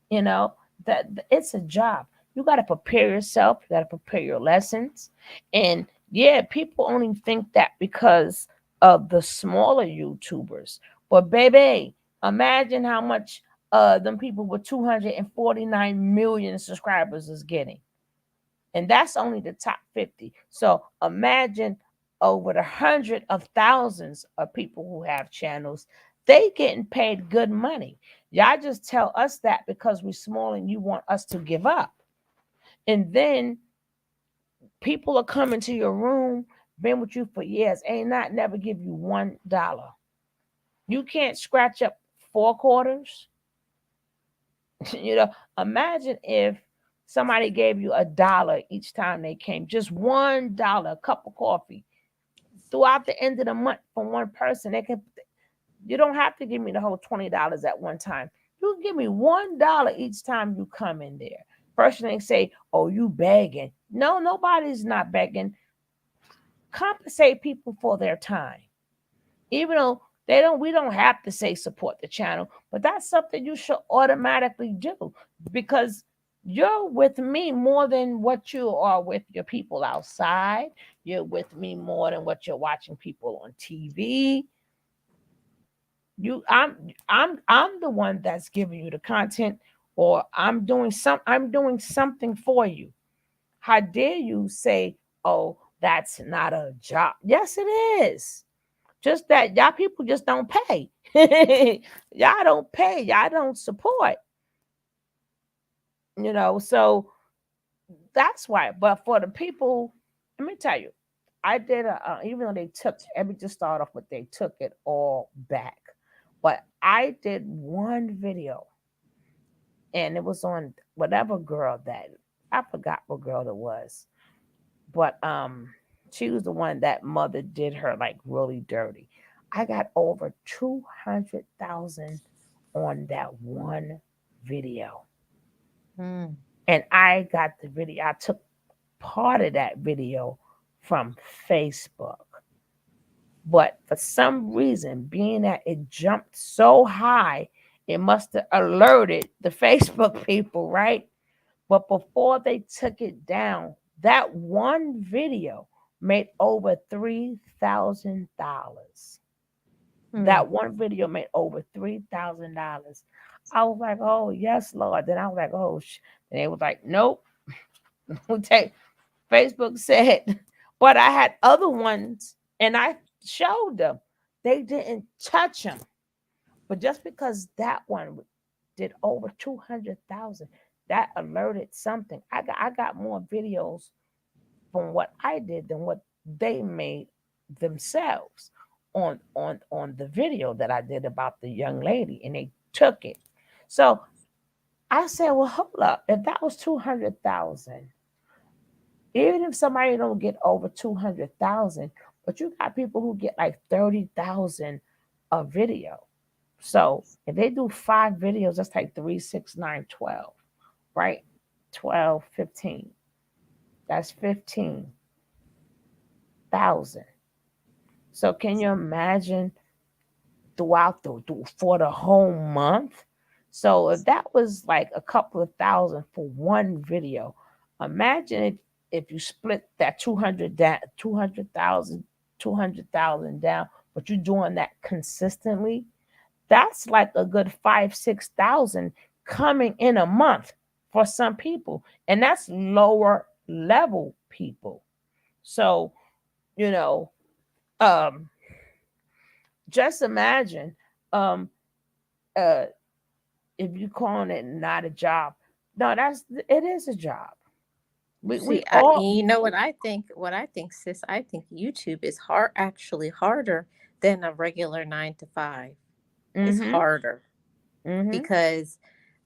You know that it's a job. You got to prepare yourself. You got to prepare your lessons, and yeah, people only think that because of the smaller YouTubers. But baby, imagine how much them people with 249 million subscribers is getting, and that's only the top 50. So imagine over the hundred of thousands of people who have channels, they getting paid good money. Y'all just tell us that because we're small and you want us to give up. And then people are coming to your room, been with you for years, ain't not never give you $1. You can't scratch up 4 quarters. you know, Imagine if somebody gave you $1 each time they came, just $1, a cup of coffee. Throughout the end of the month from one person, you don't have to give me the whole $20 at one time. You can give me $1 each time you come in there. First thing they say, oh, you begging. No, nobody's not begging. Compensate people for their time. Even though we don't have to say support the channel, but that's something you should automatically do because you're with me more than what you are with your people outside. You're with me more than what you're watching people on TV. I'm the one that's giving you the content, or I'm doing something for you. How dare you say, oh, that's not a job? Yes, it is. Just that y'all people just don't pay. Y'all don't pay. Y'all don't support. So that's why. But for the people, let me tell you, I did even though they took, let me just start off with, they took it all back. But I did one video, and it was on whatever girl that, I forgot what girl it was, but she was the one that mother did her like really dirty. I got over 200,000 on that one video. Mm. And I got the video. I took part of that video from Facebook. But for some reason, being that it jumped so high, it must have alerted the Facebook people, right? But before they took it down, that one video made over $3,000. Mm. That one video made over $3,000. I was like, oh, yes, Lord. Then I was like, oh, and they was like, nope. Facebook said, but I had other ones and I showed them. They didn't touch them. But just because that one did over 200,000. That alerted something. I got more videos from what I did than what they made themselves on the video that I did about the young lady, and they took it. So I said, well, hold up. If that was 200,000, even if somebody don't get over 200,000, but you got people who get like 30,000 a video. So if they do 5 videos, that's like 3, 6, 9, 12, right? 12, 15. That's 15,000. So can you imagine throughout for the whole month? So if that was like a couple of thousand for one video, imagine if you split that 200 down, 200,000, 200,000 down, but you're doing that consistently. That's like a good 5, 6,000 coming in a month for some people, and that's lower level people. So you know, um, just imagine um, uh, if you calling it not a job. No, it is a job. We See, all. you know what I think? What I think, sis, I think YouTube is actually harder than a regular 9 to 5. It's Mm-hmm. harder Mm-hmm. because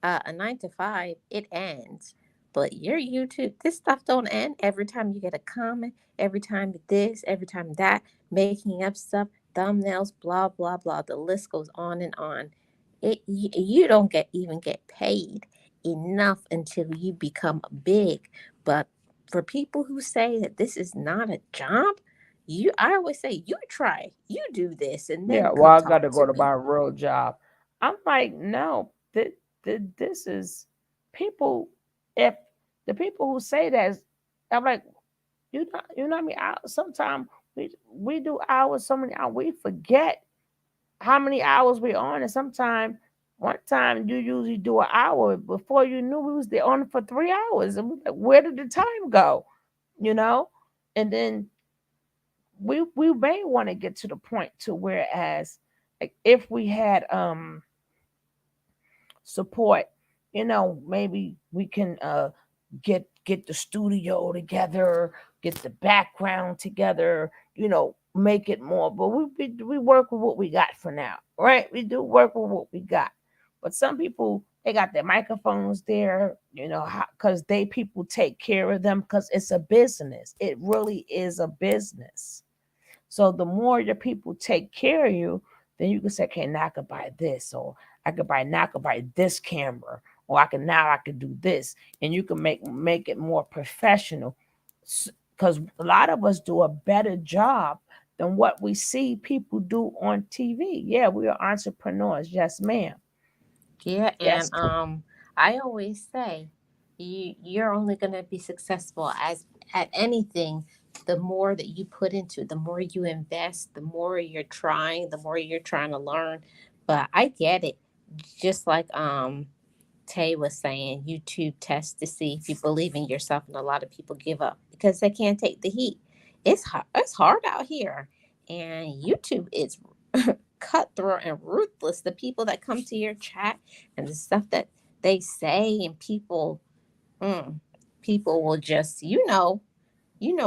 a 9 to 5 it ends, but your YouTube, this stuff don't end. Every time you get a comment, every time this, every time that, making up stuff, thumbnails, blah blah blah. The list goes on and on. You don't even get paid enough until you become big. But for people who say that this is not a job, I always say you try, you do this, and then Yeah. Well, come I got talk to to go to me. my real job. I'm like, no. This is people. If the people who say that, I'm like, you know what I mean. Sometimes we do hours, so many hours, we forget how many hours we're on. And sometimes one time you usually do an hour. Before you knew, we was there on for 3 hours. And we like, where did the time go? You know? And then we may want to get to the point to whereas like if we had support, maybe we can get the studio together, get the background together, make it more. But we work with what we got for now, right? We do work with what we got. But some people, they got their microphones there, because they people take care of them because it's a business. It really is a business. So the more your people take care of you, then you can say, okay, now I could buy this, or I could buy this camera, or I could do this, and you can make it more professional. Because a lot of us do a better job than what we see people do on TV. Yeah, we are entrepreneurs. Yes, ma'am. Yeah, Yes. and I always say you're only going to be successful as at anything the more that you put into it, the more you invest, the more you're trying, the more you're trying to learn. But I get it. Just like Tay was saying, YouTube test to see if you believe in yourself, and a lot of people give up because they can't take the heat. It's hard out here, and YouTube is cutthroat and ruthless. The people that come to your chat and the stuff that they say, and mm, people will just, you know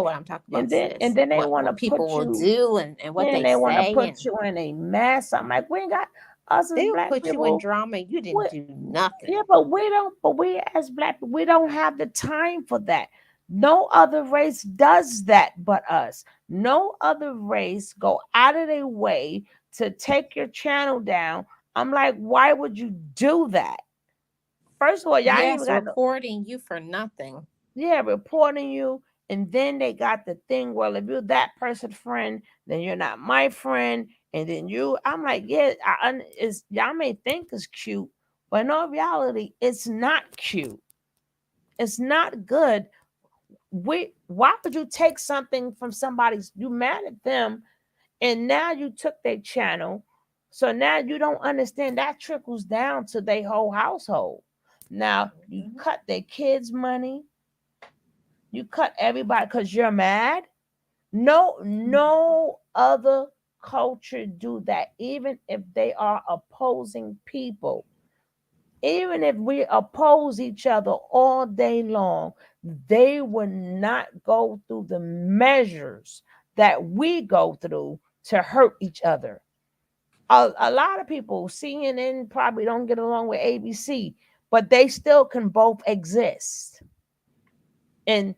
what I'm talking about, And sis. then they want to What people put will you, do, and what then they they want to say, put and you in a mess. I'm like, we ain't got us as they will black put you in people. drama. You We, didn't do nothing. yeah, but we don't. But we as black people, we don't have the time for that. No other race does that but us. No other race go out of their way to take your channel down. I'm like, why would you do that? First of all, y'all ain't even Yes, got no. reporting you for nothing. Yeah, reporting you. And then they got the thing, well, if you're that person's friend, then you're not my friend. And then I'm like, yeah, y'all may think it's cute, but in all reality, it's not cute. It's not good. Why would you take something from somebody's, you mad at them, and now you took their channel. So now you don't understand that trickles down to their whole household. Now you Mhm. cut their kids' money, you cut everybody because you're mad. No other culture do that, even if they are opposing people. Even if we oppose each other all day long, they would not go through the measures that we go through to hurt each other. A lot of people, CNN probably don't get along with ABC, but they still can both exist. And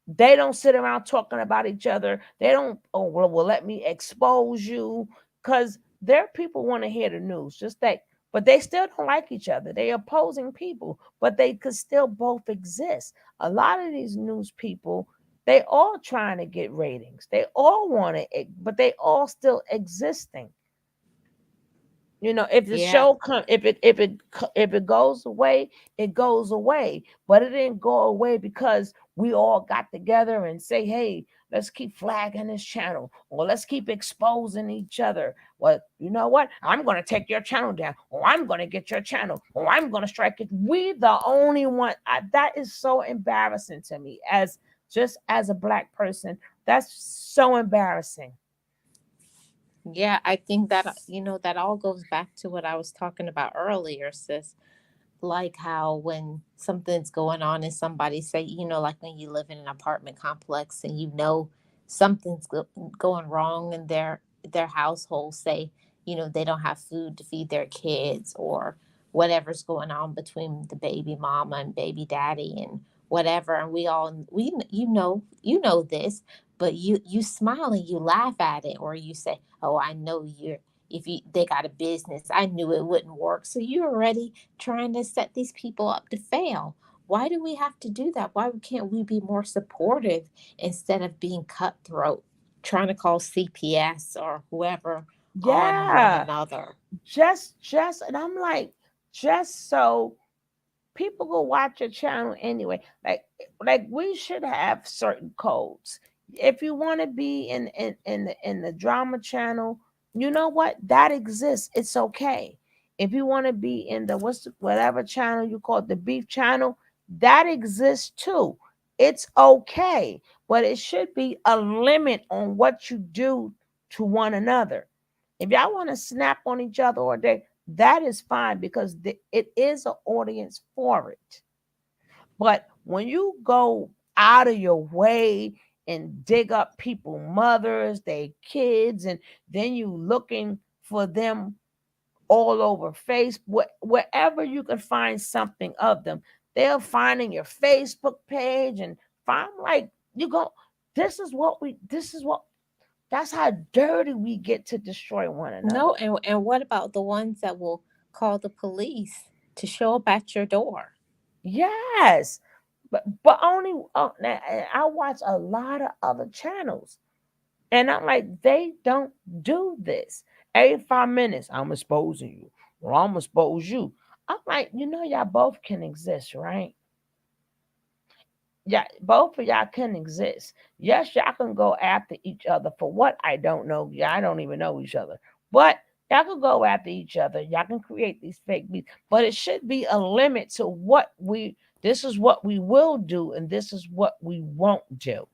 they don't sit around talking about each other. They don't, oh, well let me expose you. Because their people want to hear the news, just like, but they still don't like each other. They opposing people, but they could still both exist. A lot of these news people, they all trying to get ratings. They all want it, but they all still existing. You know, if the Yeah. show come, if it goes away, it goes away. But it didn't go away because we all got together and say, "Hey, let's keep flagging this channel, or let's keep exposing each other." Well, you know what? I'm going to take your channel down, or I'm going to get your channel, or I'm going to strike it. We the only one. That is so embarrassing to me, as just as a black person. That's so embarrassing. Yeah, I think that, that all goes back to what I was talking about earlier, sis. Like how when something's going on and somebody say, like when you live in an apartment complex and something's going wrong in their household, say, they don't have food to feed their kids, or whatever's going on between the baby mama and baby daddy and whatever, and we you know this, but you smile and you laugh at it, or you say, oh, I know you're, if you they got a business, I knew it wouldn't work. So you're already trying to set these people up to fail. Why do we have to do that? Why can't we be more supportive instead of being cutthroat, trying to call CPS or whoever on one Yeah. another? And I'm like, just so people go watch your channel anyway. Like we should have certain codes. If you want to be in the drama channel, you know what? That exists. It's okay. If you want to be in the whatever channel you call it, the beef channel, that exists too. It's okay. But it should be a limit on what you do to one another. If y'all want to snap on each other all day, that is fine because it is an audience for it. But when you go out of your way and dig up people mothers, their kids, and then you looking for them all over Facebook, wherever you can find something of them, they'll find in your Facebook page and find, like, you go, this is what that's how dirty we get to destroy one No, another. and what about the ones that will call the police to show up at your door? Yes, but only I watch a lot of other channels, and I'm like, they don't do this. Every 5 minutes, I'm exposing you, or I'm expose you. I'm like, y'all both can exist, right? Yeah, both of y'all can exist. Yes, y'all can go after each other for what I don't know. Yeah, I don't even know each other, but y'all can go after each other. Y'all can create these fake beats, but it should be a limit to what we. This is what we will do, and this is what we won't do.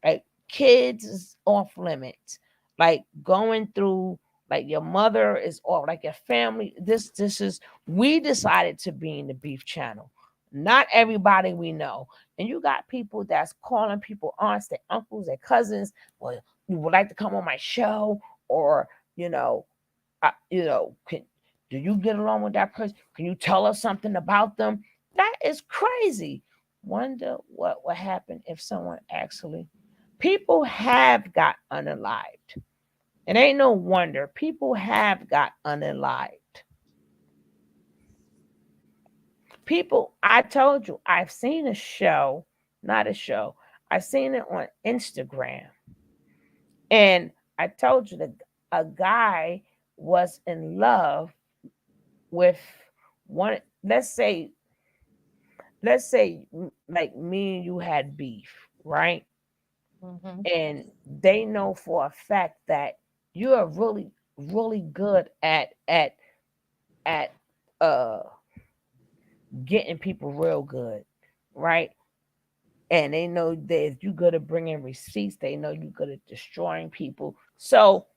Like kids is off limits. Like going through, like your mother is off, like your family. This is, we decided to be in the beef channel. Not everybody we know. And you got people that's calling people aunts, their uncles, their cousins. Well, you would like to come on my show, or you know, can do you get along with that person? Can you tell us something about them? That is crazy. Wonder what would happen if someone actually, people have got unalived. It ain't no wonder people have got unalived. People, I told you, I've seen a show, not a show. I've seen it on Instagram, and I told you that a guy was in love with one. Let's say like me and you had beef, right? Hmm. And they know for a fact that you are really really good at uh getting people real good, right? And they know that you good at bringing receipts, they know you good at destroying people. So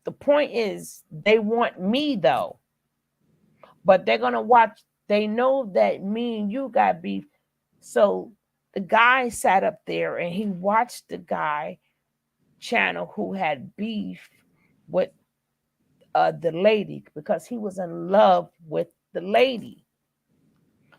the point is, they want me though, but they're gonna watch. They know that me and you got beef, so the guy sat up there and he watched the guy channel who had beef with the lady because he was in love with the lady.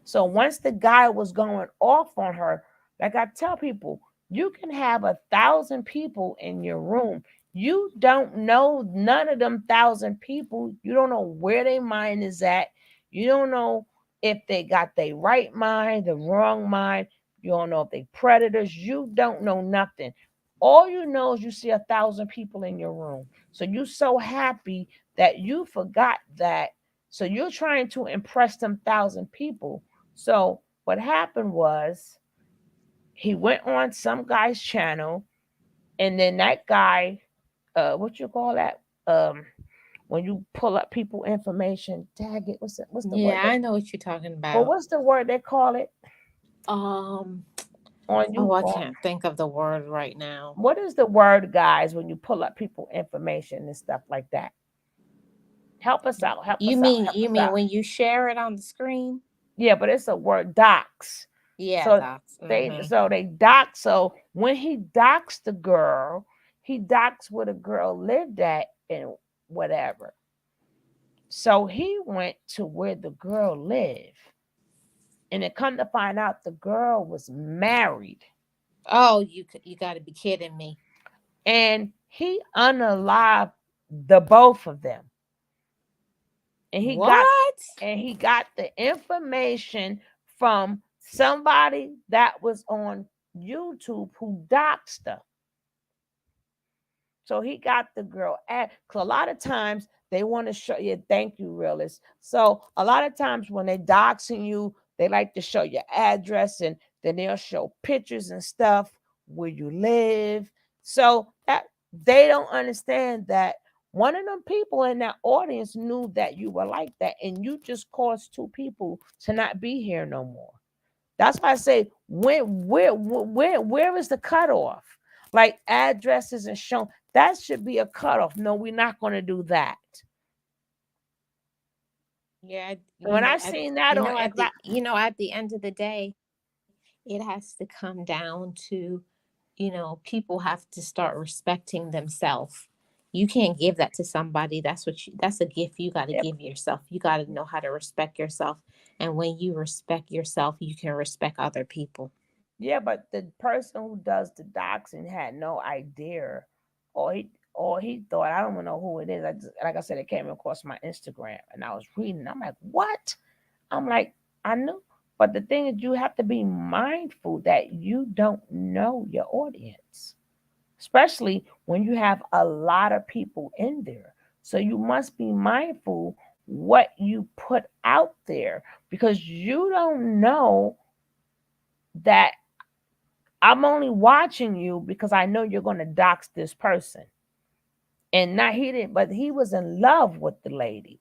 So once the guy was going off on her, like I tell people, you can have 1,000 people in your room. You don't know none of them 1,000 people. You don't know where their mind is at. You don't know if they got their right mind, the wrong mind. You don't know if they predators. You don't know nothing. All you know is you see 1,000 people in your room. So you so happy that you forgot that. So you're trying to impress them 1,000 people. So what happened was he went on some guy's channel, and then that guy, what you call that? When you pull up people information, tag it. What's the word? Yeah, I know what you're talking Well, about. what's the word they call it Um, on oh, you? I can't think of the word right now. What is the word, guys, when you pull up people information and stuff like that? Help us out. Help You us out. mean Help you us mean out. when you share it on the screen? Yeah, but it's a word, docs. Yeah, So dots. they dox. So when he doxed the girl, he doxed where the girl lived at and whatever. So he went to where the girl lived, and it come to find out the girl was married, Oh, you got to be kidding me. and he unalived the both of them, and What? he got the information from somebody that was on YouTube who doxed her. So he got the girl at, because a lot of times they want to show you, thank you, realist. So a lot of times when they doxing you, they like to show your address, and then they'll show pictures and stuff where you live. So that they don't understand that one of them people in that audience knew that you were like that, and you just caused two people to not be here no more. That's why I say where is the cutoff? Like addresses and shown that should be a cutoff. No, we're not going to do that. Yeah, When I seen that on, at the end of the day, it has to come down to, people have to start respecting themselves. You can't give that to somebody. That's a gift you got to yep, give yourself. You got to know how to respect yourself. And when you respect yourself, you can respect other people. yeah, but the person who does the doxing had no idea, or he thought, I don't even know who it is. Like I said, it came across my Instagram, and I was reading. I'm like, what? I'm like, I knew, but the thing is, you have to be mindful that you don't know your audience, especially when you have a lot of people in there. So you must be mindful what you put out there, because you don't know that I'm only watching you because I know you're going to dox this person. And not he didn't, but he was in love with the lady.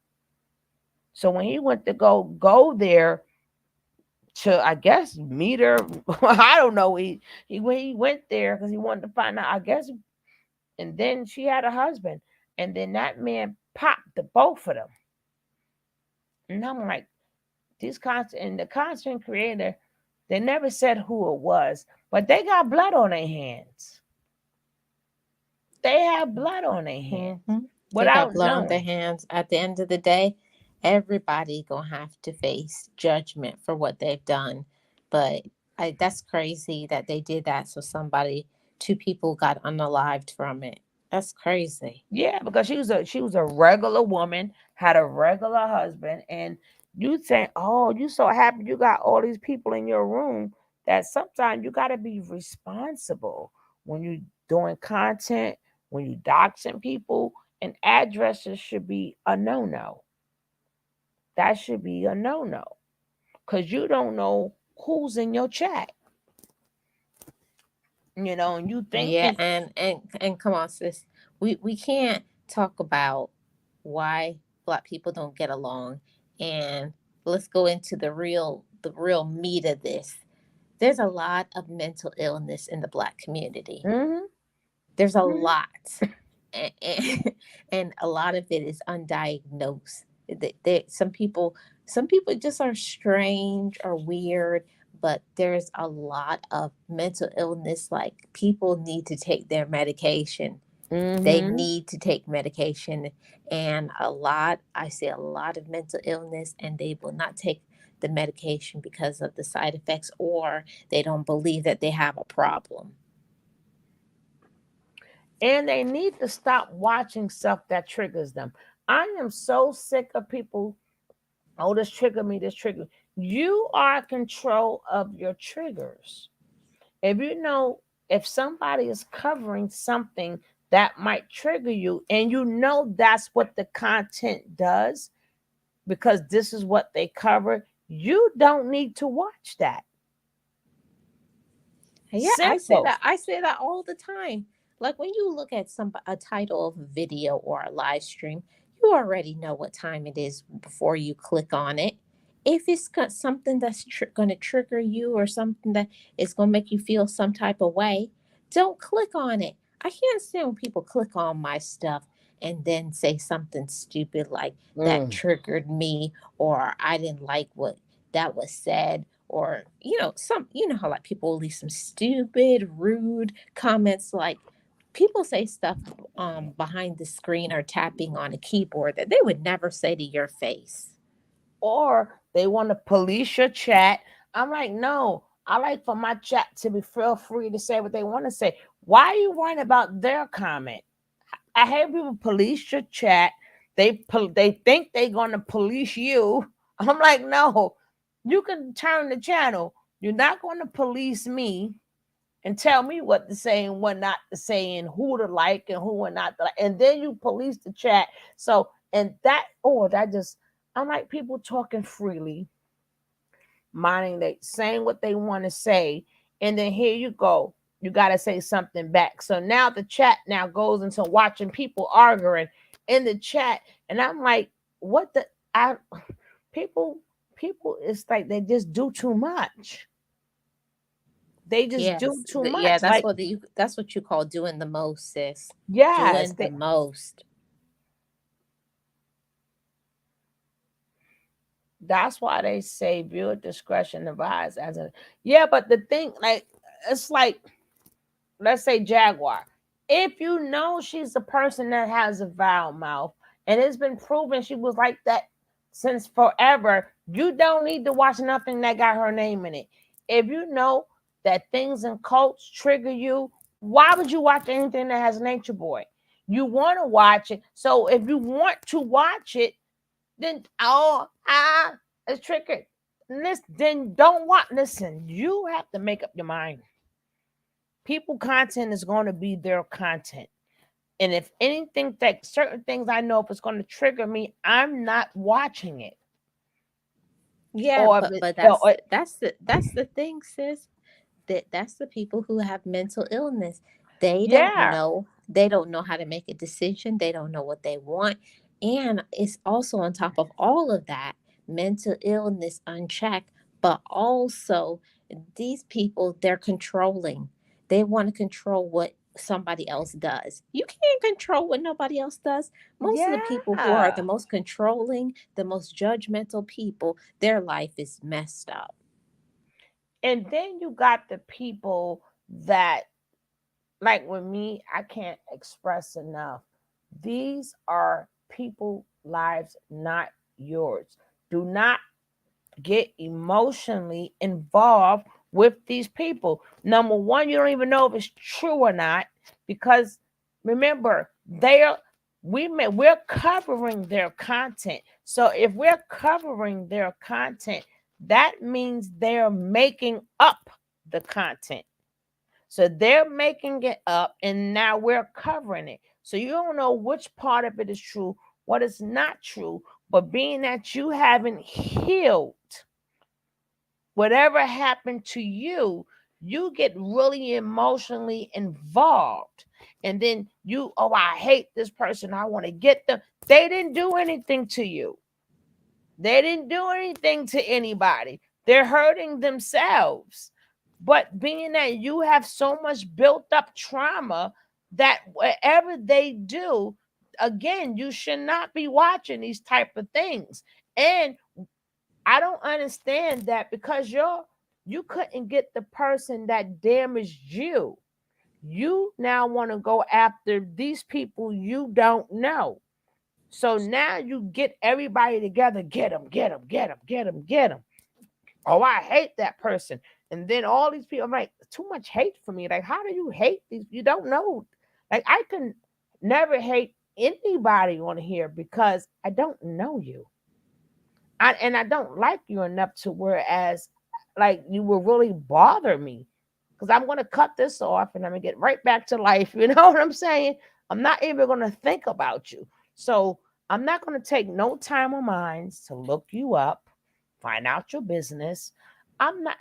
So when he went to go there to, I guess, meet her, I don't know. When he went there because he wanted to find out, I guess. And then she had a husband, and then that man popped the both of them. And I'm like, these content and the content creator, they never said who it was, but they got blood on their hands. They have blood on their hands Hmm. They got without blood on their knowing. hands. At the end of the day, everybody gonna have to face judgment for what they've done. But that's crazy that they did that. So two people got unalived from it. That's crazy. Yeah, because she was a regular woman, had a regular husband, and you say, oh, you so happy you got all these people in your room, that sometimes you got to be responsible when you doing content, when you doxing people, and addresses should be a no-no. That should be a no-no, because you don't know who's in your chat, and you Yeah, thinking, and come on, sis. We can't talk about why black people don't get along, and let's go into the real meat of this. There's a lot of mental illness in the black community. mm-hmm, There's a mm-hmm, lot, and a lot of it is undiagnosed. Some people Some people just are strange or weird, but there's a lot of mental illness. Like, people need to take their medication. They Mm-hmm. need to take medication. And I see a lot of mental illness, and they will not take the medication because of the side effects, or they don't believe that they have a problem. And they need to stop watching stuff that triggers them. I am so sick of people, oh, this trigger me, this trigger. You are in control of your triggers. If you know, if somebody is covering something that might trigger you, and you know that's what the content does, because this is what they cover, you don't need to watch that. Yeah, I say Simple. that. I say that all the time. Like, when you look at a title of a video or a live stream, you already know what time it is before you click on it. If it's got something that's going to trigger you, or something that is going to make you feel some type of way, don't click on it. I can't stand when people click on my stuff and then say something stupid like that Mm. triggered me, or I didn't like what that was said, or how, like, people will leave some stupid rude comments. Like, people say stuff behind the screen or tapping on a keyboard that they would never say to your face. Or they want to police your chat. I'm like, no, I like for my chat to be feel free to say what they want to say. Why are you worrying about their comment? I hate people police your chat. They think they're gonna police you. I'm like, no, you can turn the channel. You're not gonna police me and tell me what to say and what not to say, and who to like and who not to like. And then you police the chat. So, and that, oh, that just, I'm like, people talking freely, minding they saying what they want to say, and then here you go, you got to say something back. So now the chat now goes into watching people arguing in the chat, and I'm like, what the, I people people, it's like they just do too much. They just do Yes, too yeah, much. Like, that's what you call doing the most, sis. yes, Doing the most. that's why they say viewer discretion advised. As a, yeah, but the thing, like, it's like, let's say Jaguar. If you know she's a person that has a foul mouth, and it's been proven she was like that since forever, you don't need to watch nothing that got her name in it. If you know that things in cults trigger you, why would you watch anything that has Nature Boy? You want to watch it. So if you want to watch it, then it's triggered. Then don't watch. Listen, you have to make up your mind. People content is going to be their content. And if anything, that certain things I know, if it's going to trigger me, I'm not watching it. Yeah, Or if but it, that's the thing, sis. That's the people who have mental illness. yeah, They don't know how to make a decision. They don't know what they want. And it's also, on top of all of that, mental illness unchecked, but also these people, they're controlling. They want to control what somebody else does. You can't control what nobody else does. Most of the people who are the yeah. most controlling, the most judgmental people, their life is messed up. And then you got the people that, like with me, I can't express enough. These are people lives, not yours. Do not get emotionally involved with these people. Number one, you don't even know if it's true or not, because remember, we're covering their content. So if we're covering their content, that means they're making up the content. So they're making it up, and now we're covering it. So you don't know which part of it is true, what is not true. But being that you haven't healed whatever happened to you, you get really emotionally involved. And then you, oh, I hate this person, I want to get them. They didn't do anything to you. They didn't do anything to anybody. They're hurting themselves. But being that you have so much built up trauma, that whatever they do, again, you should not be watching these type of things. And I don't understand that because you couldn't get the person that damaged you. You now want to go after these people you don't know. So now you get everybody together, get them, get them, get them, get them, get them. Oh, I hate that person. And then all these people, I'm like, too much hate for me. Like, how do you hate these? You don't know. Like, I can never hate anybody on here because I don't know you. And I don't like you enough to whereas like you will really bother me because I'm going to cut this off and I'm going to get right back to life. You know what I'm saying? I'm not even going to think about you. So I'm not going to take no time of mine to look you up, find out your business.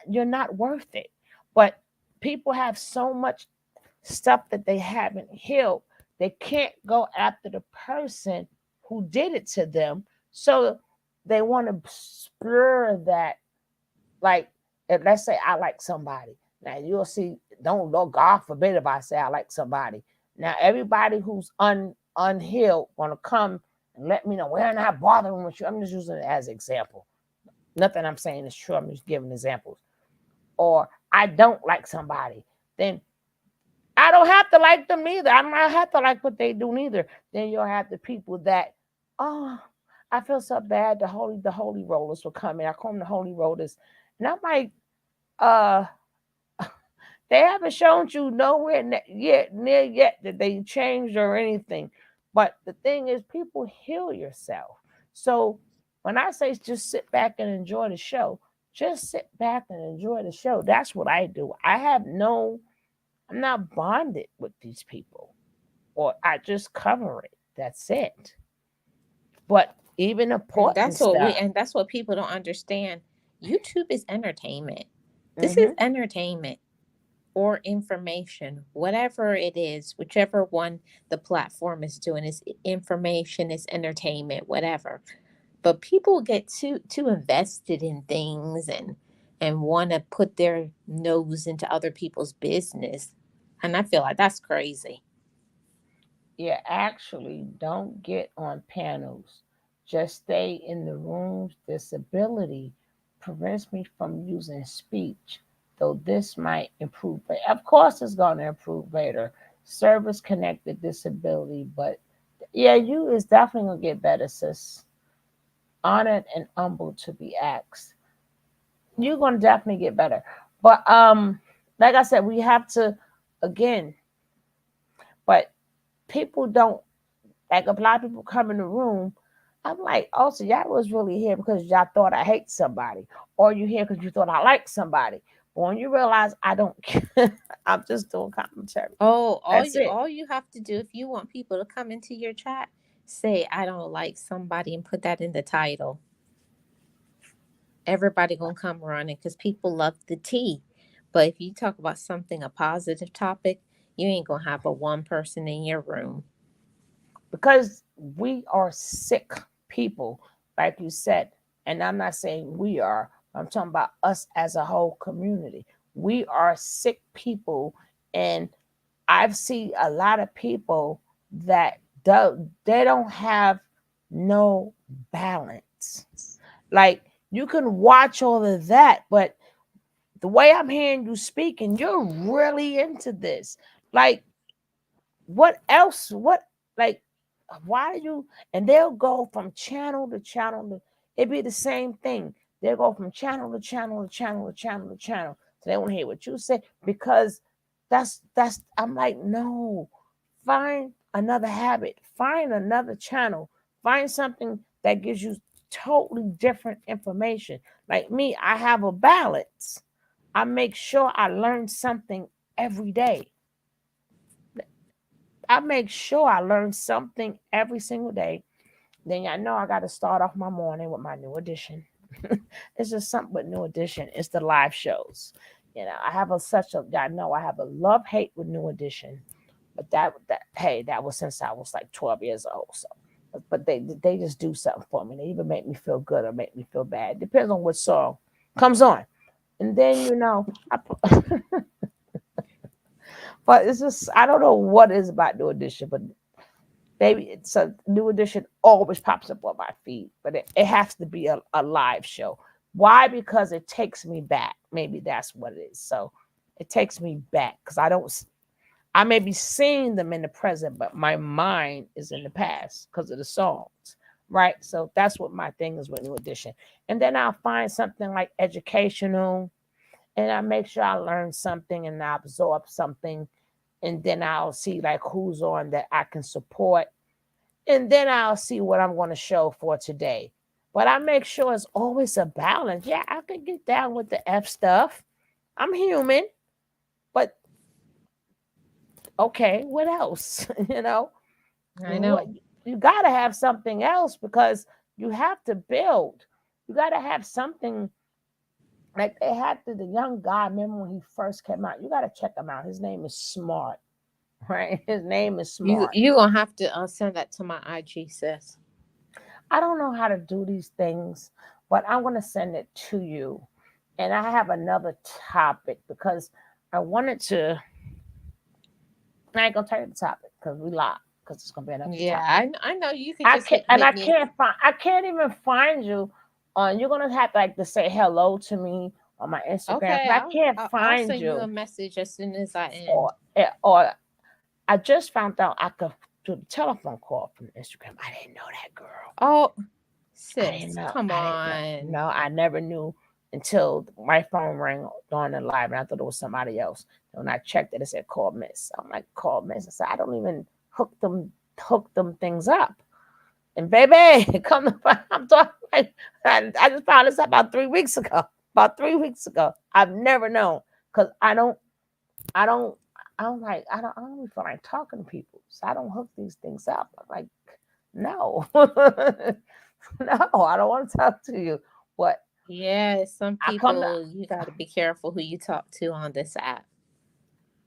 You're not worth it. But people have so much stuff that they haven't healed. They can't go after the person who did it to them. So they want to spur that, like, if let's say I like somebody. Now you'll see, don't know, God forbid if I say I like somebody. Now everybody who's unhealed want to come and let me know we're not bothering with you. I'm just using it as an example. Nothing I'm saying is true. I'm just giving examples. Or I don't like somebody. Then I don't have to like them neither. I don't have to like what they do neither. Then you'll have the people that, oh, I feel so bad. The holy rollers will come in. I call them the holy rollers. And I'm like, uh, they haven't shown you nowhere near yet that they changed or anything. But the thing is, people heal yourself. So when I say just sit back and enjoy the show, just sit back and enjoy the show. That's what I do. I'm not bonded with these people, or I just cover it. That's it. But even And important stuff. that's what people don't understand. YouTube is entertainment. This is Mm-hmm. entertainment or information, whatever it is, whichever one the platform is doing is information, is entertainment, whatever. But people get too invested in things and want to put their nose into other people's business. And I feel like that's crazy. Yeah, actually, don't get on panels. Just stay in the rooms. Disability prevents me from using speech, though this might improve. Of course, it's going to improve later. Service connected disability, but yeah, you is definitely going to get better, sis. Honored and humbled to be asked. You're going to definitely get better. But like I said, we have to again, but people don't like a lot of people come in the room. I'm like, oh, so y'all was really here because y'all thought I hate somebody, or you here because you thought I like somebody. But when you realize I don't, I'm just doing commentary. Oh, That's it. all you have to do if you want people to come into your chat, say I don't like somebody and put that in the title. Everybody gonna come running because people love the tea. But if you talk about something, a positive topic, you ain't gonna have a one person in your room. Because we are sick people, like you said. And I'm not saying we are, I'm talking about us as a whole community. We are sick people. And I've seen a lot of people that they don't have no balance. Like you can watch all of that, but the way I'm hearing you speaking, you're really into this. Like what else? What like why do you and they'll go from channel to channel to it be the same thing. They'll go from channel to channel to channel to channel to channel. So they want to hear what you say because that's I'm like, no, find another habit, find another channel, find something that gives you totally different information. Like me, I have a balance. I make sure I learn something every day. I make sure I learn something every single day. Then I know I got to start off my morning with my new edition. It's just something with new edition. It's the live shows. You know, I have I know I have a love hate with new edition, but that was since I was like 12 years old. So, but they just do something for me. They even make me feel good or make me feel bad. Depends on what song comes on. And then but it's just I don't know what it is about new edition, but maybe it's a new edition always pops up on my feed, but it has to be a live show Why? Because it takes me back. Maybe that's what it is. So it takes me back because I may be seeing them in the present, but my mind is in the past because of the songs, right? So that's what my thing is with New Edition. And then I'll find something like educational, and I make sure I learn something and I absorb something, and then I'll see like who's on that I can support, and then I'll see what I'm going to show for today. But I make sure it's always a balance. Yeah, I can get down with the F stuff. I'm human, but okay, what else? I What know. you got to have something else because you have to build. You got to have something like they had the young guy. Remember when he first came out? You got to check him out. His name is Smart, right? His name is You Smart. you gonna have to send that to my IG, sis. I don't know how to do these things, but I'm going to send it to you. And I have another topic because I wanted to. I ain't gonna tell you the topic because we live because it's gonna be another Yeah, topic. I know. You could just I hit me. can't find. I can't even find you on. You're gonna have like to say hello to me on my Instagram Okay, because I can't I'll find send you a you. message as soon as I Or end. or I just found out I could do the telephone call from Instagram. I didn't know that, girl. Oh, I didn't sis, know. come I didn't know. on. No, I never knew until my phone rang during the live, and I thought it was somebody else. And when I checked it, it said call miss. I'm like, call miss. I said, I don't even hook them things up. And baby, come to find, I'm talking like I just found this out about 3 weeks ago. About 3 weeks ago. I've never known because I don't I don't even feel like talking to people. So I don't hook these things up. I'm like, no. No, I don't want to talk to you. But Yeah, some I come to people you got to be careful who you talk to on this app.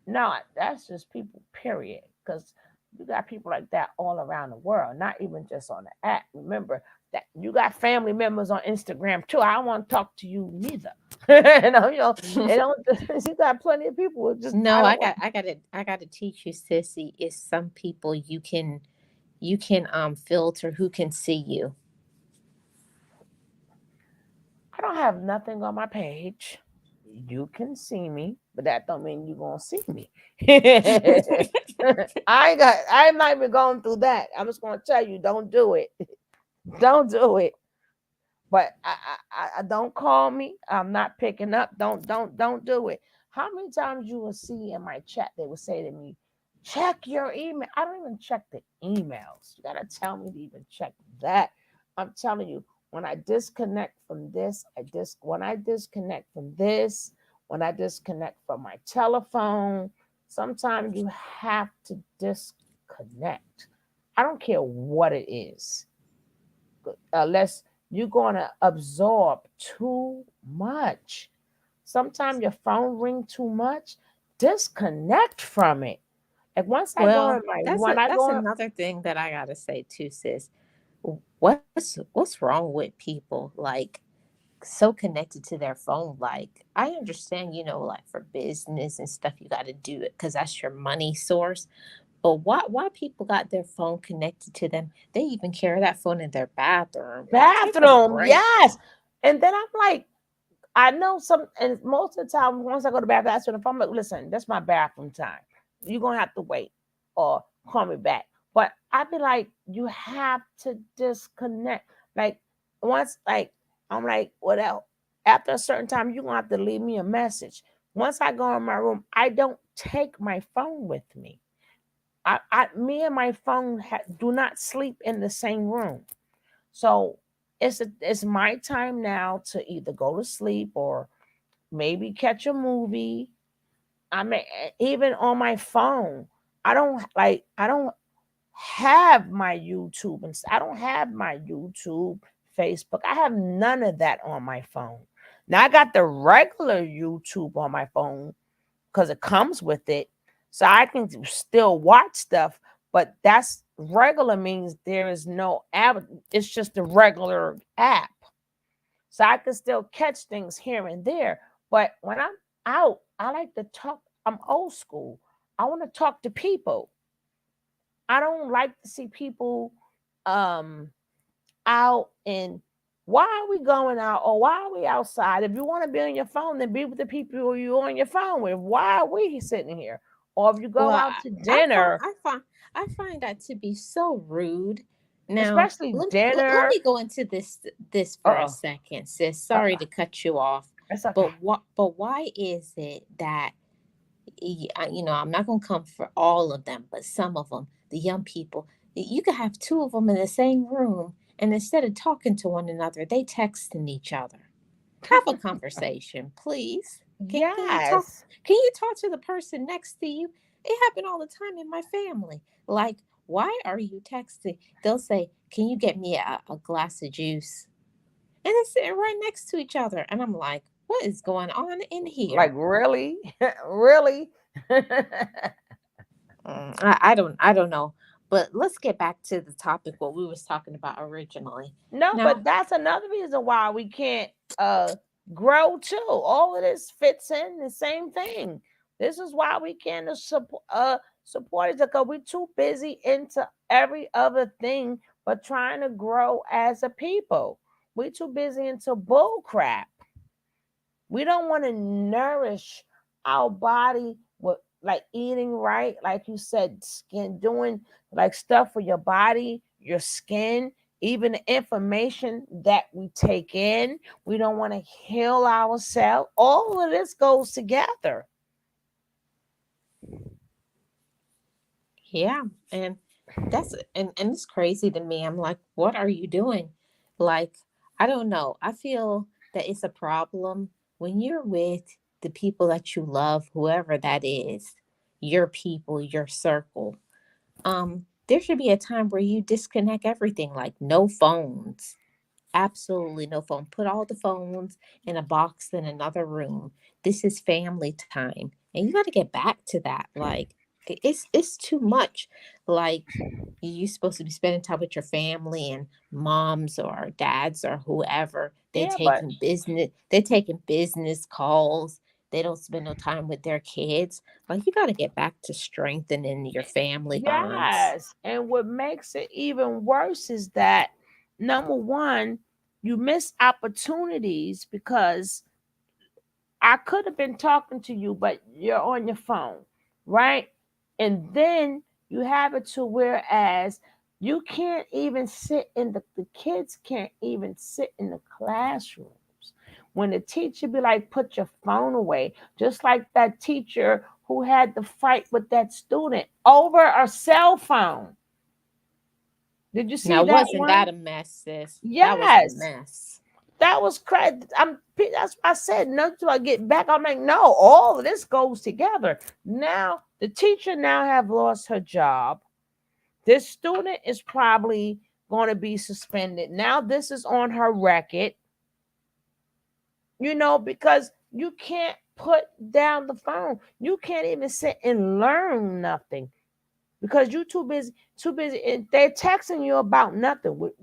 no, that's just people, period. Because you got people like that all around the world, not even just on the app. Remember that you got family members on Instagram too. I don't want to talk to you neither. They don't. You got plenty of people who just I No, don't want. I gotta teach you, sissy. It's some people you can filter who can see you. I don't have nothing on my page. You can see me, but that don't mean you gonna see me. I'm not even going through that. I'm just gonna tell you, don't do it. Don't do it. But I don't call me. I'm not picking up. Don't do it. How many times you will see in my chat they will say to me, check your email. I don't even check the emails. You gotta tell me to even check that. I'm telling you, when I disconnect from this, when I disconnect from this, when I disconnect from my telephone, sometimes you have to disconnect. I don't care what it is unless you're going to absorb too much. Sometimes your phone ring too much. Disconnect from it. Like once I go Well, in my when I that's go in, another thing that I gotta say too, sis. What's wrong with people like so connected to their phone? Like I understand, like for business and stuff, you got to do it because that's your money source. But why people got their phone connected to them? They even carry that phone in their bathroom. Take a bathroom, break. yes. And then I'm like, I know some, and most of the time, once I go to the bathroom, that's when if I'm like, listen, that's my bathroom time. You're gonna have to wait or call me back. But I'd be like, you have to disconnect. Like once, like I'm like, what else? After a certain time, you're gonna have to leave me a message. Once I go in my room, I don't take my phone with me. Me and my phone do not sleep in the same room. So it's my time now to either go to sleep or maybe catch a movie. I mean, even on my phone, I don't have my YouTube and I don't have my YouTube, Facebook. I have none of that on my phone. Now I got the regular YouTube on my phone because it comes with it, so I can still watch stuff. But that's regular means there is no app. It's just the regular app. So I can still catch things here and there. But when I'm out, I like to talk. I'm old school. I want to talk to people. I don't like to see people um out and Why are we going out or why are we outside? If you want to be on your phone, then be with the people you're on your phone with. Why are we sitting here? Or if you go Well, out to dinner, I find that to be so rude. Now, especially let dinner. me go into this for a Uh-uh. second, sis. Sorry Uh-uh. to cut you off, It's okay. but why is it that I'm not gonna come for all of them, but some of them, the young people, you could have two of them in the same room, and instead of talking to one another, they texting each other. Have a conversation, please. Can you talk? Yes. Can you talk to the person next to you? It happened all the time in my family. Like, why are you texting? They'll say, "Can you get me a glass of juice?" And they're sitting right next to each other, and I'm like, "What is going on in Like here?" really? Really? I don't know. But let's get back to the topic what we was talking about originally. No, Now, but that's another reason why we can't grow too. All of this fits in the same thing. This is why we can't support each other because we're too busy into every other thing but trying to grow as a people. We're too busy into bull crap. We don't want to nourish our body with like eating right, like you said, skin doing like stuff for your body, your skin, even the information that we take in. We don't want to heal ourselves. All of this goes together. yeah, and and it's crazy to me. I'm like, what are you doing? Like, I don't know. I feel that it's a problem when you're with the people that you love, whoever that is, your people, your circle. There should be a time where you disconnect everything, like no phones. Absolutely no phone. Put all the phones in a box in another room. This is family time. And you got to get back to that. Like it's too much. Like you're supposed to be spending time with your family and moms or dads or whoever. Yeah, but They're taking business calls. They don't spend no time with their kids. Like you got to get back to strengthening your family bonds. yes. And what makes it even worse is that number one, you miss opportunities because I could have been talking to you, but you're on your phone, right? And then you have it to whereas you can't even sit in the kids can't even sit in the classrooms. When the teacher be like, put your phone away, just like that teacher who had to fight with that student over a cell phone. Did you see Now, that wasn't that one? a mess, sis? That was a Yes. mess. That was crazy. That's why I said no till I get back. I'm like, no, all of this goes together. Now the teacher now have lost her job. This student is probably going to be suspended. Now this is on her record, because you can't put down the phone. You can't even sit and learn nothing because you too busy. And they're texting you about nothing. With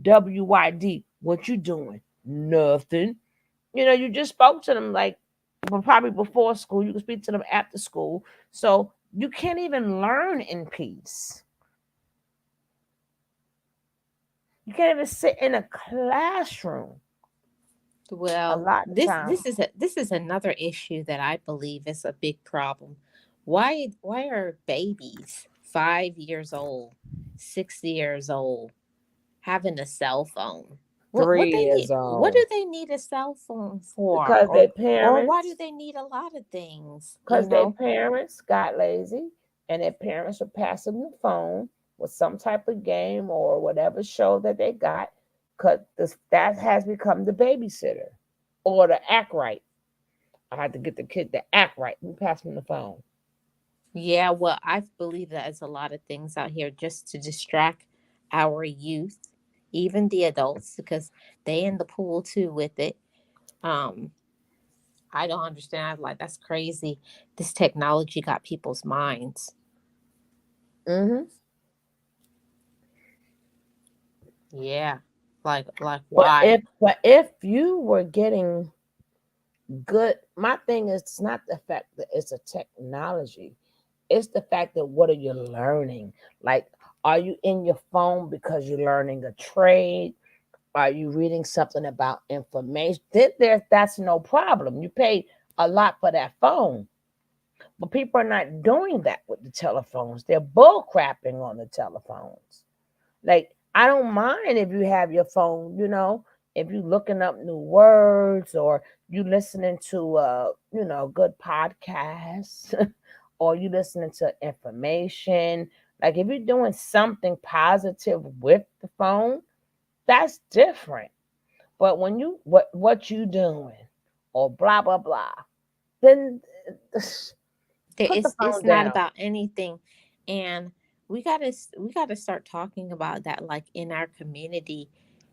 WYD, what you doing? Nothing. You just spoke to them like probably before school. You can speak to them after school. So you can't even learn in peace. You can't even sit in a classroom a Well, lot of time. this is another issue that I believe is a big problem. Why are babies 5 years old, 6 years old having a cell phone? What 3 they years need? What do old they need a cell phone for? because their Or why do parents they need a lot of things? You because their know? parents got lazy and their parents would pass them the phone with some type of game or whatever show that they got because that has become the babysitter or the act right. I had to get the kid to act right. We pass them the phone. Yeah, well, I believe that there's a lot of things out here just to distract our youth, even the adults, because they in the pool too with it. Um, I don't understand. Like that's crazy. This technology got people's minds. Hmm. Yeah, like But why? if you were getting good, my thing is it's not the fact that it's a technology. It's the fact that what are you learning? Like, are you in your phone because you're learning a trade? Are you reading something about information? That's no problem. You pay a lot for that phone. But people are not doing that with the telephones. They're bull crapping on the telephones. Like, I don't mind if you have your phone, if you're looking up new words or you listening to good podcasts or you listening to information. Like, if you're doing something positive with the phone, that's different. But when what you doing or blah blah blah, then put the It's phone not down. about anything, and we gotta start talking about that, like in our community.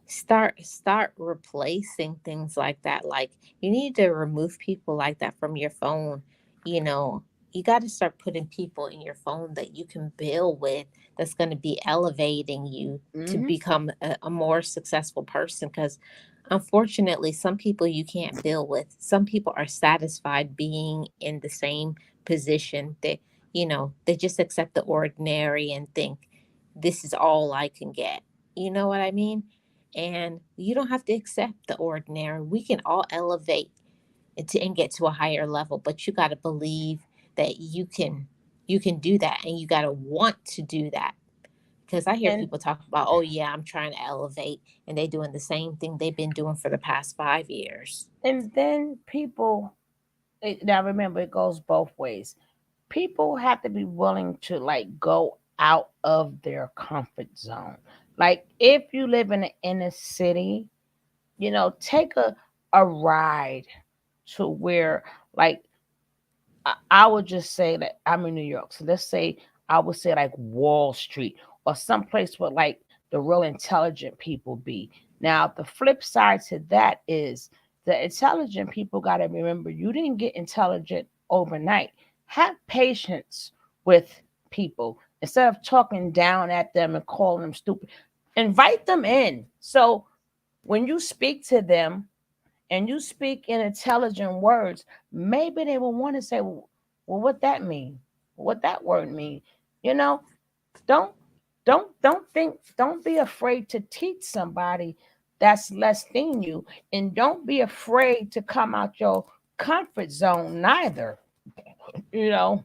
Start replacing things like that. Like, you need to remove people like that from your phone. You know, you got to start putting people in your phone that you can build with, that's going to be elevating you to Hmm. become a more successful person. Because unfortunately, some people you can't build with. Some people are satisfied being in the same position. They just accept the ordinary and think this is all I can get. You know what I mean? And you don't have to accept the ordinary. We can all elevate and get to a higher level, but you got to believe that you can do that, and you got to want to do that. Because I hear And people talk about, oh yeah, I'm trying to elevate, and they doing the same thing they've been doing for the past 5 years. then people, now remember, it goes both ways. People have to be willing to like go out of their comfort zone. Like, if you live in the inner city, take a ride to where, like, I would just say that I'm in New York. So let's say I would say like Wall Street or someplace where like the real intelligent people be. Now, the flip side to that is the intelligent people got to remember you didn't get intelligent overnight. Have patience with people instead of talking down at them and calling them stupid. Invite them in. So when you speak to them, and you speak in intelligent words, maybe they will want to say, well, what that mean? What that word mean? You know, don't don't be afraid to teach somebody that's less than you, and don't be afraid to come out your comfort zone neither. You know,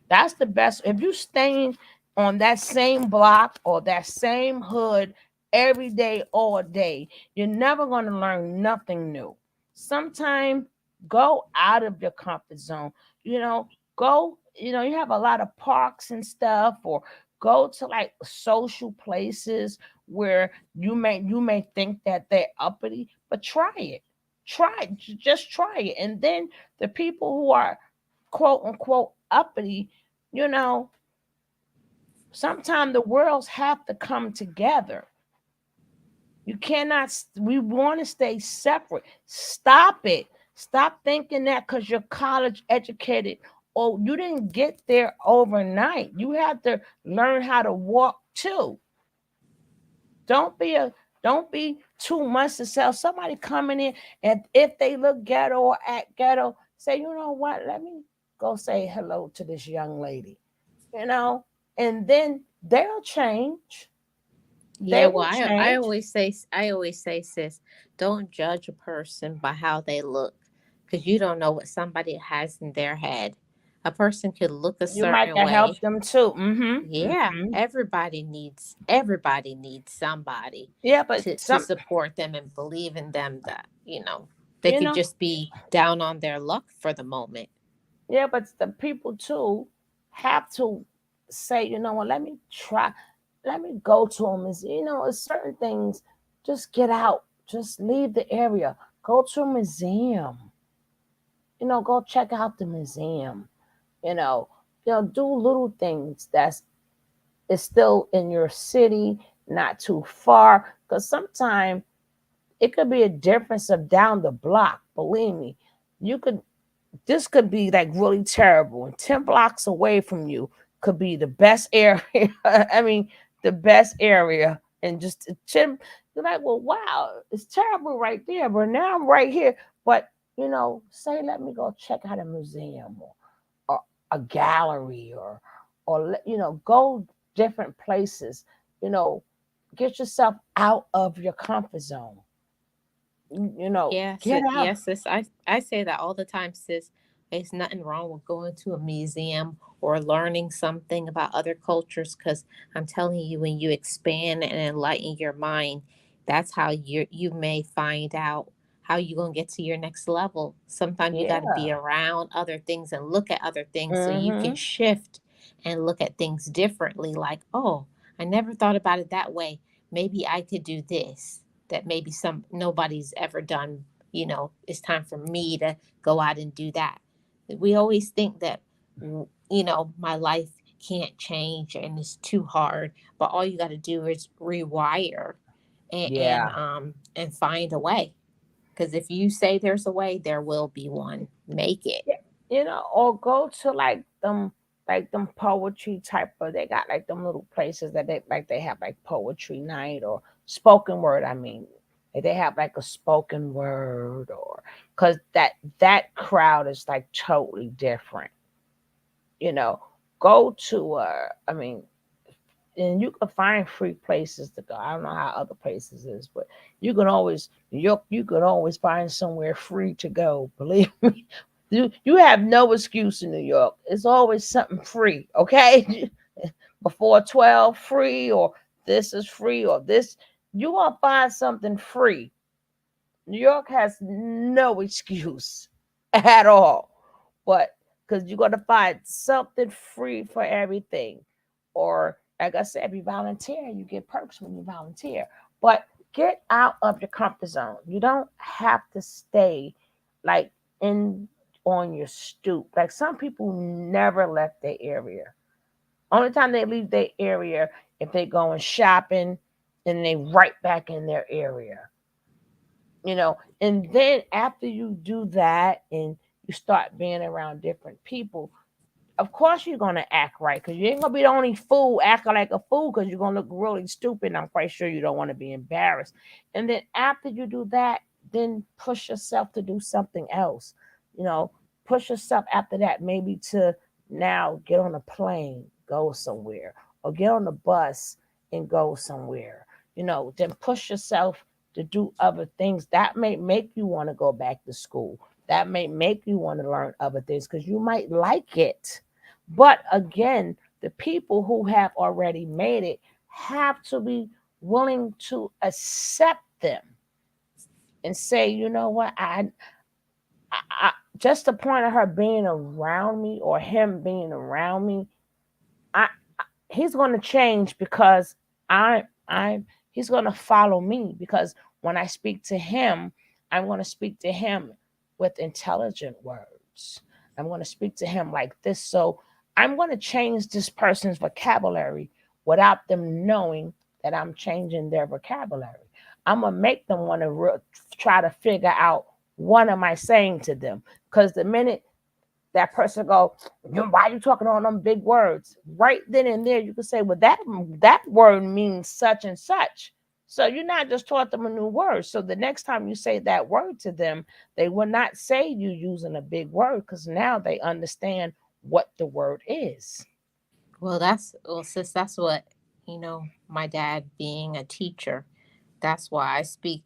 that's the best. If you staying on that same block or that same hood every day, all day, you're never going to learn nothing new. Sometime go out of your comfort zone. You know, go, you have a lot of parks and stuff, or go to like social places where you may think that they're uppity, but try it. Just try it. And then the people who are quote unquote uppity, you know, sometimes the worlds have to come together. You cannot, we want to stay separate. Stop it. Stop thinking that because you're college educated or you didn't get there overnight. You have to learn how to walk too. Don't be a don't be too much to sell. Somebody coming in, and if they look ghetto or act ghetto, say, you know what? Let me go say hello to this young lady. You know, and then they'll change. They Yeah, well, will I change. always say, sis, don't judge a person by how they look, because you don't know what somebody has in their head. A person could look a You might certain can help way. them too. Mm-hmm. Yeah, Hmm. everybody needs somebody Yeah, but to some, support them and believe in them, that they you could know, just be down on their luck for the moment. yeah, but the people too have to say, you know what, let me try, let me go to them. Is, it's certain things, just get out, just leave the area, go to a museum, go check out the museum, you know, do little things that's is still in your city, not too far. Because sometimes it could be a difference of down the block. Believe me, you could this could be like really terrible. And 10 blocks away from you could be the best area. I mean, the best area. And just 10, you're like, well, wow, it's terrible right there. But now I'm right here. But, say, let me go check out a museum or a gallery or go different places, you know, Get yourself out of your comfort zone. Yes, Get out. yes, sis. I say that all the time, sis. There's nothing wrong with going to a museum or learning something about other cultures because I'm telling you, when you expand and enlighten your mind, that's how you may find out how you're gonna get to your next level. Sometimes you got to be Yeah. around other things and look at other things so you can Mm-hmm. shift and look at things differently. Like, oh, I never thought about it that way. Maybe I could do this that maybe some nobody's ever done. It's time for me to go out and do that. We always think that my life can't change and it's too hard, but all you got to do is rewire and and, Yeah. um, and find a way, because if you say there's a way, there will be one. Make it. Yeah. Or go to like them poetry type of, they got like them little places that they have like poetry night or spoken word. I mean, like they have like a spoken word, or because that crowd is like totally different. You know, go to I mean, and you can find free places to go. I don't know how other places is, but you can always find somewhere free to go. Believe me, you have no excuse in New York. It's always something free. Okay, before 12, free, or this is free, or this, you gonna find something free. New York has no excuse at all, but because you're gonna find something free for everything, or like I said, if you volunteer, you get perks when you volunteer. But get out of your comfort zone. You don't have to stay like in on your stoop. Like some people never left their area. Only time they leave their area if they going shopping and they right back in their area. And then after you do that and you start being around different people, of course you're gonna act right, because you ain't gonna be the only fool acting like a fool, because you're gonna look really stupid. And I'm quite sure you don't want to be embarrassed. And then after you do that, then push yourself to do something else. You know, push yourself after that, maybe to now get on a plane, go somewhere, or get on the bus and go somewhere. Then push yourself to do other things that may make you want to go back to school. That may make you want to learn other things because you might like it. But again, the people who have already made it have to be willing to accept them and say, you know what, I just the point of her being around me or him being around me, I he's going to change because I he's going to follow me, because when I speak to him, I'm going to speak to him with intelligent words. I'm going to speak to him like this. So I'm going to change this person's vocabulary without them knowing that I'm changing their vocabulary. I'm going to make them want to try to figure out what am I saying to them, because the minute that person go, why are you talking all them big words? Right then and there, you can say, well, that word means such and such. So you're not just taught them a new word. So the next time you say that word to them, they will not say you using a big word, because now they understand what the word is. Well, sis, that's what, my dad being a teacher, that's why I speak.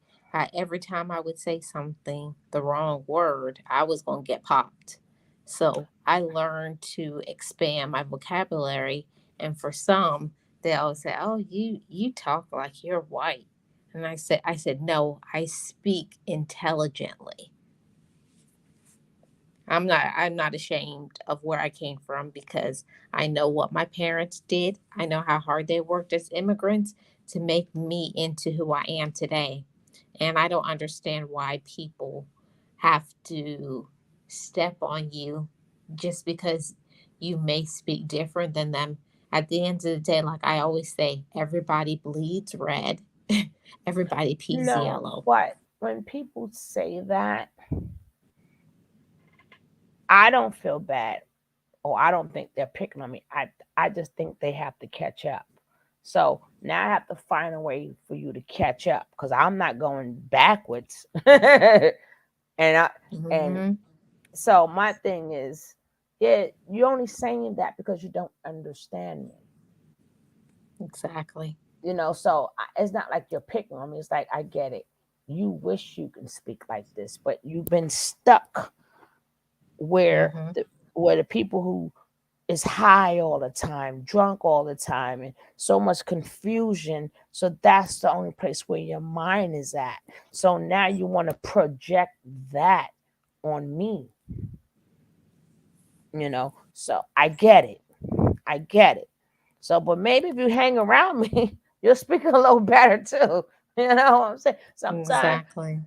Every time I would say something, the wrong word, I was going to get popped. So I learned to expand my vocabulary. And for some, they always say, "Oh, you talk like you're white." And I said, "No, I speak intelligently. I'm not ashamed of where I came from because I know what my parents did. I know how hard they worked as immigrants to make me into who I am today. And I don't understand why people have to step on you just because you may speak different than them. At the end of the day, like I always say, everybody bleeds red, everybody pees No, yellow. but when people say that, I don't feel bad, or I don't think they're picking on me. I just think they have to catch up. So now I have to find a way for you to catch up, because I'm not going backwards. and I and Hmm. so my thing is, yeah, you're only saying that because you don't understand me. Exactly. So it's not like you're picking on me. It's like, I get it. You wish you can speak like this, but you've been stuck where Mm-hmm. the people who is high all the time, drunk all the time, and so much confusion. So that's the only place where your mind is at. So now you want to project that on me, So I get it. I get it. So, but maybe if you hang around me, you'll speak a little better too. You know what I'm saying? Sometimes, Exactly.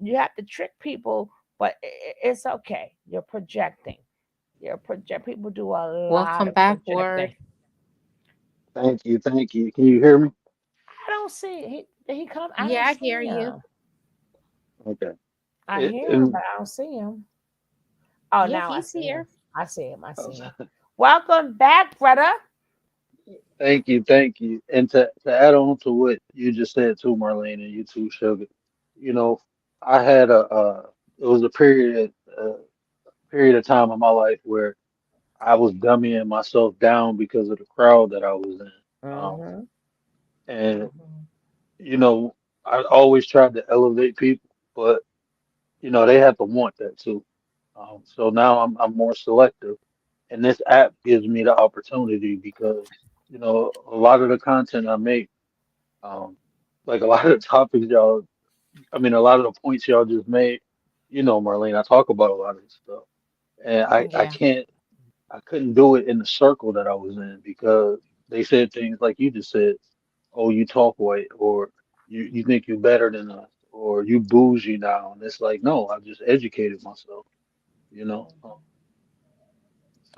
you have to trick people, but it's okay. You're projecting. People do a lot Welcome of back, projecting. Word. Thank you, thank you. Can you hear me? I don't see did he come? I don't Yeah, I hear see you. him. Okay. I hear him, And but I don't see him. Oh, Yeah, now I he's see him. here. I see him. I see him. Welcome back, brother. thank you, thank you. And to add on to what you just said too, Marlene, and you too, Sugar. You know, I had it was a period of time in my life where I was dummying myself down because of the crowd that I was in. Mm-hmm. And Mm-hmm. you know, I always tried to elevate people, but they have to want that too. So now I'm more selective, and this app gives me the opportunity because a lot of the content I make, um, like a lot of the topics y'all, I mean a lot of the points y'all just made, Marlene, I talk about a lot of this stuff, and Yeah. I couldn't do it in the circle that I was in because they said things like you just said, oh, you talk white, or you think you're better than us, or you bougie now. And it's like, no, I just educated myself, you know?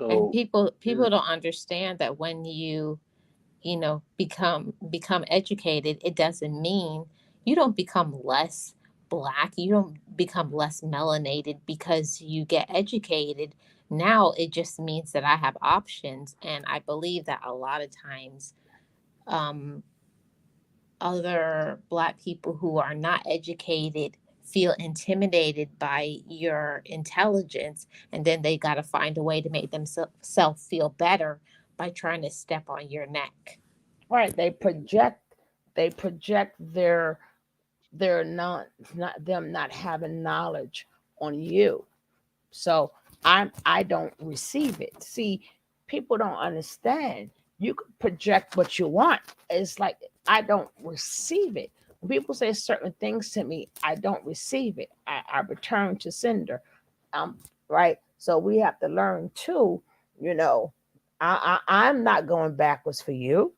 And So, yeah, people don't understand that when become educated, it doesn't mean you don't become less black, you don't become less melanated because you get educated. Now it just means that I have options, and I believe that a lot of times, um, other black people who are not educated feel intimidated by your intelligence, and then they got to find a way to make themselves feel better by trying to step on your neck. Right. They project their not them not having knowledge on you. So I don't receive it. See, people don't understand. You can project what you want. It's like I don't receive it. When people say certain things to me, I don't receive it. I return to sender. Um, right. So we have to learn too. You know, I'm not going backwards for you,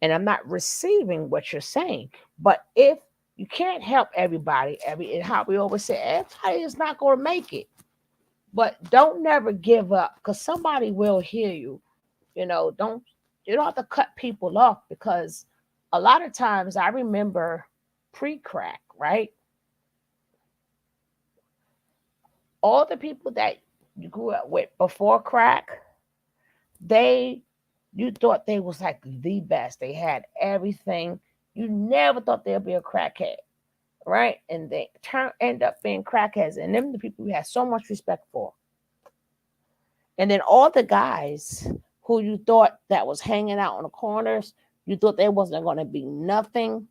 and I'm not receiving what you're saying. But if you can't help everybody, and how we always say, everybody is not going to make it, but don't never give up because somebody will hear you. Don't you don't have to cut people off because a lot of times I remember pre-crack, right? All the people that you grew up with before crack, they you thought they was like the best. They had everything. You never thought they'd be a crackhead, right? And they end up being crackheads, and them the people we had so much respect for. And then all the guys who you thought that was hanging out on the corners, you thought they wasn't going to be nothing.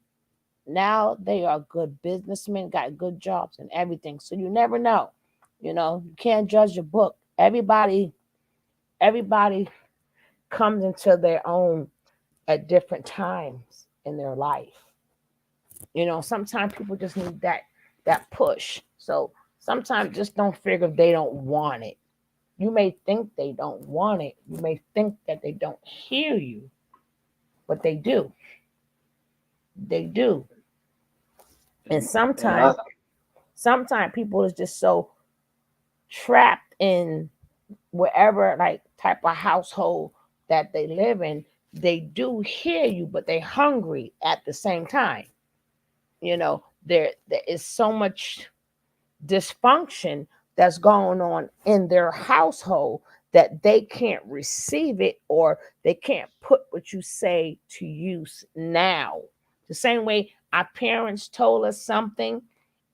Now they are good businessmen, got good jobs and everything. So you never know. You can't judge a book. Everybody comes into their own at different times in their life. Sometimes people just need that push. So sometimes just don't figure they don't want it. You may think they don't want it. You may think that they don't hear you, but they do. They do. And and I, sometimes people is just so trapped in wherever like type of household that they live in. They do hear you, but they hungry at the same time. There is so much dysfunction that's going on in their household that they can't receive it or they can't put what you say to use now. The same way our parents told us something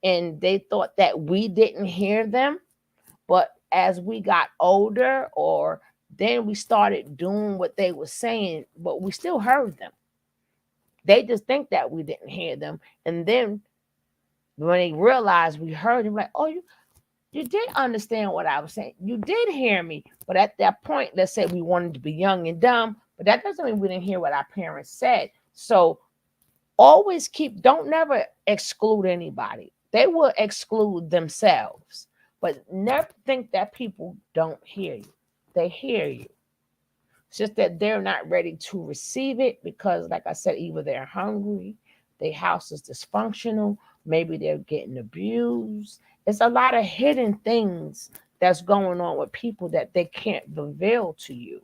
and they thought that we didn't hear them, but as we got older or then we started doing what they were saying, but we still heard them. They just think that we didn't hear them. And then when they realize we heard them, like, oh, you did understand what I was saying. You did hear me. But at that point, let's say we wanted to be young and dumb, but that doesn't mean we didn't hear what our parents said. So always don't never exclude anybody. They will exclude themselves, but never think that people don't hear you. They hear you. It's just that they're not ready to receive it because, like I said, either they're hungry, their house is dysfunctional, maybe they're getting abused. It's a lot of hidden things that's going on with people that they can't reveal to you.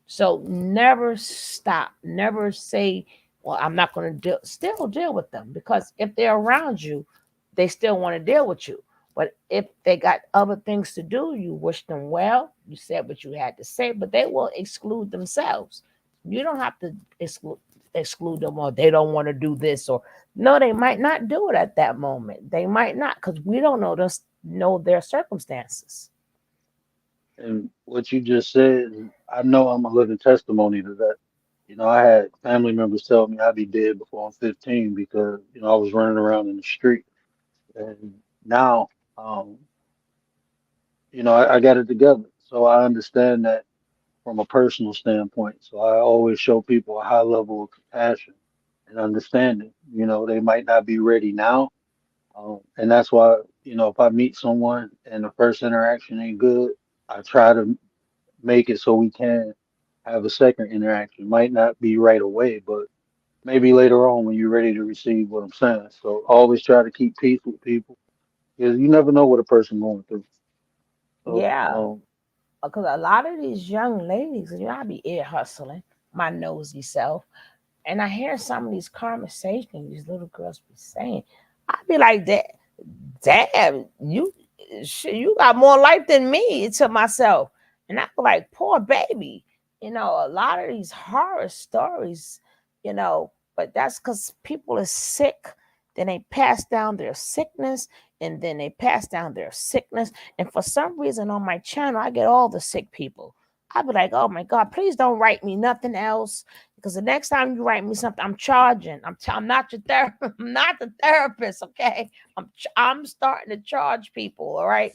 So never stop. Never say, well, I'm not going to still deal with them, because if they're around you, they still want to deal with you. But if they got other things to do, you wish them well. You said what you had to say, but they will exclude themselves. You don't have to exclude them, or they don't want to do this, or no, they might not do it at that moment. They might not, because we don't know their circumstances. And what you just said, I know I'm a living testimony to that. I had family members tell me I'd be dead before I'm 15 because, I was running around in the street. And now, um, I got it together. So I understand that from a personal standpoint. So I always show people a high level of compassion and understanding. They might not be ready now. And that's why, if I meet someone and the first interaction ain't good, I try to make it so we can have a second interaction. Might not be right away, but maybe later on when you're ready to receive what I'm saying. So always try to keep peace with people because you never know what a person going through. So Yeah, because a lot of these young ladies, I be ear hustling my nosy self, and I hear some of these conversations these little girls be saying. I be like, damn, you got more life than me, to myself. And I be like, poor baby. A lot of these horror stories, but that's because people are sick. Then they pass down their sickness, and then they pass down their sickness. And for some reason on my channel, I get all the sick people. I be like, oh my God, please don't write me nothing else. Because the next time you write me something, I'm charging. I'm not your therapist. I'm not the therapist, okay? I'm starting to charge people. All right,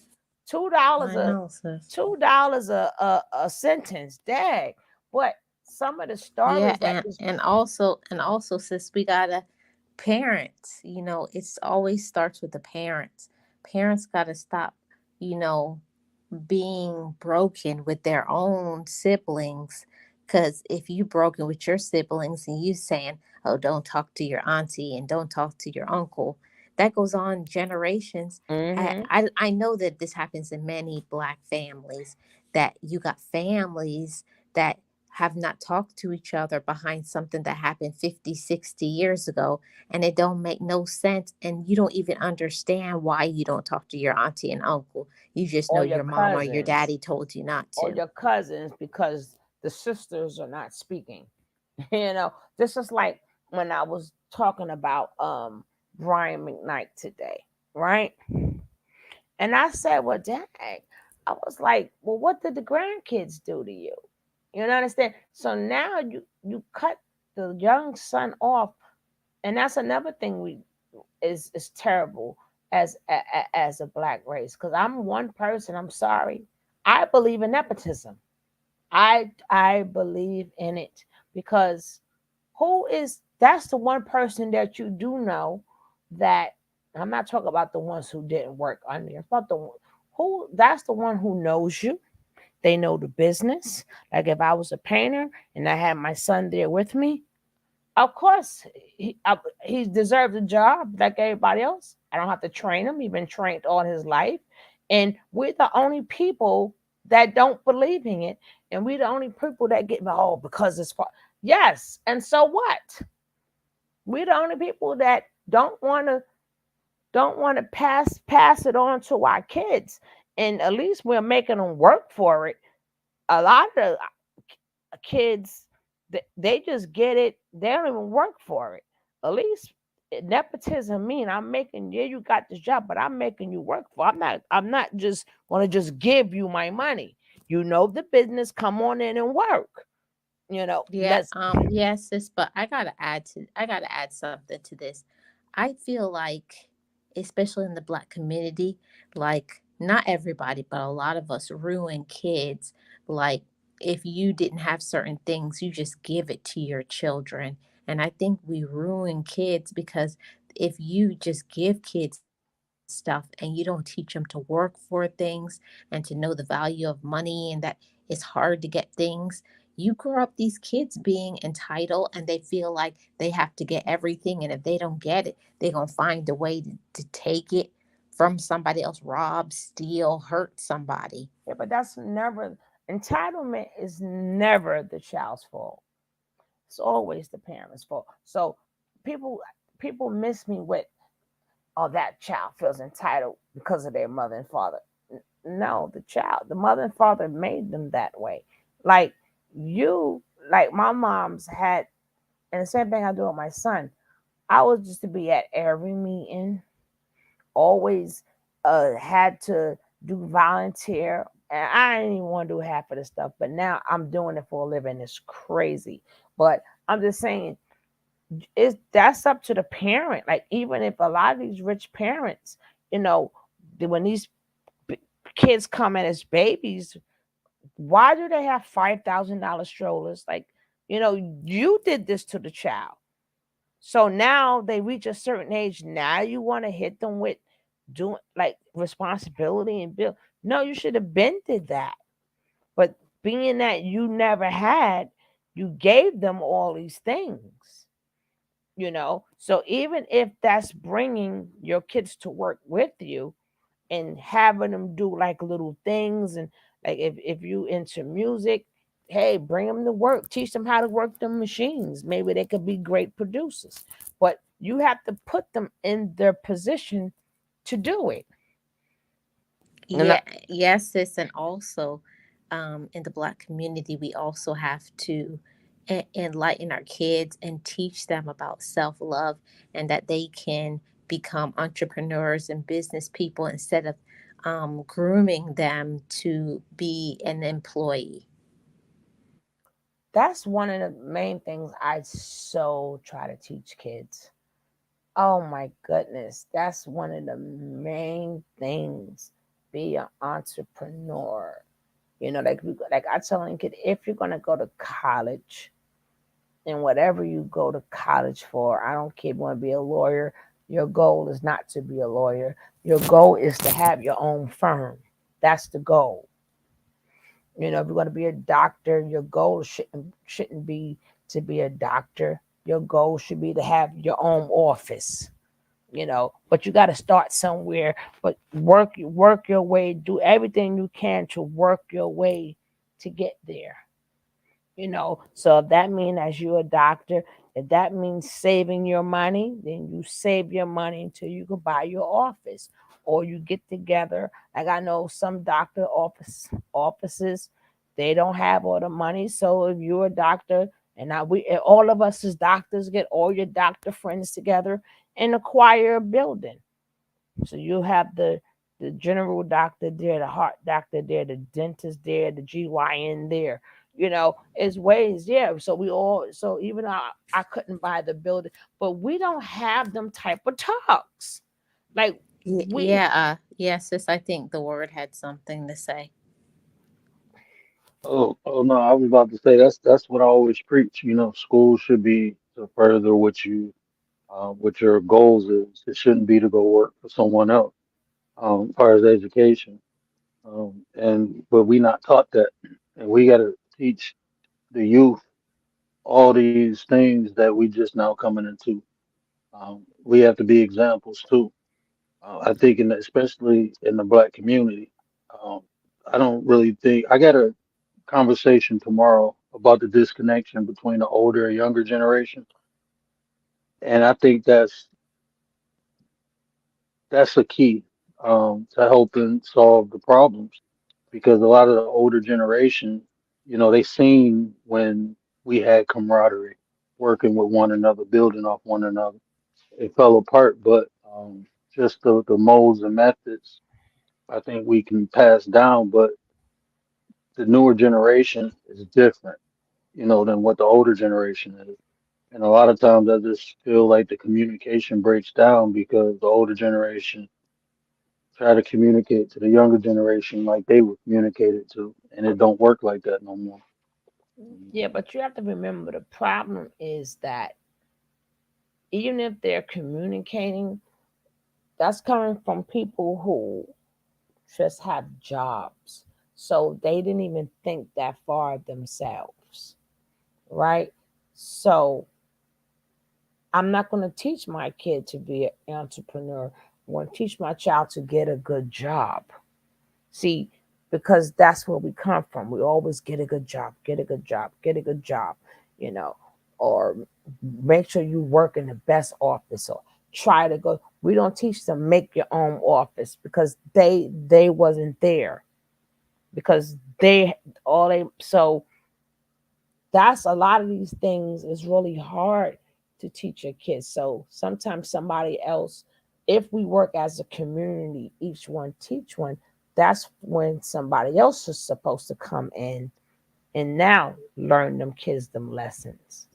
$2 I know, sis. $2 a sentence. Dang. But some of the Yeah, stories that is and also, sis, we gotta parents. It's always starts with the parents. Parents gotta stop. You know, being broken with their own siblings. Because if you broken with your siblings and you saying, oh, don't talk to your auntie and don't talk to your uncle, that goes on generations. I, mm-hmm. I, I know that this happens in many Black families, that you got families that have not talked to each other behind something that happened 50, 60 years ago, and it don't make no sense, and you don't even understand why you don't talk to your auntie and uncle. You just know Or your your mom or your cousins. daddy told you not Or to. your cousins, because the sisters are not speaking. This is like when I was talking about Brian McKnight today, right? And I said, well, dang. I was like, well, what did the grandkids do to you? You understand? So now you cut the young son off, and that's another thing we is terrible as a Black race. Because I'm one person. I'm sorry. I believe in nepotism. I believe in it, because who is that's the one person that you do know that. I'm not talking about the ones who didn't work under you. It's about the one who that's the one who knows you. They know the business. Like if I was a painter and I had my son there with me, of course he deserves a job like everybody else. I don't have to train him. He's been trained all his life, and we're the only people that don't believe in it, and we're the only people that get because it's far. Yes, and so what? We're the only people that don't want to pass it on to our kids, and at least we're making them work for it. A lot of kids, they just get it. They don't even work for it. At least nepotism mean I'm making, yeah, you got this job, but I'm making you work for. I'm not just want to just give you my money. You know the business. Come on in and work. Yeah, Let's yes, sis, but I gotta add something to this. I feel like, especially in the black community, like not everybody, but a lot of us ruin kids. Like if you didn't have certain things, you just give it to your children. And I think we ruin kids because if you just give kids stuff and you don't teach them to work for things and to know the value of money and that it's hard to get things, you grow up these kids being entitled and they feel like they have to get everything. And if they don't get it, they're going to find a way to take it from somebody else, rob, steal, hurt somebody. yeah, but that's never entitlement is never the child's fault. It's always the parents' fault. So people people miss me with, oh, that child feels entitled because of their mother and father. No, the mother and father made them that way. Like you, like my mom's had, and the same thing I do with my son. I was just to be at every meeting, always had to do volunteer. And I didn't even want to do half of the stuff, but now I'm doing it for a living. It's crazy. But I'm just saying, that's up to the parent. Like even if a lot of these rich parents, you know, when these kids come in as babies, why do they have $5,000 strollers? Like, you did this to the child. So now they reach a certain age. Now you want to hit them with doing like responsibility and bill. No, you should have been did that. But being that you never had, you gave them all these things. So even if that's bringing your kids to work with you and having them do like little things, and like if you into music, hey, bring them to work, teach them how to work the machines, maybe they could be great producers. But you have to put them in their position to do it. And Yeah, yes, sis. And also, in the Black community, we also have to enlighten our kids and teach them about self love and that they can become entrepreneurs and business people instead of grooming them to be an employee. that's one of the main things I so try to teach kids. Oh my goodness, that's one of the main things. Be an entrepreneur. Like I tell a kid, if you're gonna go to college, and whatever you go to college for, I don't care if you want to be a lawyer. Your goal is not to be a lawyer. Your goal is to have your own firm. That's the goal. If you're going to be a doctor, your goal shouldn't be to be a doctor. Your goal should be to have your own office. But you got to start somewhere. But work your way. Do everything you can to work your way to get there. So if that means as you're a doctor, if that means saving your money, then you save your money until you can buy your office, or you get together. Like I know some doctor offices, they don't have all the money. So if you're a doctor, and now all of us as doctors, get all your doctor friends together and acquire a building. So you have the general doctor there, the heart doctor there, the dentist there, the GYN there. It's ways, yeah. So even I couldn't buy the building, but we don't have them type of talks. Like we Yeah, yes, sis. I think the word had something to say. Oh no, I was about to say that's what I always preach. School should be to further what your goals is. It shouldn't be to go work for someone else. As far as education, and but we not taught that, and we got to teach the youth all these things that we just now coming into. We have to be examples too. I think, especially in the black community, um, I don't really think I got a conversation tomorrow about the disconnection between the older and younger generation, and I think that's a key to helping solve the problems because a lot of the older generation, they seen when we had camaraderie, working with one another, building off one another. It fell apart, but just the modes and methods I think we can pass down, but the newer generation is different. than what the older generation is. And a lot of times I just feel like the communication breaks down because the older generation try to communicate to the younger generation like they were communicated to, and it don't work like that no more. Yeah, but you have to remember the problem is that even if they're communicating, that's coming from people who just have jobs. So they didn't even think that far themselves, right? So I'm not going to teach my kid to be an entrepreneur. I'm going to teach my child to get a good job. See, because that's where we come from. We always get a good job, get a good job, get a good job, you know, or make sure you work in the best office or try to go. We don't teach them make your own office because they wasn't there because they all they so that's a lot of these things is really hard to teach your kids. So sometimes somebody else, if we work as a community, each one teach one, that's when somebody else is supposed to come in and now learn them kids them lessons.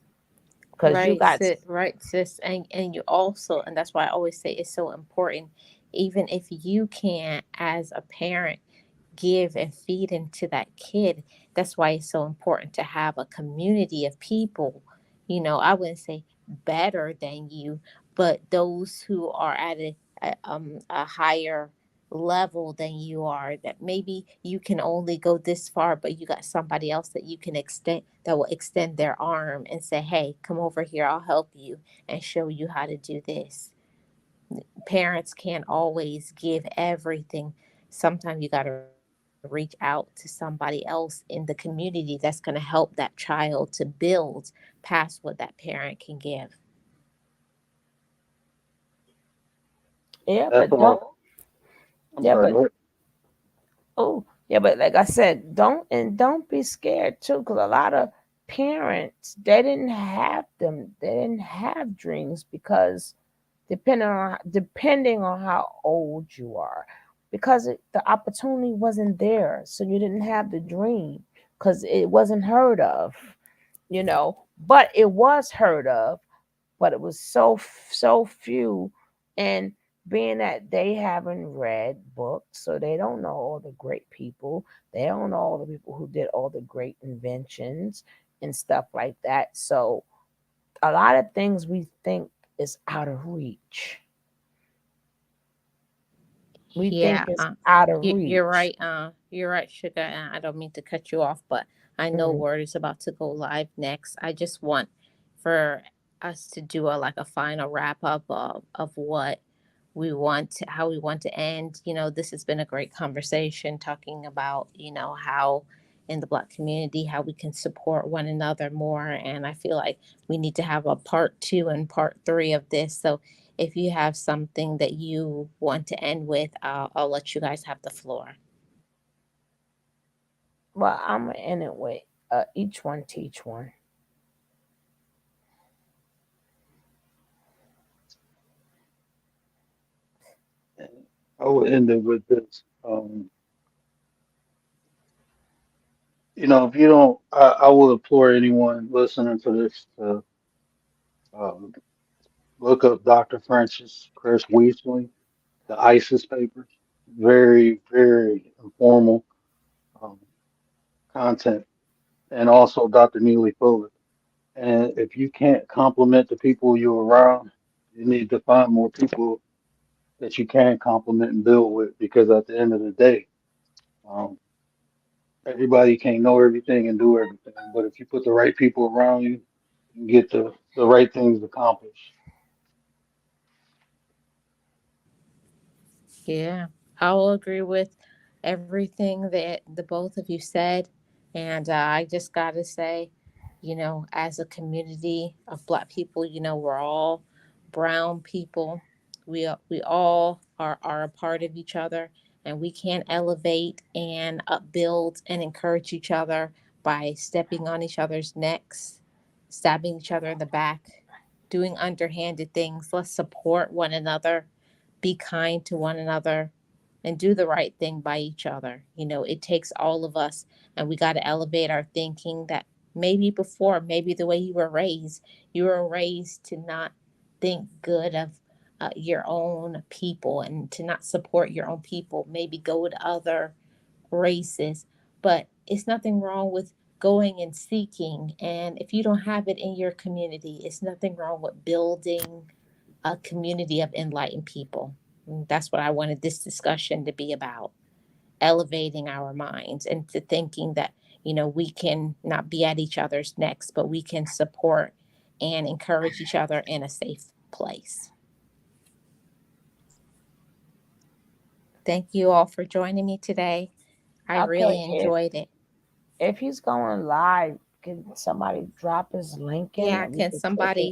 Because you got Right, sis. And you also, and that's why I always say it's so important, even if you can't as a parent give and feed into that kid. That's why it's so important to have a community of people, I wouldn't say better than you, but those who are at a higher level than you are, that maybe you can only go this far, but you got somebody else that you can extend, that will extend their arm and say, hey, come over here, I'll help you and show you how to do this. Parents can't always give everything. Sometimes you got to reach out to somebody else in the community that's going to help that child to build past what that parent can give. yeah, That's but don't all. I'm yeah, sorry. but Go ahead. oh yeah, but like I said, don't be scared too, because a lot of parents they didn't have dreams because depending on how old you are because the opportunity wasn't there so you didn't have the dream because it wasn't heard of, but it was heard of, but it was so few. And being that they haven't read books, so they don't know all the great people, they don't know all the people who did all the great inventions and stuff like that. So a lot of things we think is out of reach. We Yeah, think it's out of you're reach. right. You're right, Sugar. And I don't mean to cut you off, but I know Mm. Word is about to go live next. I just want for us to do a final wrap up of what we want to, how we want to end. This has been a great conversation talking about, how in the Black community, how we can support one another more. And I feel like we need to have a part two and part three of this. So if you have something that you want to end with, I'll let you guys have the floor. Well, I'm gonna end it with each one teach one. And I will end it with this. If you don't, I will implore anyone listening to this to um, look up Dr. Francis Chris Weasley, the ISIS papers. Very, very informal um, content, and also Dr. Neely Fuller. And if you can't compliment the people you're around, you need to find more people that you can compliment and build with, because at the end of the day, um, everybody can't know everything and do everything. But if you put the right people around you, you can get the right things accomplished. Yeah, I will agree with everything that the both of you said. And I just got to say, as a community of Black people, we're all brown people. We all are a part of each other, and we can elevate and upbuild and encourage each other by stepping on each other's necks, stabbing each other in the back, doing underhanded things. Let's support one another, be kind to one another, and do the right thing by each other. It takes all of us, and we got to elevate our thinking that maybe before, maybe the way you were raised to not think good of your own people and to not support your own people, maybe go with other races. But it's nothing wrong with going and seeking. And if you don't have it in your community, it's nothing wrong with building a community of enlightened people. And that's what I wanted this discussion to be about, elevating our minds and to thinking that, we can not be at each other's necks, but we can support and encourage each other in a safe place. Thank you all for joining me today. I really enjoyed it. If he's going live, can somebody drop his link in? Yeah,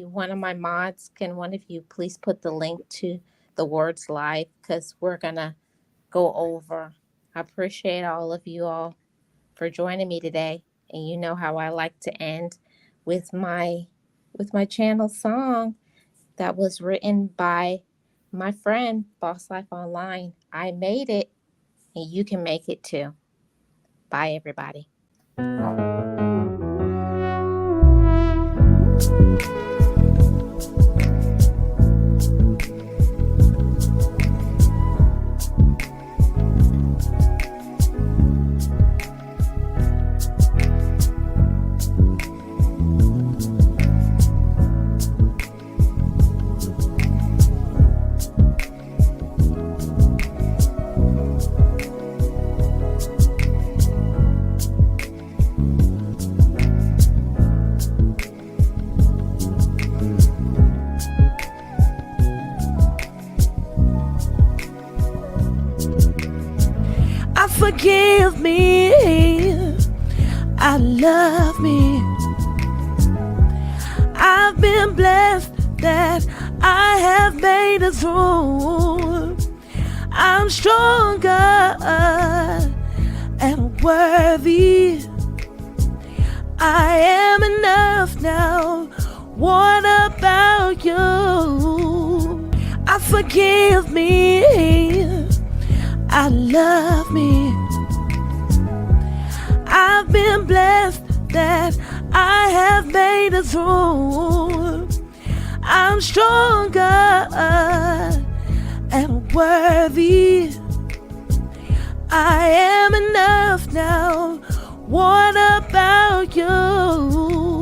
one of my mods, can one of you please put the link to the Words Live, because we're going to go over. I appreciate all of you all for joining me today. And you know how I like to end with my channel song that was written by my friend, Boss Life Online. I made it, and you can make it too. Bye, everybody. Forgive me, I love me. I've been blessed that I have made it through. I'm stronger and worthy. I am enough now. What about you? I forgive me, I love me. I've been blessed that I have made it through. I'm stronger and worthy. I am enough now. What about you?